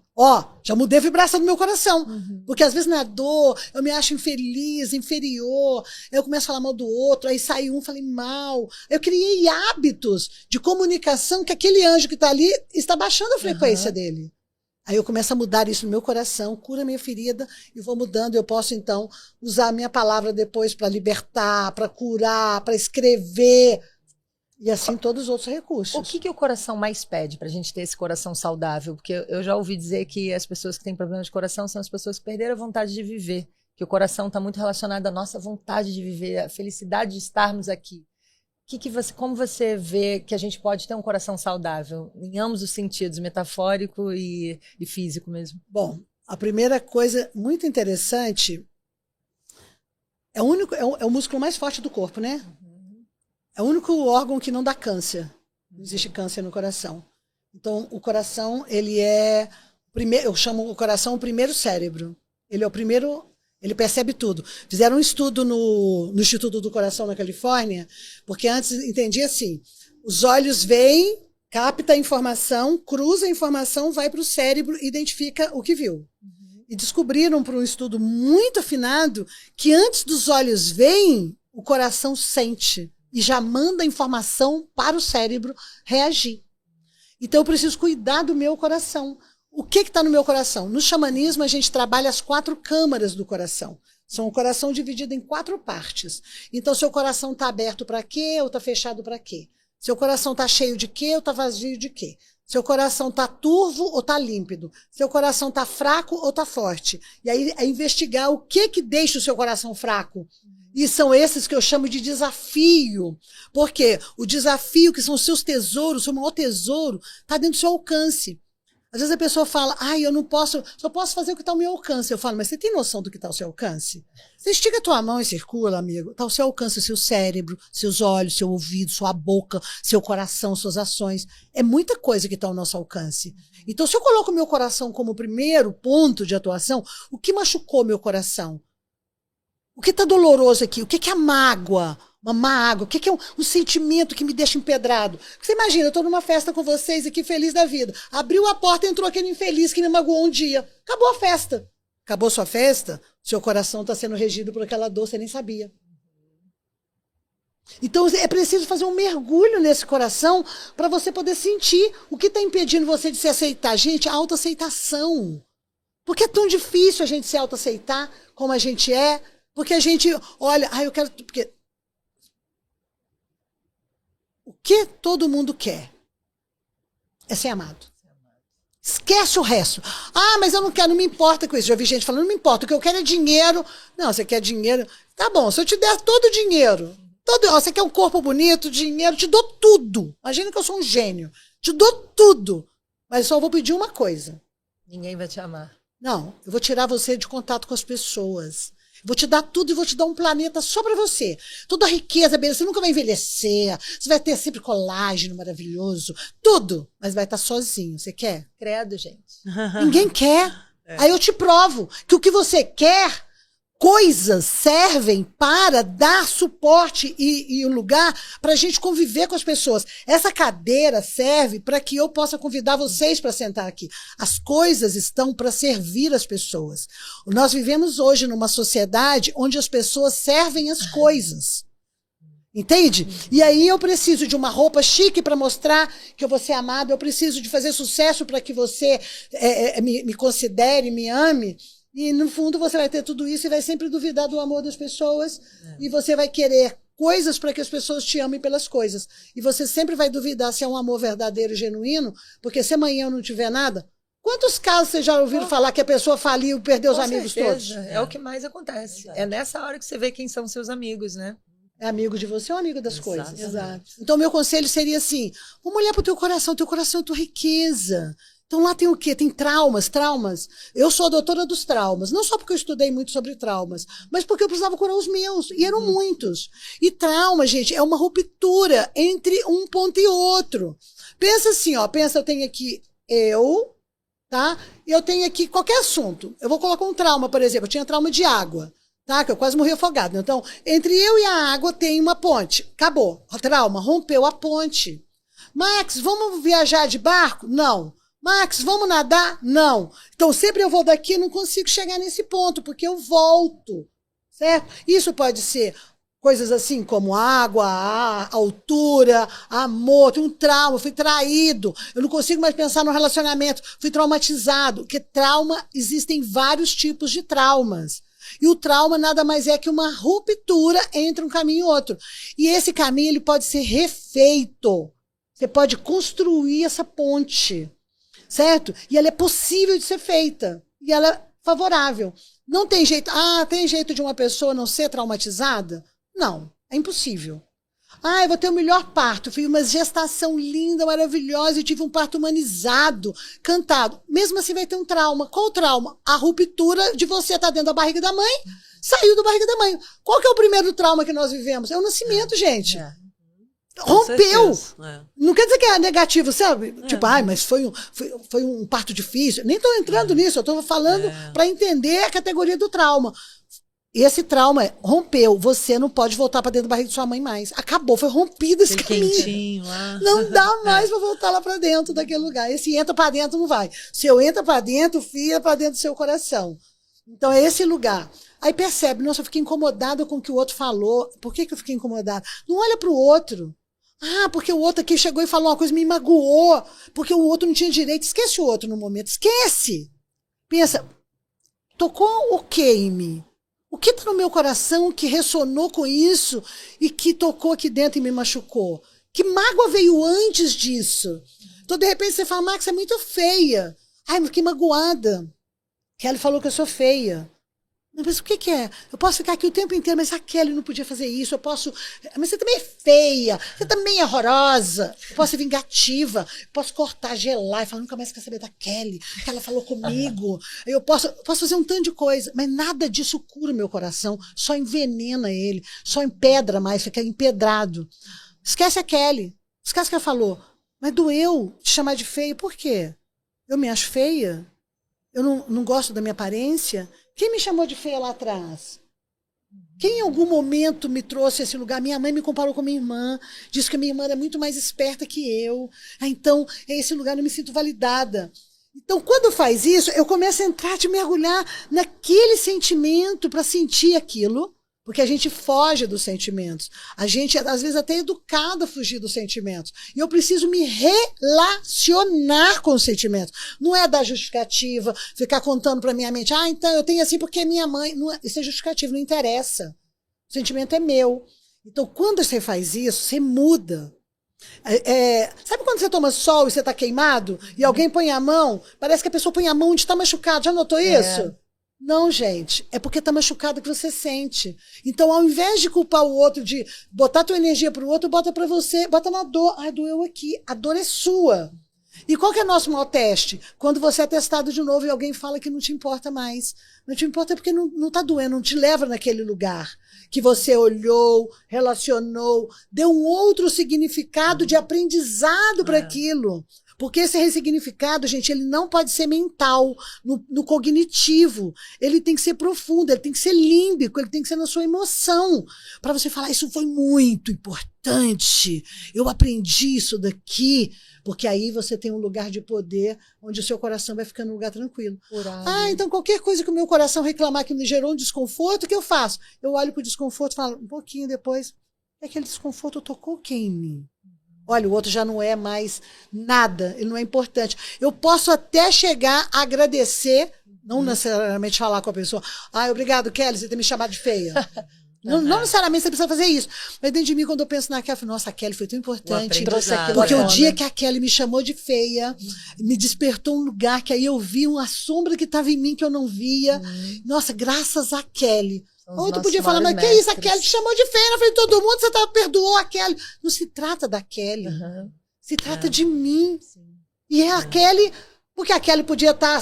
Já mudei a vibração do meu coração. Porque às vezes na dor, eu me acho infeliz, inferior, eu começo a falar mal do outro, aí sai falei mal. Eu criei hábitos de comunicação que aquele anjo que está ali está baixando a frequência dele. Aí eu começo a mudar isso no meu coração, cura a minha ferida e vou mudando. Eu posso, então, usar a minha palavra depois para libertar, para curar, para escrever. E assim todos os outros recursos. O que o coração mais pede para a gente ter esse coração saudável? Porque eu já ouvi dizer que as pessoas que têm problemas de coração são as pessoas que perderam a vontade de viver. Que o coração está muito relacionado à nossa vontade de viver, à felicidade de estarmos aqui. Como você vê que a gente pode ter um coração saudável? Em ambos os sentidos, metafórico e físico mesmo. Bom, a primeira coisa muito interessante é o músculo mais forte do corpo, né? É o único órgão que não dá câncer. Não existe câncer no coração. Então, o coração, ele é... eu chamo o coração o primeiro cérebro. Ele é o primeiro... Ele percebe tudo. Fizeram um estudo no Instituto do Coração, na Califórnia, porque antes entendia assim, os olhos veem, capta a informação, cruza a informação, vai para o cérebro e identifica o que viu. E descobriram, por um estudo muito afinado, que antes dos olhos veem, o coração sente e já manda a informação para o cérebro reagir. Então, eu preciso cuidar do meu coração. O que está no meu coração? No xamanismo, a gente trabalha as 4 câmaras do coração. São o coração dividido em 4 partes. Então, seu coração está aberto para quê ou está fechado para quê? Seu coração está cheio de quê ou está vazio de quê? Seu coração está turvo ou está límpido? Seu coração está fraco ou está forte? E aí é investigar o que deixa o seu coração fraco. E são esses que eu chamo de desafio. Por quê? O desafio, que são os seus tesouros, o seu maior tesouro, está dentro do seu alcance. Às vezes a pessoa fala, eu não posso, só posso fazer o que está ao meu alcance. Eu falo, mas você tem noção do que está ao seu alcance? Você estica a tua mão e circula, amigo. Está ao seu alcance o seu cérebro, seus olhos, seu ouvido, sua boca, seu coração, suas ações. É muita coisa que está ao nosso alcance. Então, se eu coloco o meu coração como primeiro ponto de atuação, o que machucou meu coração? O que está doloroso aqui? O que é a mágoa? Uma mágoa? O que é um sentimento que me deixa empedrado? Você imagina, eu estou numa festa com vocês aqui, feliz da vida. Abriu a porta, entrou aquele infeliz que me magoou um dia. Acabou a festa. Acabou sua festa? Seu coração está sendo regido por aquela dor, você nem sabia. Então é preciso fazer um mergulho nesse coração para você poder sentir o que está impedindo você de se aceitar. Gente, a autoaceitação. Por que é tão difícil a gente se autoaceitar como a gente é? Porque a gente olha, eu quero... Porque o que todo mundo quer é ser amado. Esquece o resto. Mas eu não quero, não me importa com isso. Já vi gente falando, não me importa, o que eu quero é dinheiro. Não, você quer dinheiro? Tá bom, se eu te der todo o dinheiro, você quer um corpo bonito, dinheiro, te dou tudo. Imagina que eu sou um gênio. Te dou tudo. Mas só vou pedir uma coisa. Ninguém vai te amar. Não, eu vou tirar você de contato com as pessoas. Vou te dar tudo e vou te dar um planeta só pra você. Toda a riqueza, beleza, você nunca vai envelhecer. Você vai ter sempre colágeno maravilhoso. Tudo. Mas vai estar sozinho. Você quer? Credo, gente. Ninguém quer. Aí eu te provo que o que você quer, coisas servem para dar suporte e um lugar para a gente conviver com as pessoas. Essa cadeira serve para que eu possa convidar vocês para sentar aqui. As coisas estão para servir as pessoas. Nós vivemos hoje numa sociedade onde as pessoas servem as coisas. Entende? E aí eu preciso de uma roupa chique para mostrar que eu vou ser amado. Eu preciso de fazer sucesso para que você me considere, me ame. E, no fundo, você vai ter tudo isso e vai sempre duvidar do amor das pessoas. E você vai querer coisas para que as pessoas te amem pelas coisas. E você sempre vai duvidar se é um amor verdadeiro e genuíno, porque se amanhã eu não tiver nada... Quantos casos vocês já ouviram falar que a pessoa faliu e perdeu os amigos todos? É o que mais acontece. É nessa hora que você vê quem são seus amigos, né? É amigo de você ou amigo das coisas? Exato. Então, meu conselho seria assim, vamos olhar para o teu coração é tua riqueza. Então lá tem o quê? Tem traumas. Eu sou a doutora dos traumas, não só porque eu estudei muito sobre traumas, mas porque eu precisava curar os meus, e eram muitos. E trauma, gente, é uma ruptura entre um ponto e outro. Pensa assim, eu tenho aqui tá? E eu tenho aqui qualquer assunto. Eu vou colocar um trauma, por exemplo, eu tinha trauma de água, tá? Que eu quase morri afogado. Então, entre eu e a água tem uma ponte. Acabou. O trauma, rompeu a ponte. Max, vamos viajar de barco? Não. Max, vamos nadar? Não. Então, sempre eu vou daqui e não consigo chegar nesse ponto, porque eu volto, certo? Isso pode ser coisas assim como água, altura, amor, tem um trauma, fui traído, eu não consigo mais pensar no relacionamento, fui traumatizado. Porque trauma, existem vários tipos de traumas. E o trauma nada mais é que uma ruptura entre um caminho e outro. E esse caminho ele pode ser refeito. Você pode construir essa ponte. Certo? E ela é possível de ser feita. E ela é favorável. Não tem jeito. Tem jeito de uma pessoa não ser traumatizada? Não. É impossível. Eu vou ter o melhor parto. Fiz uma gestação linda, maravilhosa. E tive um parto humanizado, cantado. Mesmo assim vai ter um trauma. Qual o trauma? A ruptura de você estar dentro da barriga da mãe. Saiu da barriga da mãe. Qual que é o primeiro trauma que nós vivemos? É o nascimento, gente. rompeu. Não quer dizer que é negativo, sabe? Tipo, mas foi um parto difícil. Nem estou entrando nisso, eu estou falando para entender a categoria do trauma. Esse trauma rompeu. Você não pode voltar para dentro da barriga de sua mãe mais. Acabou, foi rompido esse caminho. Quentinho lá. Não dá mais para voltar lá para dentro daquele lugar. Esse entra para dentro não vai. Se eu entra para dentro, fia para dentro do seu coração. Então é esse lugar. Aí percebe, nossa, eu fiquei incomodada com o que o outro falou. Por que eu fiquei incomodada? Não olha para o outro. Porque o outro aqui chegou e falou uma coisa, me magoou, porque o outro não tinha direito. Esquece o outro no momento, esquece. Pensa, tocou o quê em mim? O que está no meu coração que ressonou com isso e que tocou aqui dentro e me machucou? Que mágoa veio antes disso? Então, de repente, você fala, Max, é muito feia. Ai, mas que magoada. Kelly falou que eu sou feia. Mas o que é? Eu posso ficar aqui o tempo inteiro, mas a Kelly não podia fazer isso, eu posso... Mas você também é feia, você também é horrorosa, eu posso ser vingativa, eu posso cortar, gelar e falar, nunca mais quer saber da Kelly, que ela falou comigo, eu posso fazer um tanto de coisa, mas nada disso cura o meu coração, só envenena ele, só empedra mais, fica empedrado. Esquece a Kelly, esquece o que ela falou, mas doeu te chamar de feia, por quê? Eu me acho feia? Eu não gosto da minha aparência? Quem me chamou de feia lá atrás? Quem em algum momento me trouxe a esse lugar? Minha mãe me comparou com minha irmã, disse que a minha irmã era muito mais esperta que eu. Então, é esse lugar eu me sinto validada. Então, quando faz isso, eu começo a entrar, a mergulhar naquele sentimento para sentir aquilo, porque a gente foge dos sentimentos. A gente, às vezes, até é educado a fugir dos sentimentos. E eu preciso me relacionar com os sentimentos. Não é dar justificativa, ficar contando para minha mente, então eu tenho assim porque minha mãe... Não é, isso é justificativo, não interessa. O sentimento é meu. Então, quando você faz isso, você muda. Sabe quando você toma sol e você está queimado? E alguém põe a mão? Parece que a pessoa põe a mão onde está machucado. Já notou isso? Não, gente, é porque tá machucado que você sente. Então, ao invés de culpar o outro, de botar tua energia pro outro, bota pra você, bota na dor. Doeu aqui. A dor é sua. E qual que é o nosso maior teste? Quando você é testado de novo e alguém fala que não te importa mais. Não te importa porque não tá doendo, não te leva naquele lugar. Que você olhou, relacionou, deu um outro significado de aprendizado para aquilo. Porque esse ressignificado, gente, ele não pode ser mental, no cognitivo. Ele tem que ser profundo, ele tem que ser límbico, ele tem que ser na sua emoção. Para você falar, isso foi muito importante, eu aprendi isso daqui. Porque aí você tem um lugar de poder onde o seu coração vai ficando num lugar tranquilo. Então qualquer coisa que o meu coração reclamar que me gerou um desconforto, o que eu faço? Eu olho para o desconforto e falo, um pouquinho depois, aquele desconforto tocou quem em mim? Olha, o outro já não é mais nada, ele não é importante. Eu posso até chegar a agradecer, não necessariamente falar com a pessoa, obrigado, Kelly, você ter me chamado de feia. Não necessariamente você precisa fazer isso. Mas dentro de mim, quando eu penso naquela, eu falo, nossa, a Kelly foi tão importante. Porque o dia que a Kelly me chamou de feia, me despertou um lugar que aí eu vi uma sombra que estava em mim que eu não via. Nossa, graças a Kelly. Ou tu podia falar, mas que isso? A Kelly te chamou de feia na frente de todo mundo, você perdoou a Kelly. Não se trata da Kelly. Se trata de mim. Sim. E é a Kelly, porque a Kelly podia estar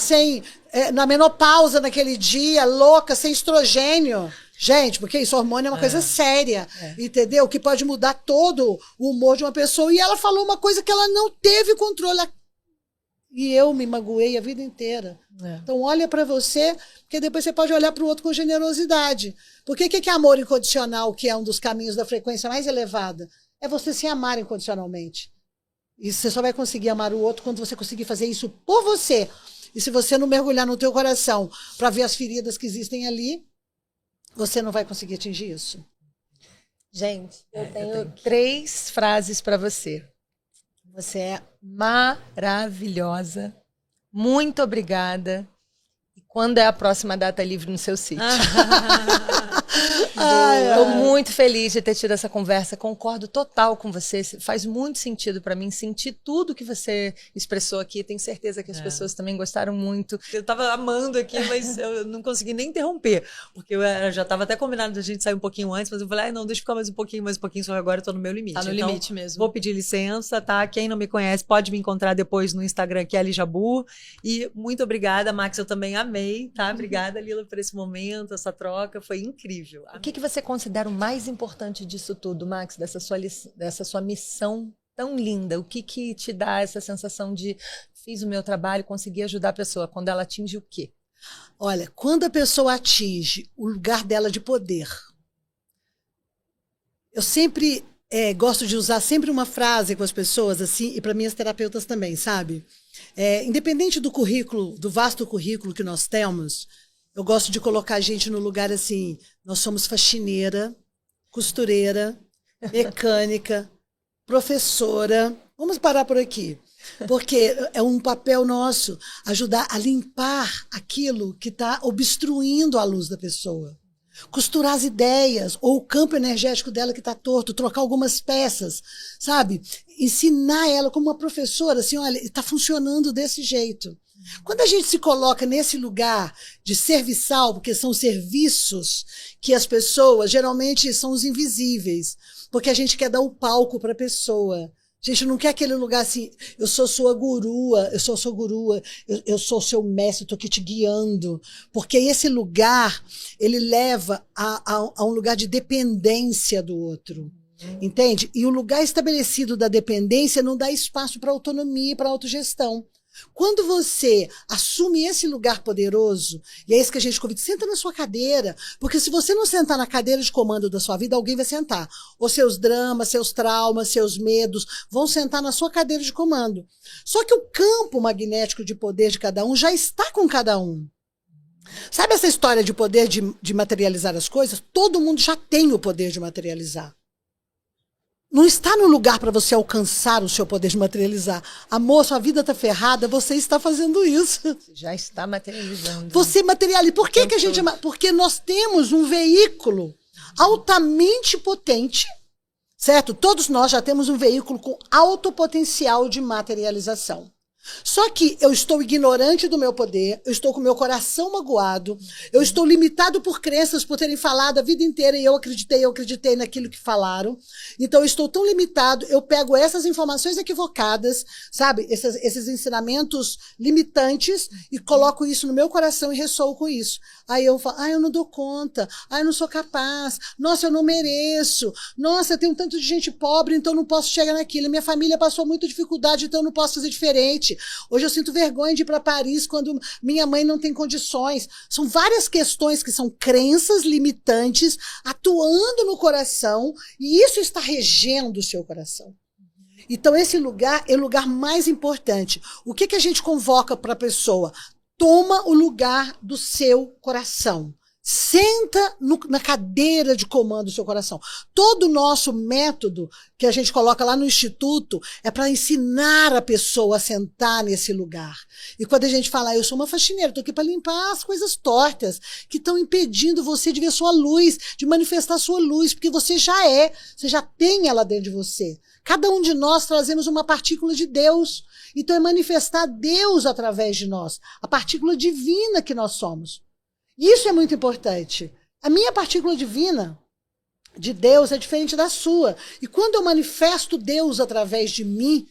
na menopausa naquele dia, louca, sem estrogênio. Gente, porque isso, hormônio é uma coisa séria, entendeu? Que pode mudar todo o humor de uma pessoa. E ela falou uma coisa que ela não teve controle. E eu me magoei a vida inteira. Então, olha para você, porque depois você pode olhar para o outro com generosidade. Porque o que é amor incondicional, que é um dos caminhos da frequência mais elevada? É você se amar incondicionalmente. E você só vai conseguir amar o outro quando você conseguir fazer isso por você. E se você não mergulhar no teu coração para ver as feridas que existem ali, você não vai conseguir atingir isso. Gente, eu tenho 3 frases para você. Você é maravilhosa. Muito obrigada. E quando é a próxima data livre no seu sítio? Estou muito feliz de ter tido essa conversa. Concordo total com você. Faz muito sentido para mim sentir tudo que você expressou aqui. Tenho certeza que as pessoas também gostaram muito. Eu estava amando aqui, mas eu não consegui nem interromper. Porque eu já estava até combinado de a gente sair um pouquinho antes, mas eu falei, não, deixa eu ficar mais um pouquinho, só agora eu estou no meu limite. Tá no limite mesmo. Vou pedir licença, tá? Quem não me conhece pode me encontrar depois no Instagram, que é Ali Jabbour. E muito obrigada, Max, eu também amei, tá? Obrigada, Lila, por esse momento, essa troca, foi incrível. beijo. O que você considera o mais importante disso tudo, Max, dessa sua missão tão linda? O que te dá essa sensação de fiz o meu trabalho, consegui ajudar a pessoa? Quando ela atinge o quê? Olha, quando a pessoa atinge o lugar dela de poder, eu sempre gosto de usar sempre uma frase com as pessoas, assim, e para minhas terapeutas também, sabe? Independente do currículo, do vasto currículo que nós temos, eu gosto de colocar a gente no lugar assim, nós somos faxineira, costureira, mecânica, professora. Vamos parar por aqui. Porque é um papel nosso ajudar a limpar aquilo que está obstruindo a luz da pessoa. Costurar as ideias, ou o campo energético dela que está torto, trocar algumas peças, sabe? Ensinar ela como uma professora, assim, olha, está funcionando desse jeito. Quando a gente se coloca nesse lugar de serviçal, porque são serviços que as pessoas, geralmente são os invisíveis, porque a gente quer dar o palco para a pessoa. A gente não quer aquele lugar assim, eu sou sua gurua, eu sou seu mestre, estou aqui te guiando. Porque esse lugar, ele leva a um lugar de dependência do outro. Entende? E o lugar estabelecido da dependência não dá espaço para autonomia e para autogestão. Quando você assume esse lugar poderoso, e é isso que a gente convida, senta na sua cadeira, porque se você não sentar na cadeira de comando da sua vida, alguém vai sentar. Ou seus dramas, seus traumas, seus medos, vão sentar na sua cadeira de comando. Só que o campo magnético de poder de cada um já está com cada um. Sabe essa história de poder de materializar as coisas? Todo mundo já tem o poder de materializar. Não está no lugar para você alcançar o seu poder de materializar. Amor, sua vida está ferrada, você está fazendo isso. Você já está materializando. Você materializa. Por que a gente... Porque nós temos um veículo altamente potente, certo? Todos nós já temos um veículo com alto potencial de materialização. Só que eu estou ignorante do meu poder, eu estou com o meu coração magoado, eu estou limitado por crenças, por terem falado a vida inteira e eu acreditei naquilo que falaram. Então eu estou tão limitado, eu pego essas informações equivocadas, sabe? Esses ensinamentos limitantes e coloco isso no meu coração e ressoo com isso. Aí eu falo, eu não dou conta, eu não sou capaz, nossa, eu não mereço, nossa, tem um tanto de gente pobre, então eu não posso chegar naquilo, minha família passou muita dificuldade, então eu não posso fazer diferente. Hoje eu sinto vergonha de ir para Paris quando minha mãe não tem condições. São várias questões que são crenças limitantes atuando no coração e isso está regendo o seu coração. Então esse lugar é o lugar mais importante. O que a gente convoca para a pessoa? Toma o lugar do seu coração. Senta na cadeira de comando do seu coração. Todo o nosso método que a gente coloca lá no Instituto é para ensinar a pessoa a sentar nesse lugar. E quando a gente fala, eu sou uma faxineira, estou aqui para limpar as coisas tortas que estão impedindo você de ver sua luz, de manifestar sua luz, porque você já tem ela dentro de você. Cada um de nós trazemos uma partícula de Deus. Então é manifestar Deus através de nós, a partícula divina que nós somos. Isso é muito importante. A minha partícula divina de Deus é diferente da sua. E quando eu manifesto Deus através de mim,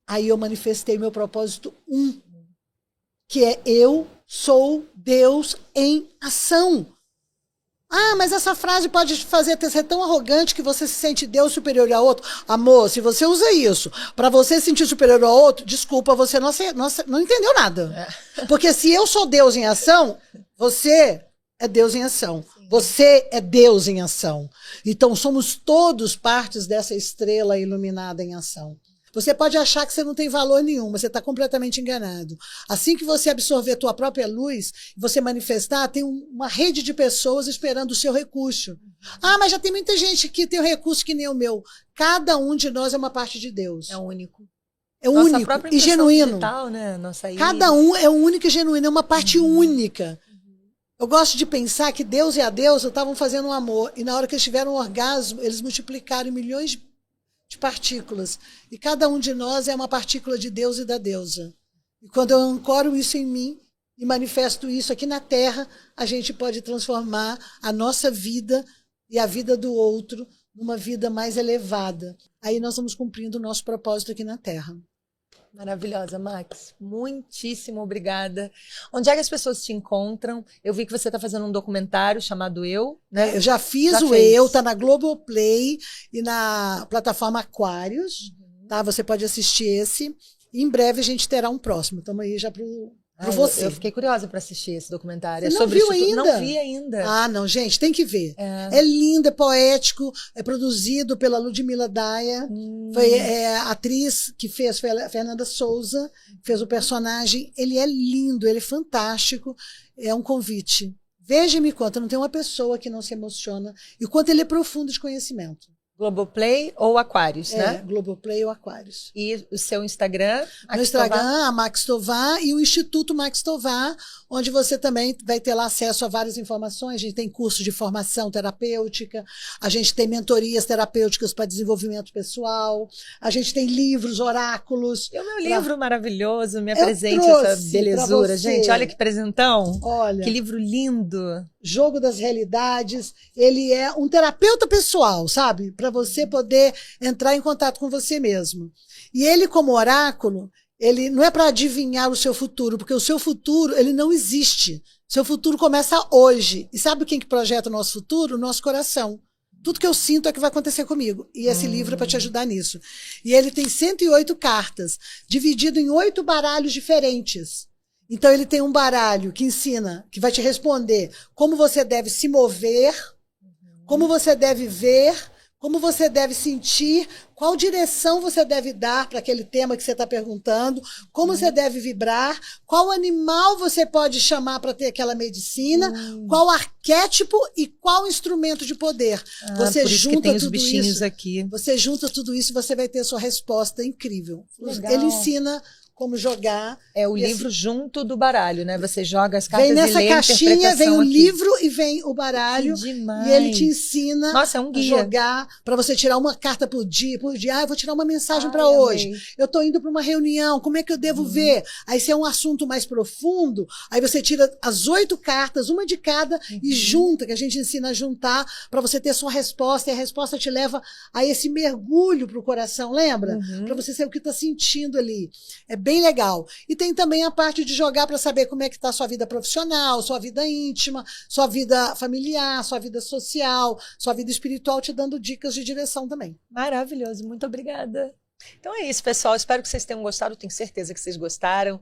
aí eu manifestei meu propósito que é eu sou Deus em ação. Mas essa frase pode te fazer ser tão arrogante que você se sente Deus superior a outro. Amor, se você usa isso para você se sentir superior a outro, desculpa, você não entendeu nada. Porque se eu sou Deus em ação, você é Deus em ação. Sim. Você é Deus em ação. Então somos todos partes dessa estrela iluminada em ação. Você pode achar que você não tem valor nenhum, mas você está completamente enganado. Assim que você absorver a tua própria luz, você manifestar, tem uma rede de pessoas esperando o seu recurso. Mas já tem muita gente que tem um recurso que nem o meu. Cada um de nós é uma parte de Deus. É único. É único e genuíno. Digital, né? Cada um é único e genuíno, é uma parte única. Eu gosto de pensar que Deus e a deusa estavam fazendo um amor, e na hora que eles tiveram um orgasmo, eles multiplicaram em milhões de partículas. E cada um de nós é uma partícula de Deus e da deusa. E quando eu ancoro isso em mim e manifesto isso aqui na Terra, a gente pode transformar a nossa vida e a vida do outro numa vida mais elevada. Aí nós vamos cumprindo o nosso propósito aqui na Terra. Maravilhosa, Max. Muitíssimo obrigada. Onde é que as pessoas te encontram? Eu vi que você está fazendo um documentário chamado Eu, né? Eu já fiz o Eu, tá na Globoplay e na plataforma Aquários, tá? Você pode assistir esse. E em breve a gente terá um próximo. Estamos aí já pro você. Eu fiquei curiosa para assistir esse documentário. Você não viu ainda? Não vi ainda. Ah, não, gente, tem que ver. É lindo, é poético, é produzido pela Ludmila Daia. Foi a atriz que fez, foi a Fernanda Souza, fez o personagem. Ele é lindo, ele é fantástico. É um convite. Veja e me conta, não tem uma pessoa que não se emociona. E o quanto ele é profundo de conhecimento. Globoplay ou Aquários, né? Globoplay ou Aquários. E o seu Instagram? No Instagram, a Max Tovar, e o Instituto Max Tovar, onde você também vai ter lá acesso a várias informações. A gente tem curso de formação terapêutica, a gente tem mentorias terapêuticas para desenvolvimento pessoal, a gente tem livros, oráculos. E o meu livro maravilhoso, me apresente essa belezura. Gente, olha que presentão. Olha. Que livro lindo. Jogo das Realidades. Ele é um terapeuta pessoal, sabe? Para você poder entrar em contato com você mesmo. E ele, como oráculo, ele não é para adivinhar o seu futuro, porque o seu futuro, ele não existe. Seu futuro começa hoje. E sabe quem que projeta o nosso futuro? O nosso coração. Tudo que eu sinto é que vai acontecer comigo. E esse livro é para te ajudar nisso. E ele tem 108 cartas, dividido em 8 baralhos diferentes. Então ele tem um baralho que ensina, que vai te responder como você deve se mover, como você deve ver, como você deve sentir, qual direção você deve dar para aquele tema que você está perguntando, como você deve vibrar, qual animal você pode chamar para ter aquela medicina, qual arquétipo e qual instrumento de poder. Você junta tudo isso aqui. Você junta tudo isso e você vai ter a sua resposta incrível. Legal. Ele ensina como jogar. É o livro junto do baralho, né? Você joga as cartas e lê. Vem nessa caixinha, vem o livro e vem o baralho. Que demais. E ele te ensina a jogar para você tirar uma carta por dia. Eu vou tirar uma mensagem para hoje. Eu estou indo para uma reunião, como é que eu devo ver? Aí se é um assunto mais profundo, aí você tira as 8 cartas, uma de cada, e junta, que a gente ensina a juntar para você ter sua resposta, e a resposta te leva a esse mergulho para o coração, lembra? Para você saber o que está sentindo ali. É bem legal. E tem também a parte de jogar para saber como é que está a sua vida profissional, sua vida íntima, sua vida familiar, sua vida social, sua vida espiritual, te dando dicas de direção também. Maravilhoso, muito obrigada. Então é isso, pessoal. Espero que vocês tenham gostado. Tenho certeza que vocês gostaram.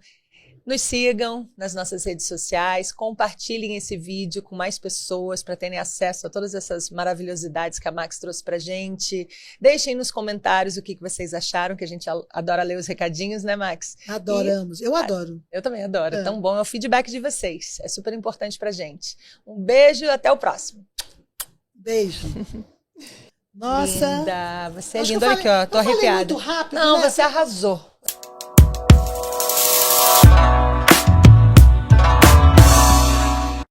Nos sigam nas nossas redes sociais, compartilhem esse vídeo com mais pessoas para terem acesso a todas essas maravilhosidades que a Max trouxe pra gente. Deixem nos comentários o que vocês acharam, que a gente adora ler os recadinhos, né, Max? Adoramos, eu adoro. Eu também adoro, tão bom, é o feedback de vocês, é super importante pra gente. Um beijo e até o próximo. Beijo. Nossa. Linda, você é linda, olha aqui, ó, tô arrepiada. Muito rápido, não, né? você arrasou.